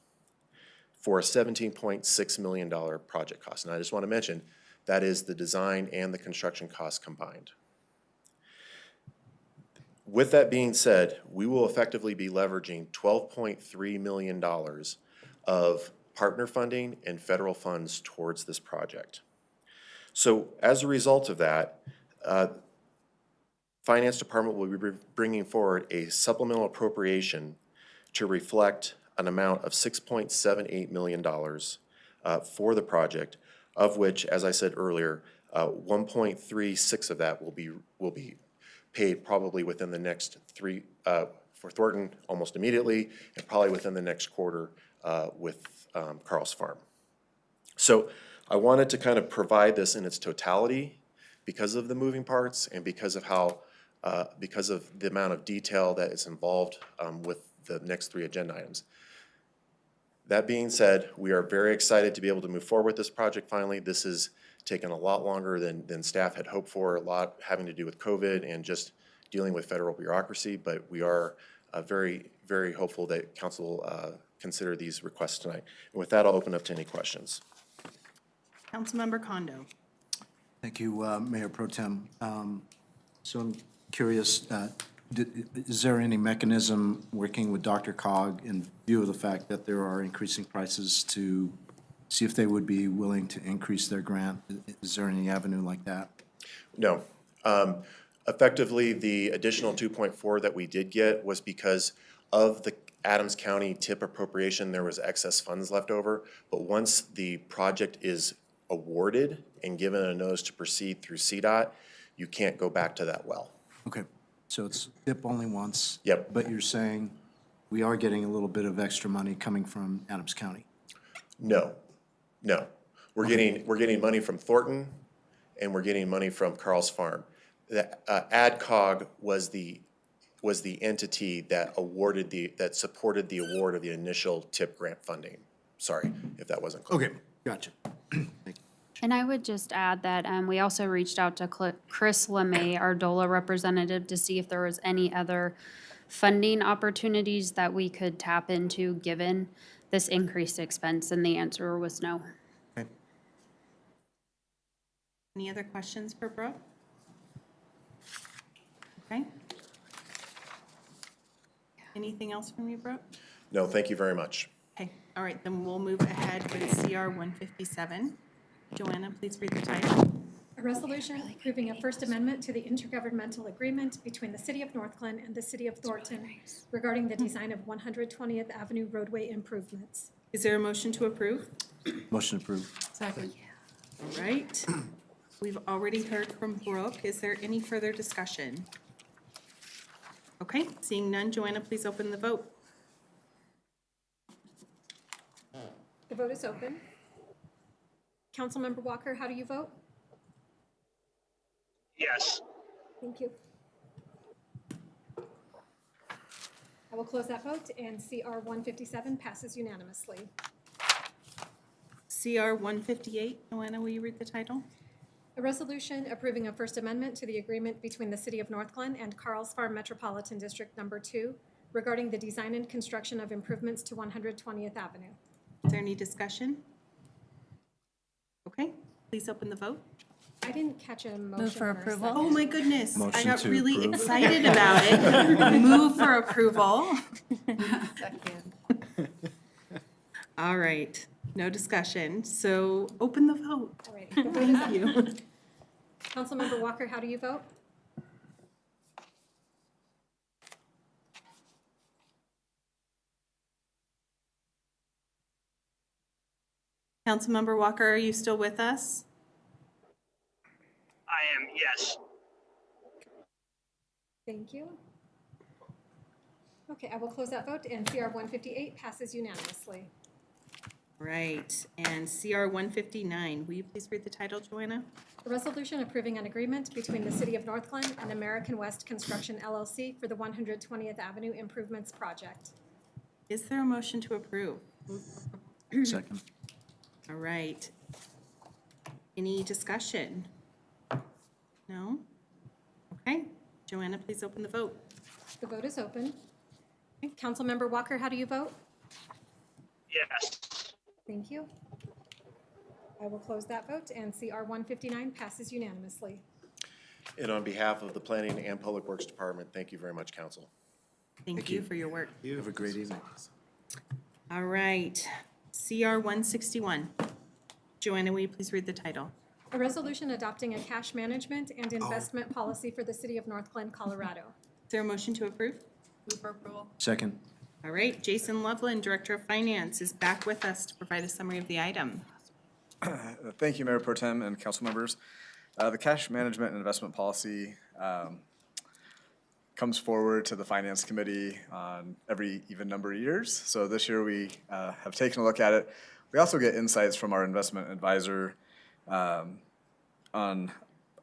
for a $17.6 million project cost. And I just want to mention, that is the design and the construction costs combined. With that being said, we will effectively be leveraging $12.3 million of partner funding and federal funds towards this project. So as a result of that, Finance Department will be bringing forward a supplemental appropriation to reflect an amount of $6.78 million for the project, of which, as I said earlier, 1.36 of that will be paid probably within the next for Thornton almost immediately, and probably within the next quarter with Carl's Farm. So I wanted to kind of provide this in its totality because of the moving parts and because of how, because of the amount of detail that is involved with the next three agenda items. That being said, we are very excited to be able to move forward with this project finally. This has taken a lot longer than staff had hoped for, a lot having to do with COVID and just dealing with federal bureaucracy, but we are very, very hopeful that council will consider these requests tonight. And with that, I'll open up to any questions. Councilmember Kondo. Thank you, Mayor Pro Tem. So I'm curious, is there any mechanism working with DRCOG in view of the fact that there are increasing prices to see if they would be willing to increase their grant? Is there any avenue like that? No. Effectively, the additional 2.4 that we did get was because of the Adams County TIP appropriation, there was excess funds left over. But once the project is awarded and given a notice to proceed through CDOT, you can't go back to that well. Okay, so it's dip only once? Yep. But you're saying we are getting a little bit of extra money coming from Adams County? No, no. We're getting money from Thornton, and we're getting money from Carl's Farm. The AdCog was the entity that that supported the award of the initial TIP grant funding. Sorry if that wasn't clear. Okay, gotcha. And I would just add that we also reached out to Chris LeMay, our DOLA representative, to see if there was any other funding opportunities that we could tap into given this increased expense, and the answer was no. Any other questions for Brooke? Okay. Anything else from you, Brooke? No, thank you very much. Okay, all right, then we'll move ahead with CR 157. Joanna, please read the title. A resolution approving a First Amendment to the intergovernmental agreement between the City of North Glen and the City of Thornton regarding the design of 120th Avenue roadway improvements. Is there a motion to approve? Motion approved. Second. All right. We've already heard from Brooke. Is there any further discussion? Okay, seeing none, Joanna, please open the vote. The vote is open. Councilmember Walker, how do you vote? Yes. Thank you. I will close that vote, and CR 157 passes unanimously. CR 158, Joanna, will you read the title? A resolution approving a First Amendment to the agreement between the City of North Glen and Carl's Farm Metropolitan District Number 2 regarding the design and construction of improvements to 120th Avenue. Is there any discussion? Okay, please open the vote. I didn't catch a motion. Move for or a approval. second. Oh, my goodness. I Motion got to really approve. excited about it. Move for approval. Second. All right, no discussion. So open the vote. Alrighty, the vote is Thank you. up. Councilmember Walker, how do you vote? Councilmember Walker, are you still with us? I am, yes. Thank you. Okay, I will close that vote, and CR 158 passes unanimously. Right, and CR 159, will you please read the title, Joanna? A resolution approving an agreement between the City of North Glen and American West Construction LLC for the 120th Avenue Improvements Project. Is there a motion to approve? Second. All right. Any discussion? No? Okay, Joanna, please open the vote. The vote is open. Councilmember Walker, how do you vote? Yes. Thank you. I will close that vote, and CR 159 passes unanimously. And on behalf of the Planning and Public Works Department, thank you very much, council. Thank you for your work. You have a great evening. All right, CR 161. Joanna, will you please read the title? A resolution adopting a cash management and investment policy for the City of North Glen, Colorado. Is there a motion to approve? Move for approval. Second. All right, Jason Loveland, Director of Finance, is back with us to provide a summary of the item. Thank you, Mayor Pro Tem and council members. The cash management and investment policy comes forward to the Finance Committee on every even number of years. So this year we have taken a look at it. We also get insights from our investment advisor on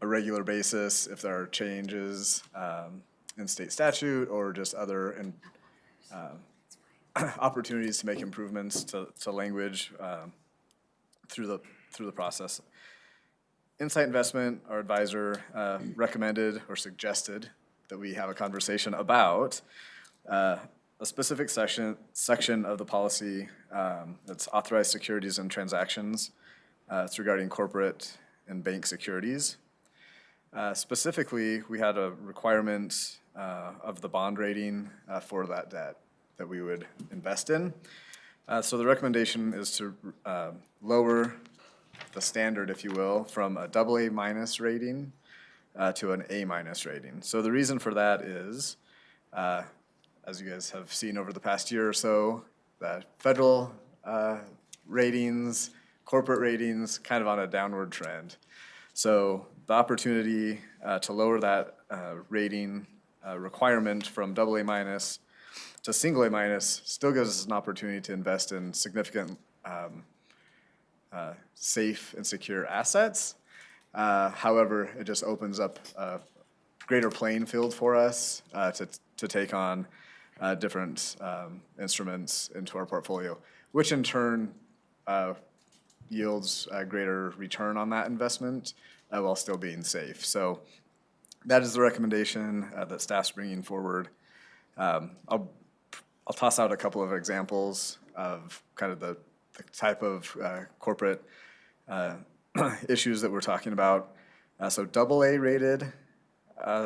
a regular basis if there are changes in state statute or just other opportunities to make improvements to language through the process. Insight Investment, our advisor, recommended or suggested that we have a conversation about a specific section of the policy that's authorized securities and transactions. It's regarding corporate and bank securities. Specifically, we had a requirement of the bond rating for that debt that we would invest in. So the recommendation is to lower the standard, if you will, from a AA- rating to an A- rating. So the reason for that is, as you guys have seen over the past year or so, the federal ratings, corporate ratings, kind of on a downward trend. So the opportunity to lower that rating requirement from AA- to single A- still gives us an opportunity to invest in significant safe and secure assets. However, it just opens up a greater playing field for us to take on different instruments into our portfolio, which in turn yields a greater return on that investment while still being safe. So that is the recommendation that staff's bringing forward. I'll toss out a couple of examples of kind of the type of corporate issues that we're talking about. So AA rated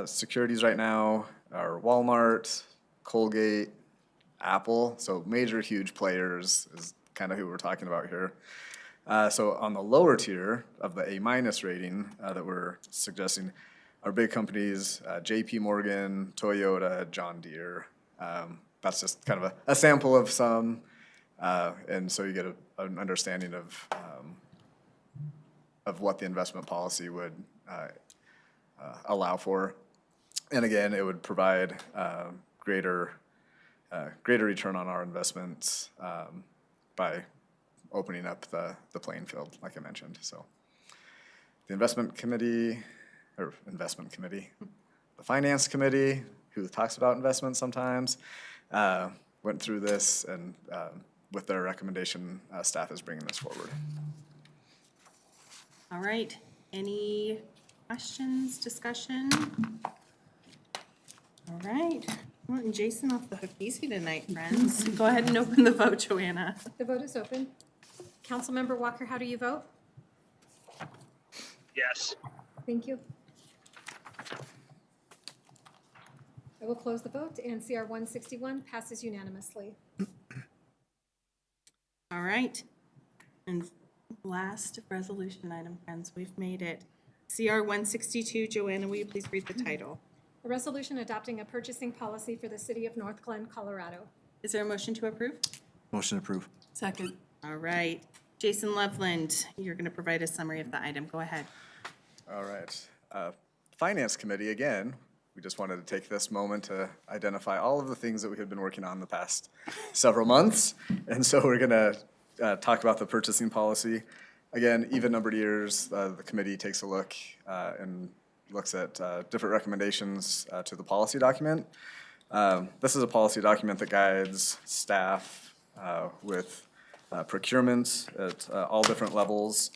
securities right now are Walmart, Colgate, Apple, so major huge players is kind of who we're talking about here. So on the lower tier of the A- rating that we're suggesting are big companies, JP Morgan, Toyota, John Deere. That's just kind of a sample of some, and so you get an understanding of what the investment policy would allow for. And again, it would provide greater return on our investments by opening up the playing field, like I mentioned. So the the finance committee, who talks about investment sometimes, went through this, and with their recommendation, staff is bringing this forward. All right, any questions, discussion? All right, I'm letting Jason off the hook easy tonight, friends. Go ahead and open the vote, Joanna. The vote is open. Councilmember Walker, how do you vote? Yes. Thank you. I will close the vote, and CR 161 passes unanimously. All right, and last resolution item, friends, we've made it. CR 162, Joanna, will you please read the title? A resolution adopting a purchasing policy for the city of North Glen, Colorado. Is there a motion to approve? Motion approved. Second. All right, Jason Loveland, you're going to provide a summary of the item. Go ahead. All right. Finance committee, again, we just wanted to take this moment to identify all of the things that we had been working on the past several months. And so we're going to talk about the purchasing policy. Again, even numbered years, the committee takes a look and looks at different recommendations to the policy document. This is a policy document that guides staff with procurement at all different levels.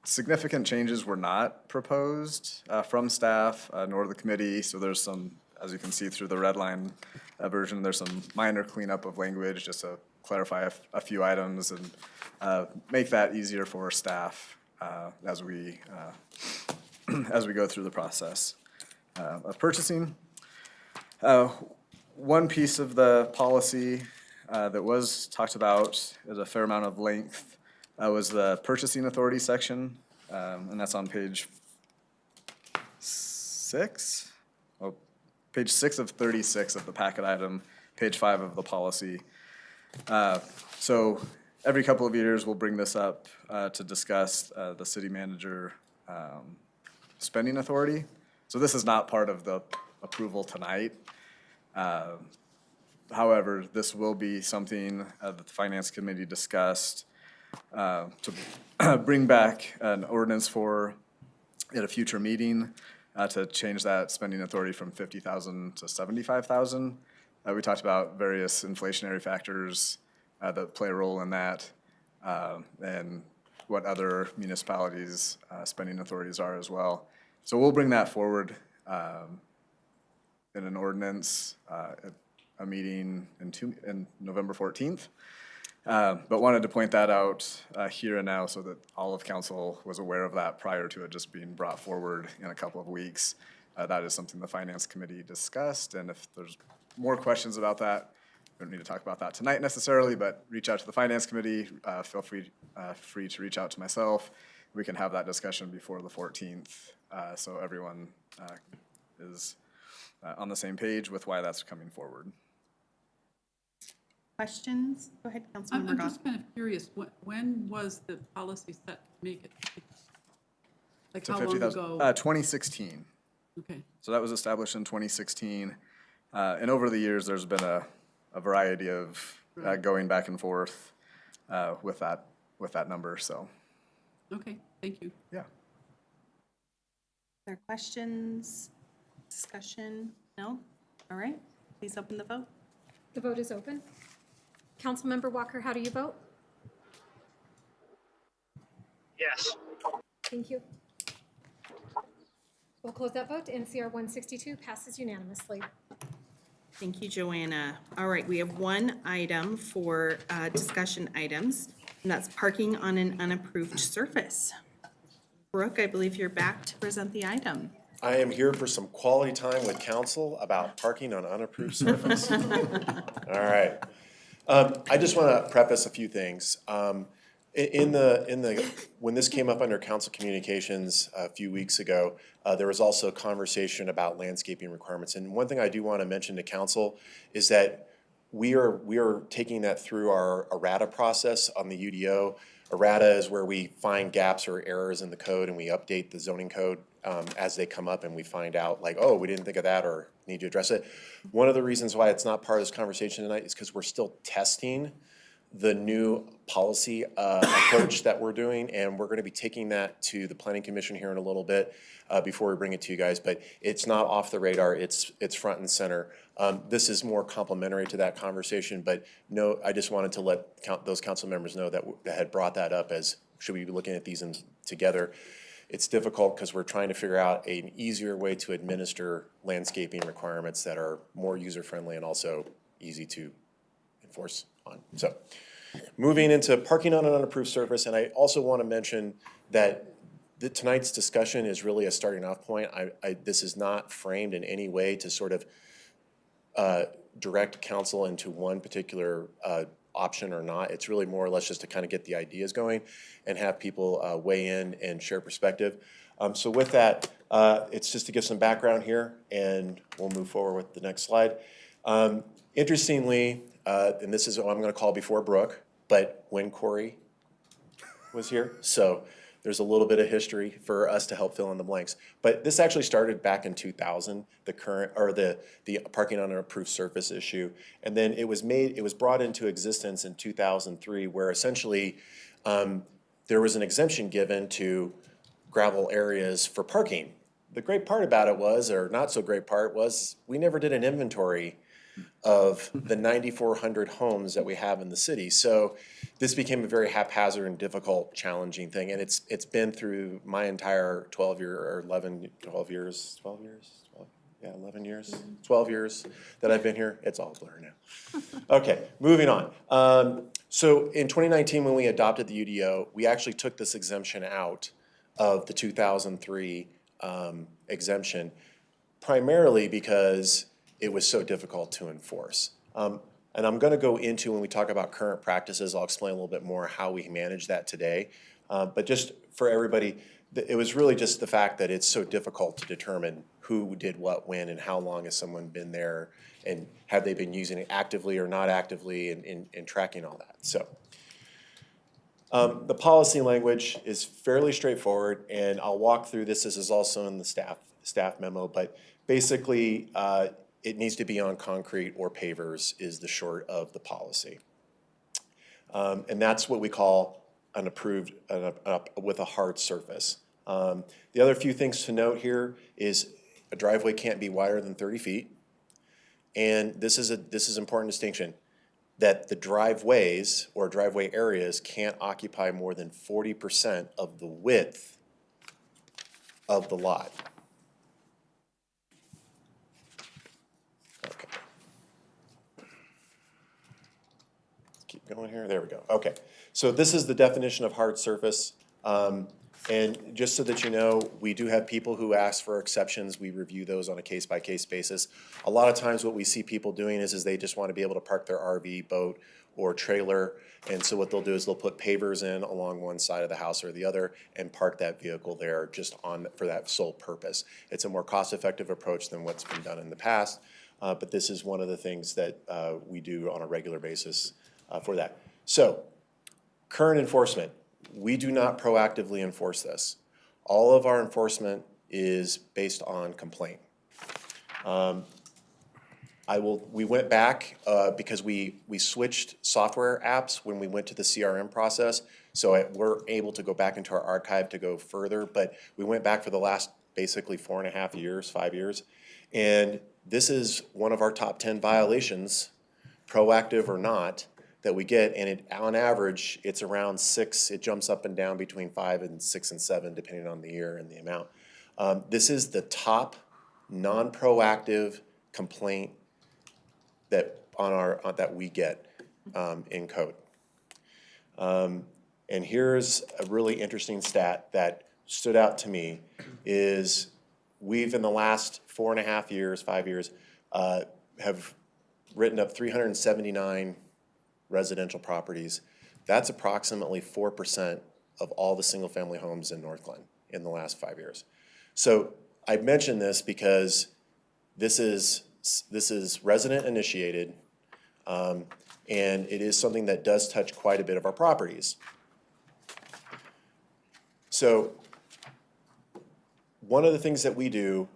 Significant changes were not proposed from staff nor the committee, so there's some, as you can see through the red line version, there's some minor cleanup of language just to clarify a few items and make that easier for staff as we go through the process of purchasing. One piece of the policy that was talked about at a fair amount of length was the purchasing authority section, and that's on page 6. Oh, page 6 of 36 of the packet item, page 5 of the policy. So every couple of years, we'll bring this up to discuss the city manager spending authority. So this is not part of the approval tonight. However, this will be something that the finance committee discussed to bring back an ordinance for at a future meeting to change that spending authority from 50,000 to 75,000. We talked about various inflationary factors that play a role in that, and what other municipalities' spending authorities are as well. So we'll bring that forward in an ordinance at a meeting in November 14th. But wanted to point that out here and now so that all of council was aware of that prior to it just being brought forward in a couple of weeks. That is something the finance committee discussed, and if there's more questions about that, we don't need to talk about that tonight necessarily, but reach out to the finance committee. Feel free to reach out to myself. We can have that discussion before the 14th, so everyone is on the same page with why that's coming forward. Questions? Go ahead, Councilmember I'm Goff. just kind of curious, when was the policy set to make it? Like So how long 50,000 ago? 2016. Okay. So that was established in 2016. And over the years, there's been a variety of going back and forth. with that number, so. Okay, thank you. Yeah. Are there questions, discussion? No? All right, please open the vote. The vote is open. Councilmember Walker, how do you vote? Yes. Thank you. We'll close that vote. NCR 162 passes unanimously. Thank you, Joanna. All right, we have one item for discussion items, and that's parking on an unapproved surface. Brooke, I believe you're back to present the item. I am here for some quality time with council about parking on unapproved surface. All right. I just want to preface a few things. When this came up under council communications a few weeks ago, there was also conversation about landscaping requirements. And one thing I do want to mention to council is that we are taking that through our errata process on the UDO. Errata is where we find gaps or errors in the code and we update the zoning code as they come up and we find out like, oh, we didn't think of that or need to address it. One of the reasons why it's not part of this conversation tonight is because we're still testing the new policy approach that we're doing, and we're going to be taking that to the Planning Commission here in a little bit before we bring it to you guys, but it's not off the radar, it's front and center. This is more complementary to that conversation, but no, I just wanted to let those council members know that had brought that up as, should we be looking at these together? It's difficult because we're trying to figure out an easier way to administer landscaping requirements that are more user-friendly and also easy to enforce on. So, moving into parking on an unapproved surface, and I also want to mention that tonight's discussion is really a starting off point. This is not framed in any way to sort of direct council into one particular option or not. It's really more or less just to kind of get the ideas going and have people weigh in and share perspective. So with that, it's just to give some background here, and we'll move forward with the next slide. Interestingly, and this is what I'm going to call before Brooke, but when Corey was here, so there's a little bit of history for us to help fill in the blanks. But this actually started back in 2000, the parking on an approved surface issue, and then it was brought into existence in 2003, where essentially there was an exemption given to gravel areas for parking. The great part about it was, or not so great part was, we never did an inventory of the 9,400 homes that we have in the city. So this became a very haphazard and difficult, challenging thing. And it's been through my entire 12 years that I've been here. It's all blur now. Okay, moving on. So in 2019, when we adopted the UDO, we actually took this exemption out of the 2003 exemption, primarily because it was so difficult to enforce. And I'm going to go into, when we talk about current practices, I'll explain a little bit more how we manage that today. But just for everybody, it was really just the fact that it's so difficult to determine who did what when and how long has someone been there and have they been using it actively or not actively and tracking all that. So the policy language is fairly straightforward, and I'll walk through this. This is also in the staff memo, but basically it needs to be on concrete or pavers is the short of the policy. And that's what we call an approved with a hard surface. The other few things to note here is a driveway can't be wider than 30 feet. And this is an important distinction, that the driveways or driveway areas can't occupy more than 40% of the width of the lot. Okay. Let's keep going here. There we go. Okay. So this is the definition of hard surface. And just so that you know, we do have people who ask for exceptions. We review those on a case-by-case basis. A lot of times what we see people doing is they just want to be able to park their RV, boat, or trailer. And so what they'll do is they'll put pavers in along one side of the house or the other and park that vehicle there just for that sole purpose. It's a more cost-effective approach than what's been done in the past. But this is one of the things that we do on a regular basis for that. So, current enforcement. We do not proactively enforce this. All of our enforcement is based on complaint. we went back, because we switched software apps when we went to the CRM process. So we're able to go back into our archive to go further, but we went back for the last basically 4.5 years, 5 years. And this is one of our top 10 violations, proactive or not, that we get. And on average, it's around 6. It jumps up and down between 5 and 6 and 7, depending on the year and the amount. This is the top non-proactive complaint that that we get in code. And here's a really interesting stat that stood out to me is we've in the last 4.5 years, 5 years, have written up 379 residential properties. That's approximately 4% of all the single-family homes in Northglenn in the last 5 years. So I mention this because this is resident initiated, and it is something that does touch quite a bit of our properties. So one of the things that we do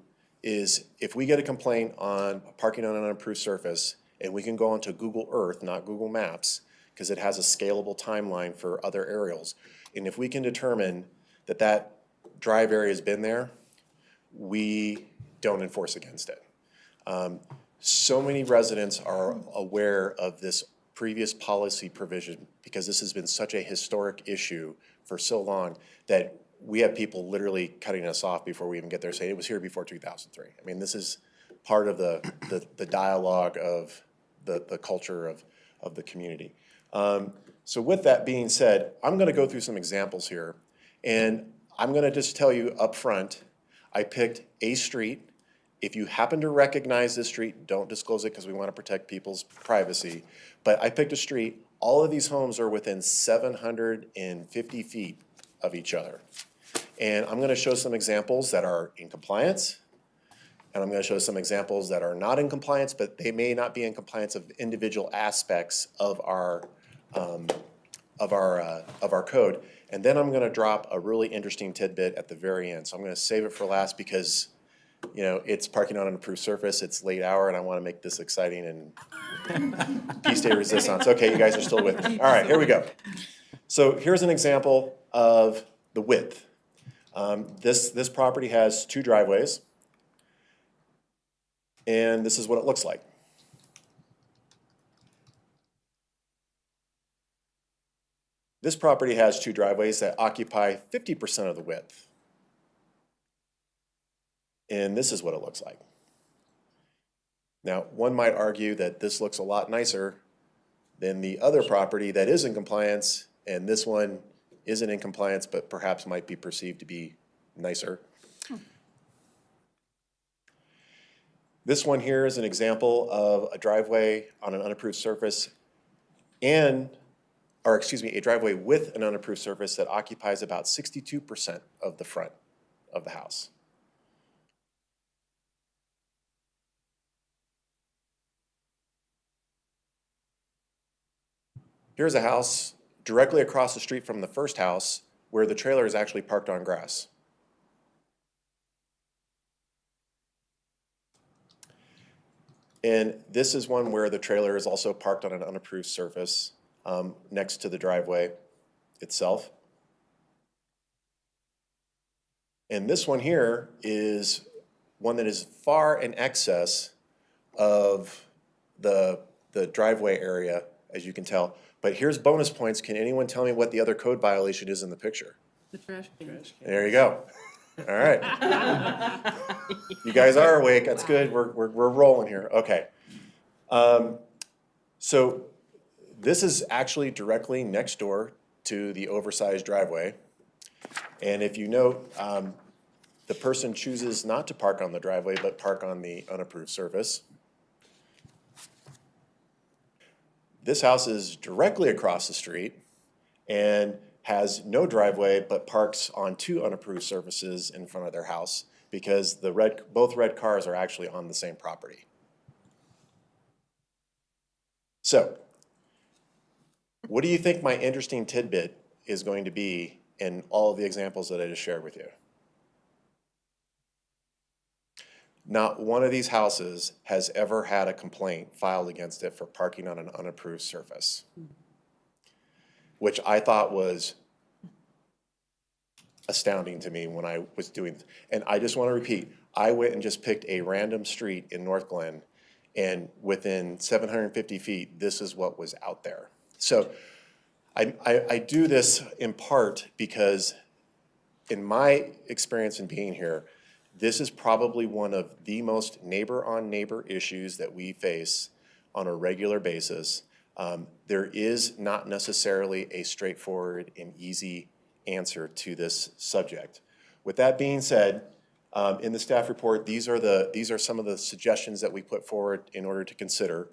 is if we get a complaint on parking on an unimproved surface, and we can go onto Google Earth, not Google Maps, because it has a scalable timeline for other aerials. And if we can determine that that drive area has been there, we don't enforce against it. So many residents are aware of this previous policy provision because this has been such a historic issue for so long that we have people literally cutting us off before we even get there, saying it was here before 2003. I mean, this is part of the dialogue of the culture of the community. So with that being said, I'm gonna go through some examples here. And I'm gonna just tell you up front, I picked a street. If you happen to recognize this street, don't disclose it because we want to protect people's privacy. But I picked a street. All of these homes are within 750 feet of each other. And I'm going to show some examples that are in compliance. And I'm going to show some examples that are not in compliance, but they may not be in compliance of individual aspects of our code. And then I'm going to drop a really interesting tidbit at the very end. So I'm going to save it for last because, you know, it's parking on an approved surface, it's late hour, and I want to make this exciting and peace day resistance. Okay, you guys are still with me. All right, here we go. So here's an example of the width. This property has 2 driveways, and this is what it looks like. This property has 2 driveways that occupy 50% of the width. And this is what it looks like. Now, one might argue that this looks a lot nicer than the other property that is in compliance, and this one isn't in compliance, but perhaps might be perceived to be nicer. This one here is an example of a driveway on an unapproved surface a driveway with an unapproved surface that occupies about 62% of the front of the house. Here's a house directly across the street from the first house where the trailer is actually parked on grass. And this is one where the trailer is also parked on an unapproved surface next to the driveway itself. And this one here is one that is far in excess of the driveway area, as you can tell. But here's bonus points. Can anyone tell me what the other code violation is in the picture? The trash can. There you go. All right. You guys are awake. That's good. We're rolling here. Okay. So this is actually directly next door to the oversized driveway. And if you note, the person chooses not to park on the driveway, but park on the unapproved surface. This house is directly across the street and has no driveway, but parks on 2 unapproved surfaces in front of their house because both red cars are actually on the same property. So, what do you think my interesting tidbit is going to be in all of the examples that I just shared with you? Not one of these houses has ever had a complaint filed against it for parking on an unapproved surface, which I thought was astounding to me when I was doing, and I just want to repeat, I went and just picked a random street in North Glen, and within 750 feet, this is what was out there. So I do this in part because in my experience in being here, this is probably one of the most neighbor-on-neighbor issues that we face on a regular basis. There is not necessarily a straightforward and easy answer to this subject. With that being said, in the staff report, these are some of the suggestions that we put forward in order to consider.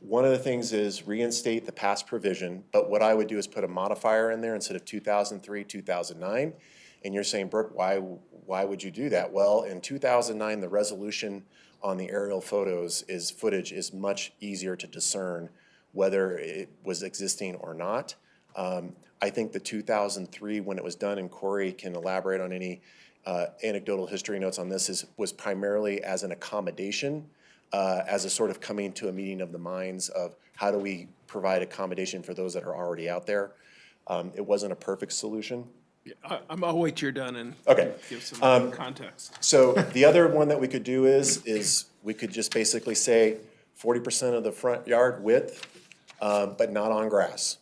One of the things is reinstate the past provision, but what I would do is put a modifier in there instead of 2003, 2009. And you're saying, Brooke, why would you do that? Well, in 2009, the resolution on the aerial footage is much easier to discern whether it was existing or not. I think the 2003, when it was done, and Corey can elaborate on any anecdotal history notes on this, was primarily as an accommodation, as a sort of coming to a meeting of the minds of how do we provide accommodation for those that are already out there. It wasn't a perfect solution. I'll wait till you're done and Okay. give some context. So the other one that we could do is we could just basically say 40% of the front yard width, but not on grass.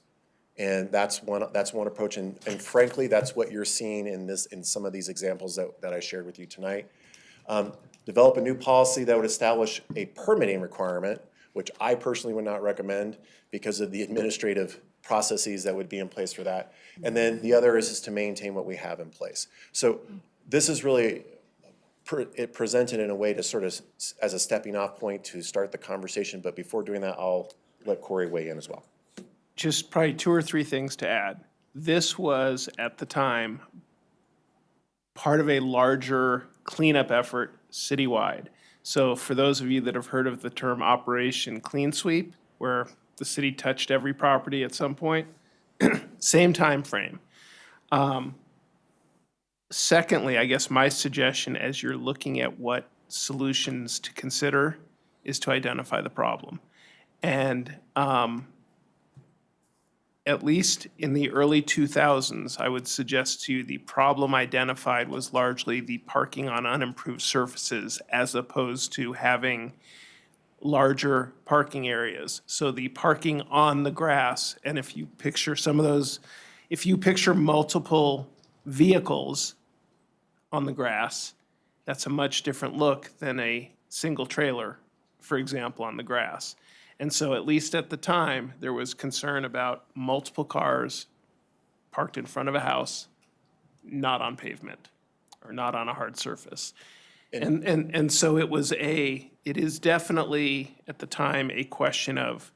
And that's one approach, and frankly, that's what you're seeing in some of these examples that I shared with you tonight. Develop a new policy that would establish a permitting requirement, which I personally would not recommend because of the administrative processes that would be in place for that. And then the other is to maintain what we have in place. So this is really it presented in a way to sort of as a stepping off point to start the conversation. But before doing that, I'll let Corey weigh in as well. Just probably 2 or 3 things to add. This was, at the time, part of a larger cleanup effort citywide. So for those of you that have heard of the term Operation Clean Sweep, where the city touched every property at some point, same time frame. Secondly, I guess my suggestion as you're looking at what solutions to consider is to identify the problem. And at least in the early 2000s, I would suggest to you the problem identified was largely the parking on unimproved surfaces as opposed to having larger parking areas. So the parking on the grass, and if you picture some of those, if you picture multiple vehicles on the grass, that's a much different look than a single trailer, for example, on the grass. And so at least at the time, there was concern about multiple cars parked in front of a house, not on pavement or not on a hard surface. And so it is definitely at the time a question of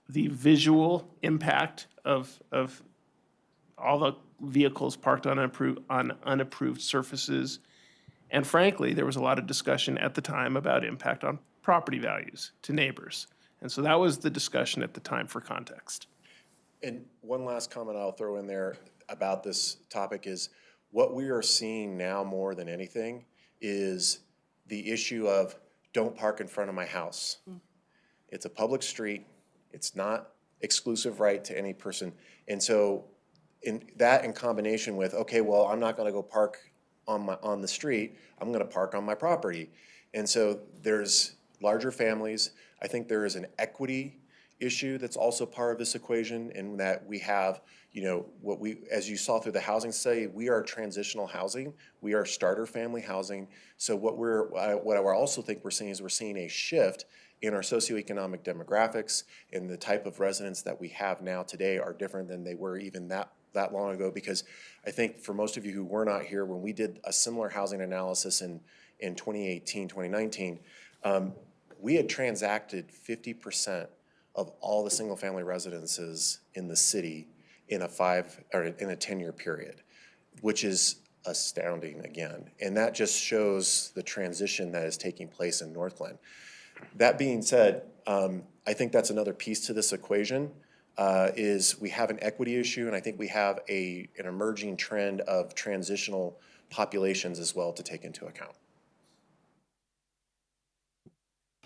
the visual impact of all the vehicles parked on unapproved surfaces. And frankly, there was a lot of discussion at the time about impact on property values to neighbors. And so that was the discussion at the time for context. And one last comment I'll throw in there about this topic is what we are seeing now more than anything is the issue of don't park in front of my house. It's a public street. It's not exclusive right to any person. And so in combination with, okay, well, I'm not gonna go park on the street, I'm gonna park on my property. And so there's larger families. I think there is an equity issue that's also part of this equation in that we have, as you saw through the housing study, we are transitional housing. We are starter family housing. So what I also think we're seeing a shift in our socioeconomic demographics, and the type of residents that we have now today are different than they were even that long ago, because I think for most of you who were not here, when we did a similar housing analysis in 2018, 2019, we had transacted 50% of all the single-family residences in the city in a 10-year period, which is astounding again. And that just shows the transition that is taking place in North Glen. That being said, I think that's another piece to this equation. Is we have an equity issue, and I think we have an emerging trend of transitional populations as well to take into account.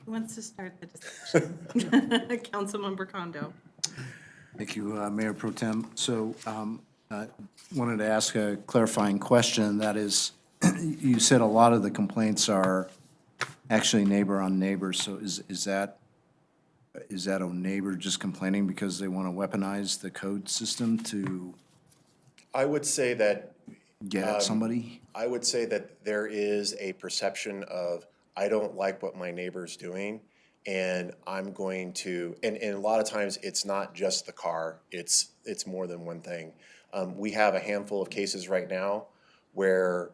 Who wants to start the discussion? Councilmember Condo. Thank you, Mayor Pro Tem. So wanted to ask a clarifying question. That is, you said a lot of the complaints are actually neighbor on neighbor. So is that a neighbor just complaining because they want to weaponize the code system to I would say that get at somebody? I would say that there is a perception of, I don't like what my neighbor's doing, and I'm going to, and a lot of times, it's not just the car, it's more than one thing. We have a handful of cases right now where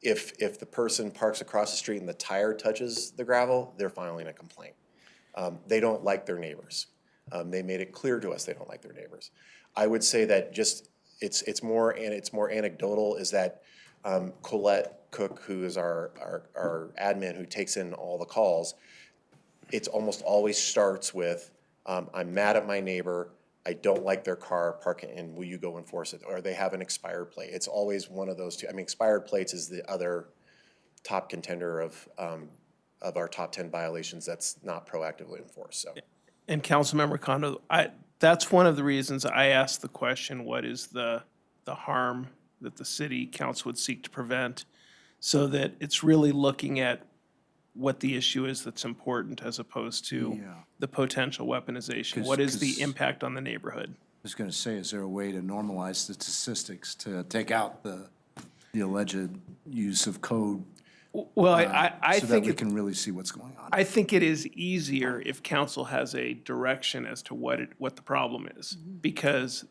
if the person parks across the street and the tire touches the gravel, they're filing a complaint. They don't like their neighbors. They made it clear to us they don't like their neighbors. I would say that just, it's more anecdotal, is that Colette Cook, who is our admin who takes in all the calls, it's almost always starts with, I'm mad at my neighbor, I don't like their car parking, and will you go enforce it? Or they have an expired plate. It's always one of those two. I mean, expired plates is the other top contender of our top 10 violations that's not proactively enforced, so. And Councilmember Condo, that's one of the reasons I asked the question, what is the harm that the city council would seek to prevent? So that it's really looking at what the issue is that's important as opposed to the potential weaponization. What is the impact on the neighborhood? I was going to say, is there a way to normalize the statistics to take out the alleged use of code? Well, I so think that we can really see what's going on. I think it is easier if council has a direction as to what the problem is. Because,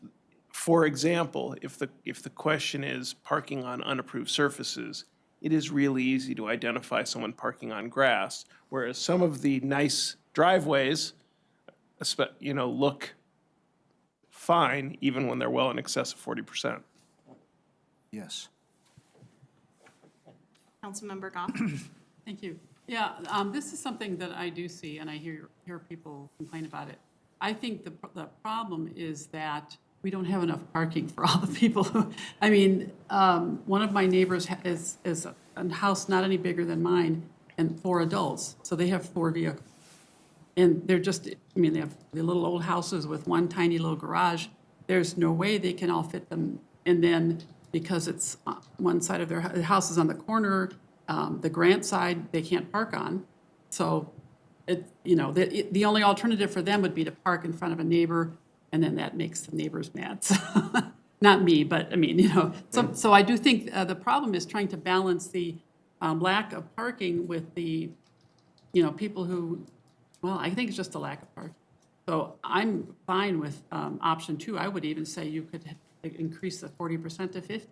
for example, if the question is parking on unapproved surfaces, it is really easy to identify someone parking on grass, whereas some of the nice driveways, look fine even when they're well in excess of 40%. Yes. Councilmember Goff. Thank you. Yeah, this is something that I do see, and I hear people complain about it. I think the problem is that we don't have enough parking for all the people who, I mean, one of my neighbors is a house not any bigger than mine, and 4 adults, so they have 4 vehicles. And they're just, I mean, they have the little old houses with one tiny little garage. There's no way they can all fit them. And then because it's one side of the house is on the corner, the Grant side, they can't park on. So the only alternative for them would be to park in front of a neighbor, and then that makes the neighbors mad. So, not me, but I mean, so I do think the problem is trying to balance the lack of parking with the, people who, well, I think it's just a lack of parking. So I'm fine with option 2. I would even say you could increase the 40% to 50%.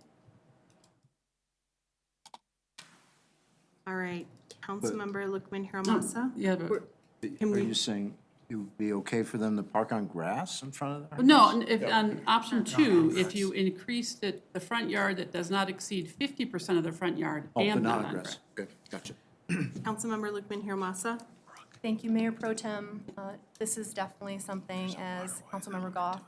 All right, Councilmember Lukman Hiramasa. Yeah, but Are you saying it would be okay for them to park on grass in front of their house? no, if on option 2, if you increased it, the front yard that does not exceed 50% of the front yard Oh, but and not not on on grass. grass. Good, gotcha. Councilmember Lukman Hiramasa. Thank you, Mayor Pro Tem. This is definitely something, as Councilmember Goff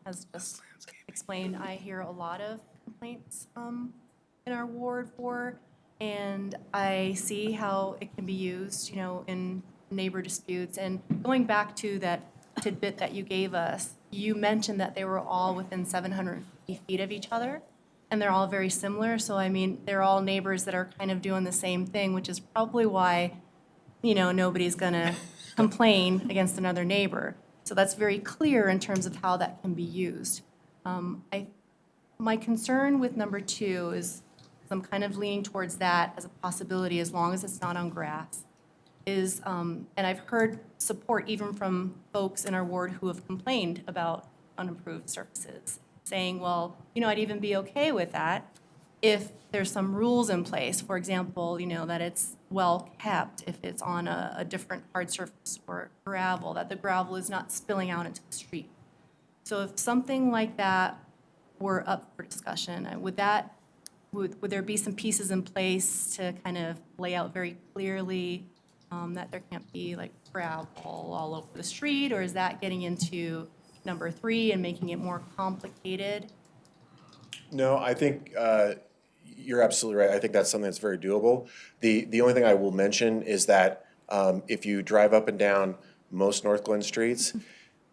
has just explained, I hear a lot of complaints in our ward for, and I see how it can be used, in neighbor disputes. And going back to that tidbit that you gave us, you mentioned that they were all within 750 feet of each other, and they're all very similar. So, I mean, they're all neighbors that are kind of doing the same thing, which is probably why nobody's gonna complain against another neighbor. So that's very clear in terms of how that can be used. My concern with number 2 is, I'm kind of leaning towards that as a possibility, as long as it's not on grass, is, and I've heard support even from folks in our ward who have complained about unapproved surfaces, saying, well, I'd even be okay with that if there's some rules in place, for example, that it's well kept, if it's on a different hard surface or gravel, that the gravel is not spilling out into the street. So if something like that were up for discussion, would there be some pieces in place to kind of lay out very clearly that there can't be like gravel all over the street, or is that getting into number 3 and making it more complicated? No, I think You're absolutely right. I think that's something that's very doable. The only thing I will mention is that if you drive up and down most North Glen streets,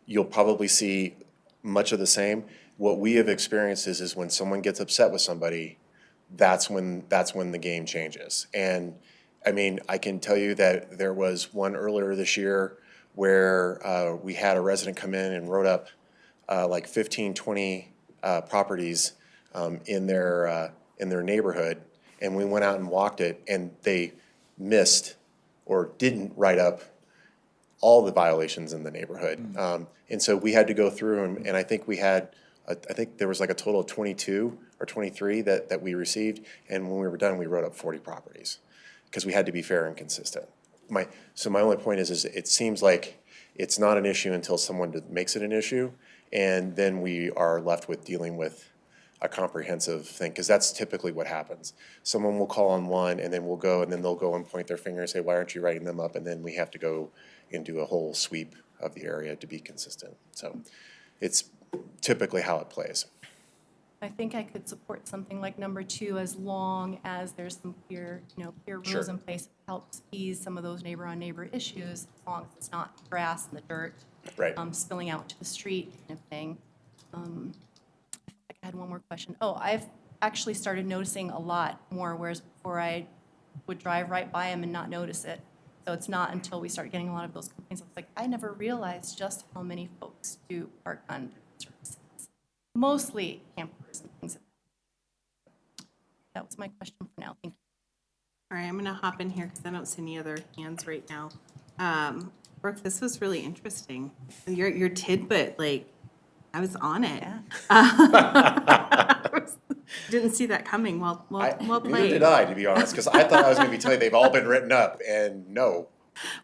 you'll probably see much of the same. What we have experienced is when someone gets upset with somebody, that's when the game changes. And I mean, I can tell you that there was one earlier this year where we had a resident come in and wrote up like 15, 20 properties in their neighborhood, and we went out and walked it, and they missed or didn't write up all the violations in the neighborhood. And so we had to go through, and I think we had, I think there was like a total of 22 or 23 that we received, and when we were done, we wrote up 40 properties, because we had to be fair and consistent. So my only point is it seems like it's not an issue until someone makes it an issue, and then we are left with dealing with a comprehensive thing, because that's typically what happens. Someone will call on one, and then we'll go, and then they'll go and point their finger and say, why aren't you writing them up? And then we have to go and do a whole sweep of the area to be consistent. So it's typically how it plays. I think I could support something like number 2 as long as there's some clear rules Sure. in place that helps ease some of those neighbor-on-neighbor issues, as long as it's not grass and the dirt Right. spilling out to the street kind of thing. I had one more question. Oh, I've actually started noticing a lot more, whereas before I would drive right by them and not notice it. So it's not until we start getting a lot of those complaints, I was like, I never realized just how many folks do park on services. Mostly campers and things like that. That was my question for now. Thank you. All right, I'm gonna hop in here because I don't see any other hands right now. Brooke, this was really interesting. Your tidbit, like, I was on it. Didn't see that coming. Well Neither played. did I, to be honest, because I thought I was going to be telling you they've all been written up, and no.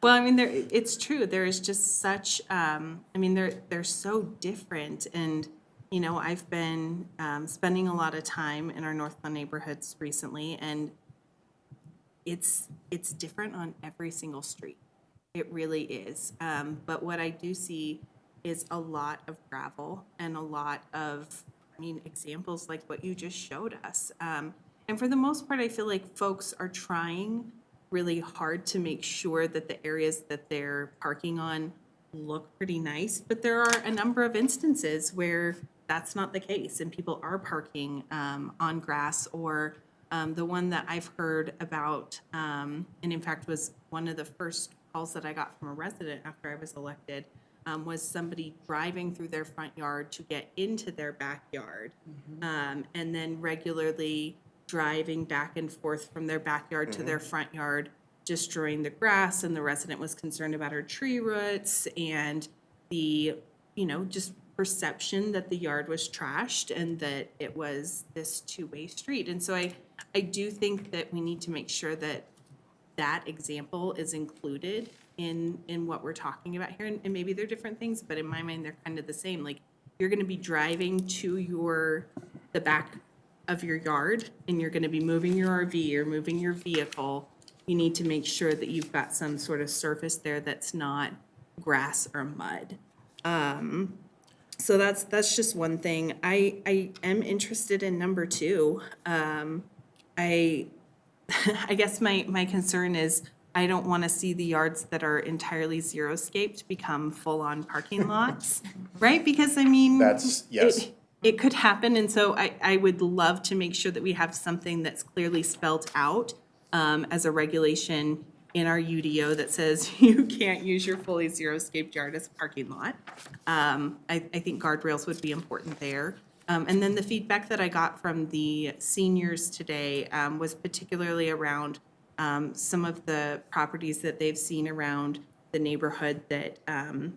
Well, I mean, it's true. There is just such, they're so different. And, I've been spending a lot of time in our North Glen neighborhoods recently, and it's different on every single street. It really is. But what I do see is a lot of gravel and a lot of, examples like what you just showed us. And for the most part, I feel like folks are trying really hard to make sure that the areas that they're parking on look pretty nice, but there are a number of instances where that's not the case, and people are parking on grass, or the one that I've heard about, and in fact was one of the first calls that I got from a resident after I was elected, was somebody driving through their front yard to get into their backyard, and then regularly driving back and forth from their backyard to their front yard, destroying the grass, and the resident was concerned about her tree roots and the, just perception that the yard was trashed and that it was this two-way street. And so I do think that we need to make sure that that example is included in what we're talking about here. And maybe they're different things, but in my mind, they're kind of the same. Like, you're gonna be driving to the back of your yard, and you're gonna be moving your RV or moving your vehicle. You need to make sure that you've got some sort of surface there that's not grass or mud. So that's just one thing. I am interested in number 2. I guess my concern is I don't want to see the yards that are entirely xeriscaped become full-on parking lots, right? Because That's, yes. It could happen, and so I would love to make sure that we have something that's clearly spelled out as a regulation in our UDO that says you can't use your fully xeriscaped yard as a parking lot. I think guardrails would be important there. And then the feedback that I got from the seniors today was particularly around some of the properties that they've seen around the neighborhood that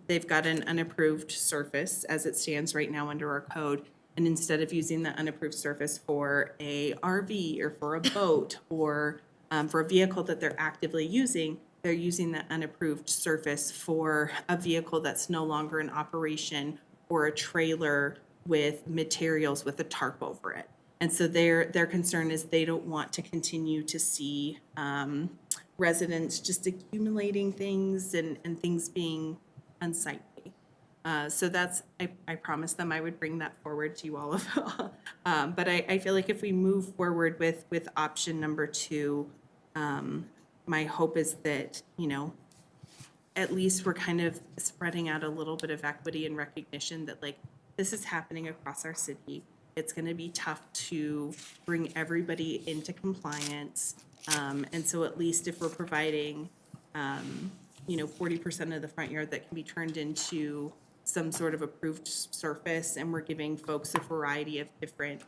they've got an unapproved surface as it stands right now under our code. And instead of using the unapproved surface for a RV or for a boat or for a vehicle that they're actively using, they're using the unapproved surface for a vehicle that's no longer in operation or a trailer with materials with a tarp over it. And so their concern is they don't want to continue to see residents just accumulating things and things being unsightly. So that's, I promised them I would bring that forward to you all. But I feel like if we move forward with option number 2, my hope is that, you know, at least we're kind of spreading out a little bit of equity and recognition that like this is happening across our city. It's going to be tough to bring everybody into compliance. And so at least if we're providing, you know, 40% of the front yard that can be turned into some sort of approved surface, and we're giving folks a variety of different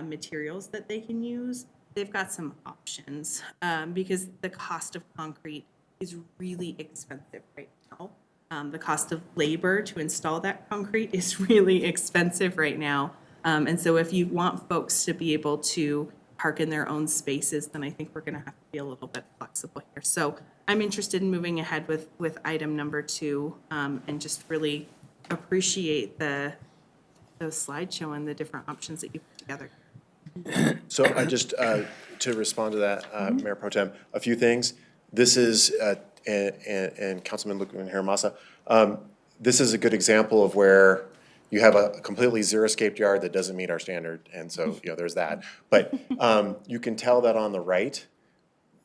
materials that they can use, they've got some options. Because the cost of concrete is really expensive right now. The cost of labor to install that concrete is really expensive right now. And so if you want folks to be able to park in their own spaces, then I think we're gonna have to be a little bit flexible here. So I'm interested in moving ahead with item number 2, and just really appreciate the slide showing the different options that you put together. So I just, to respond to that, Mayor Pro Tem, a few things. This is, and Councilman Luqman Haramasa, this is a good example of where you have a completely xeriscaped yard that doesn't meet our standard, and so, you know, there's that. But you can tell that on the right,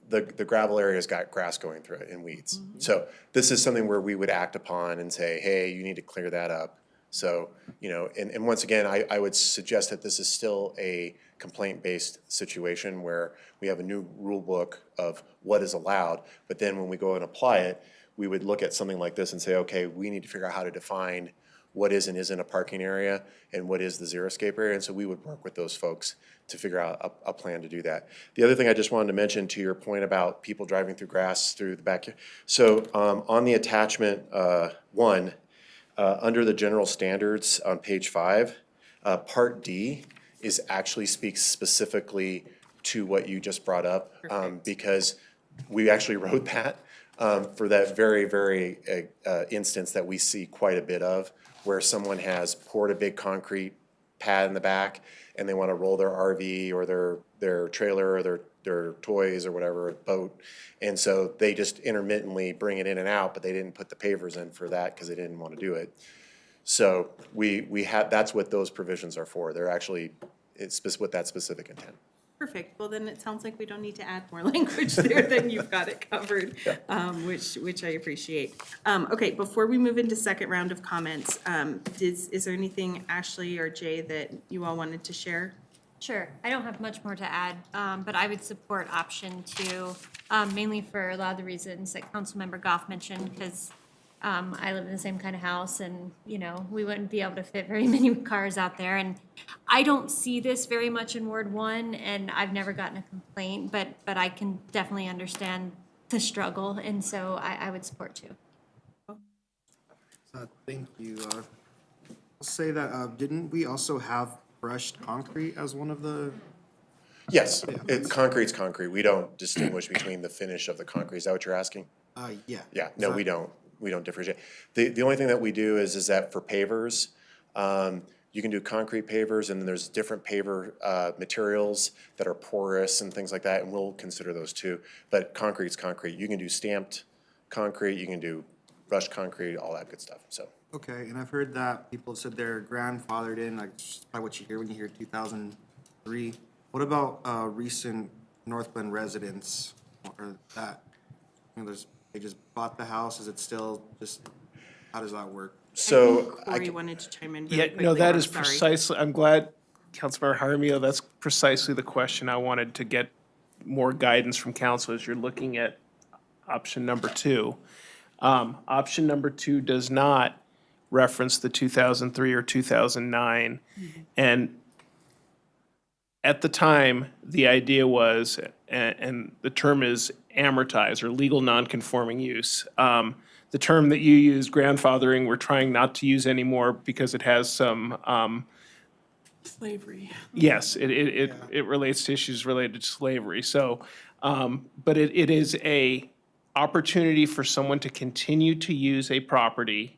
the gravel area's got grass going through it and weeds. So this is something where we would act upon and say, hey, you need to clear that up. So, you know, and once again, I would suggest that this is still a complaint-based situation where we have a new rule book of what is allowed, but then when we go and apply it, we would look at something like this and say, okay, we need to figure out how to define what is and isn't a parking area and what is the xeriscape area, and so we would work with those folks to figure out a plan to do that. The other thing I just wanted to mention to your point about people driving through grass through the backyard. So on the attachment 1, under the general standards on page 5, Part D is actually speaks specifically to what you just brought up, because we actually wrote that for that very, very instance that we see quite a bit of, where someone has poured a big concrete pad in the back and they want to roll their RV or their trailer or their toys or whatever, boat. And so they just intermittently bring it in and out, but they didn't put the pavers in for that because they didn't want to do it. So we have, that's what those provisions are for. They're actually, it's with that specific intent. Perfect. Well, then it sounds like we don't need to add more language there, then you've got it covered, which I appreciate. Okay, before we move into second round of comments, is there anything, Ashley or Jay, that you all wanted to share? Sure. I don't have much more to add, but I would support option 2, mainly for a lot of the reasons that Councilmember Goff mentioned, because I live in the same kind of house and, you know, we wouldn't be able to fit very many cars out there. And I don't see this very much in Ward 1, and I've never gotten a complaint, but I can definitely understand the struggle, and so I would support 2. Thank you. I'll say that, didn't we also have brushed concrete as one of the? Yes, concrete's concrete. We don't distinguish between the finish of the concrete. Is that what you're asking? Yeah. Yeah, no, we don't. We don't differentiate. The only thing that we do is that for pavers, you can do concrete pavers, and then there's different paver materials that are porous and things like that, and we'll consider those too. But concrete's concrete. You can do stamped concrete, you can do brushed concrete, all that good stuff, so. Okay, and I've heard that people have said they're grandfathered in, like, just by what you hear when you hear 2003. What about recent North Glen residents, or that, you know, they just bought the house, is it still just, how does that work? So Corey wanted to chime in really Yeah, quickly. no, that I'm is sorry. precisely, I'm glad, Councilmember Jaramillo, that's precisely the question I wanted to get more guidance from council as you're looking at option number 2. Option number 2 does not reference the 2003 or 2009. And at the time, the idea was, and the term is amortized or legal non-conforming use. The term that you used, grandfathering, we're trying not to use anymore because it has some, Slavery. yes, it relates to issues related to slavery. So, but it is a opportunity for someone to continue to use a property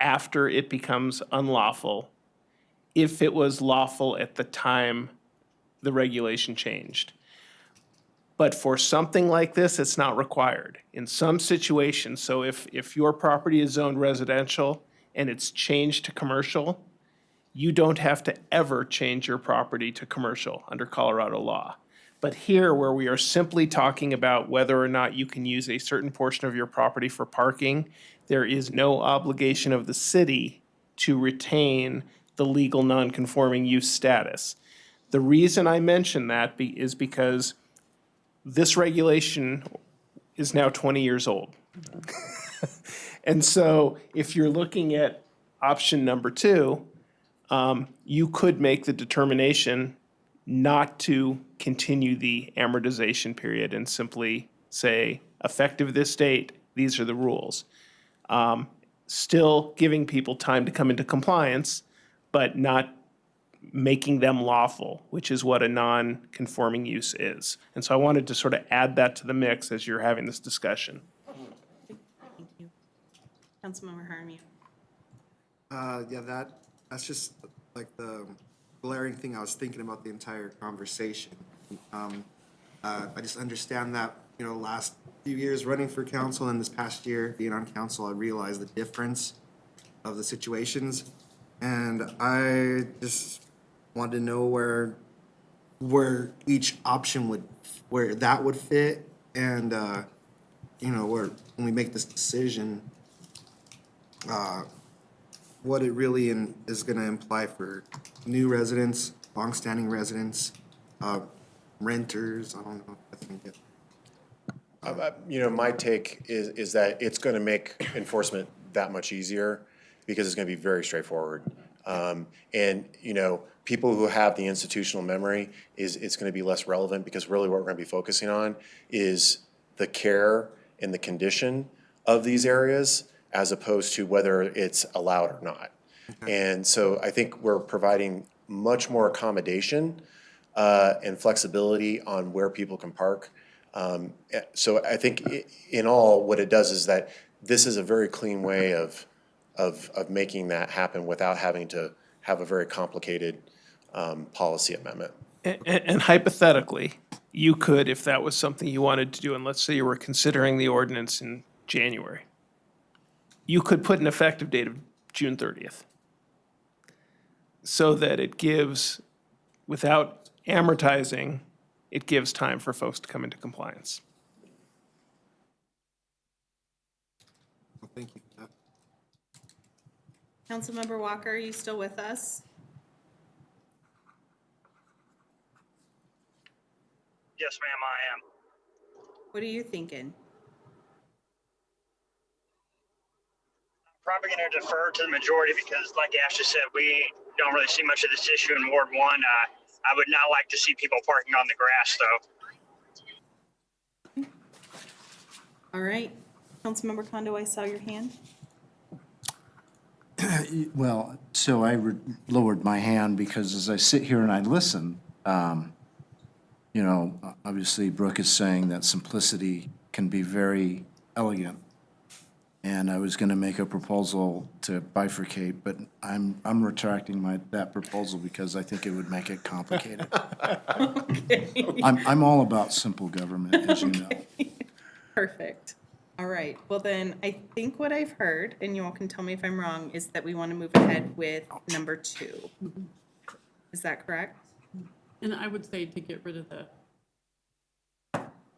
after it becomes unlawful, if it was lawful at the time the regulation changed. But for something like this, it's not required. In some situations, so if your property is zoned residential and it's changed to commercial, you don't have to ever change your property to commercial under Colorado law. But here, where we are simply talking about whether or not you can use a certain portion of your property for parking, there is no obligation of the city to retain the legal non-conforming use status. The reason I mention that is because this regulation is now 20 years old. And so if you're looking at option number 2, you could make the determination not to continue the amortization period and simply say, effective this date, these are the rules. Still giving people time to come into compliance, but not making them lawful, which is what a non-conforming use is. And so I wanted to sort of add that to the mix as you're having this discussion. Thank you. Councilmember Harmon. Yeah, that's just like the glaring thing I was thinking about the entire conversation. I just understand that, last few years running for council and this past year being on council, I realized the difference of the situations. And I just wanted to know where each option where that would fit, and where when we make this decision, what it really is going to imply for new residents, longstanding residents, renters. I don't know if that's going to get. My take is that it's going to make enforcement that much easier because it's going to be very straightforward. People who have the institutional memory, it's going to be less relevant because really what we're going to be focusing on is the care and the condition of these areas as opposed to whether it's allowed or not. And so I think we're providing much more accommodation and flexibility on where people can park. So I think in all, what it does is that this is a very clean way of making that happen without having to have a very complicated policy amendment. And hypothetically, you could, if that was something you wanted to do, and let's say you were considering the ordinance in January, you could put an effective date of June 30th. So that it gives, without amortizing, it gives time for folks to come into compliance. Well, thank you for that. Councilmember Walker, are you still with us? Yes, ma'am, I am. What are you thinking? Probably going to defer to the majority because, like Ash just said, we don't really see much of this issue in Ward 1. I would not like to see people parking on the grass, though. All right. Councilmember Kondo, I saw your hand. Well, so I lowered my hand because as I sit here and I listen, obviously Brooke is saying that simplicity can be very elegant. And I was going to make a proposal to bifurcate, but I'm retracting that proposal because I think it would make it complicated. Okay. I'm all about simple government, as you know. Perfect. All right. Well, then I think what I've heard, and you all can tell me if I'm wrong, is that we want to move ahead with number 2. Is that correct? And I would say to get rid of the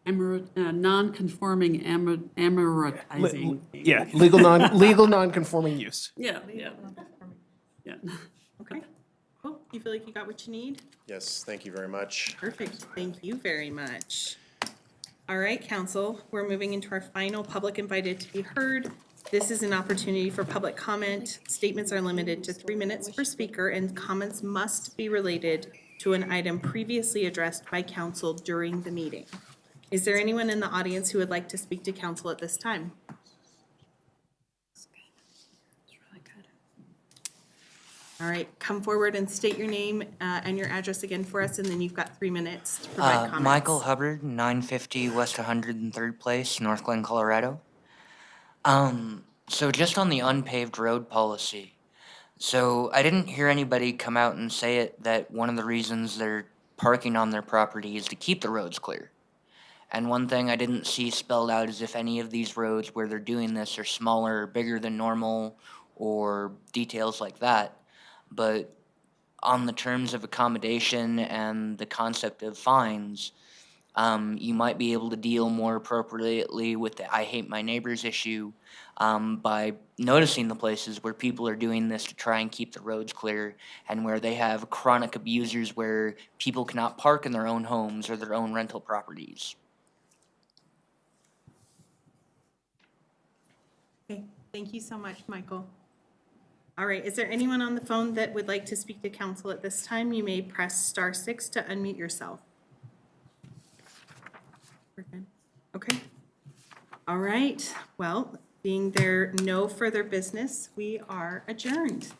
non-conforming amortizing. Yeah, legal non-conforming use. Yeah. Okay. Oh, you feel like you got what you need? Yes, thank you very much. Perfect. Thank you very much. All right, council, we're moving into our final public invited to be heard. This is an opportunity for public comment. Statements are limited to 3 minutes per speaker, and comments must be related to an item previously addressed by council during the meeting. Is there anyone in the audience who would like to speak to council at this time? All right, come forward and state your name and your address again for us, and then you've got 3 minutes to provide comments. Michael Hubbard, 950 West 103rd Place, North Glen, Colorado. So just on the unpaved road policy. So I didn't hear anybody come out and say it that one of the reasons they're parking on their property is to keep the roads clear. And one thing I didn't see spelled out is if any of these roads where they're doing this are smaller or bigger than normal, or details like that. But on the terms of accommodation and the concept of fines, you might be able to deal more appropriately with the I hate my neighbors issue by noticing the places where people are doing this to try and keep the roads clear, and where they have chronic abusers where people cannot park in their own homes or their own rental properties. Okay, thank you so much, Michael. All right, is there anyone on the phone that would like to speak to council at this time? You may press *6 to unmute yourself. We're good. Okay. All right, well, being there no further business, we are adjourned.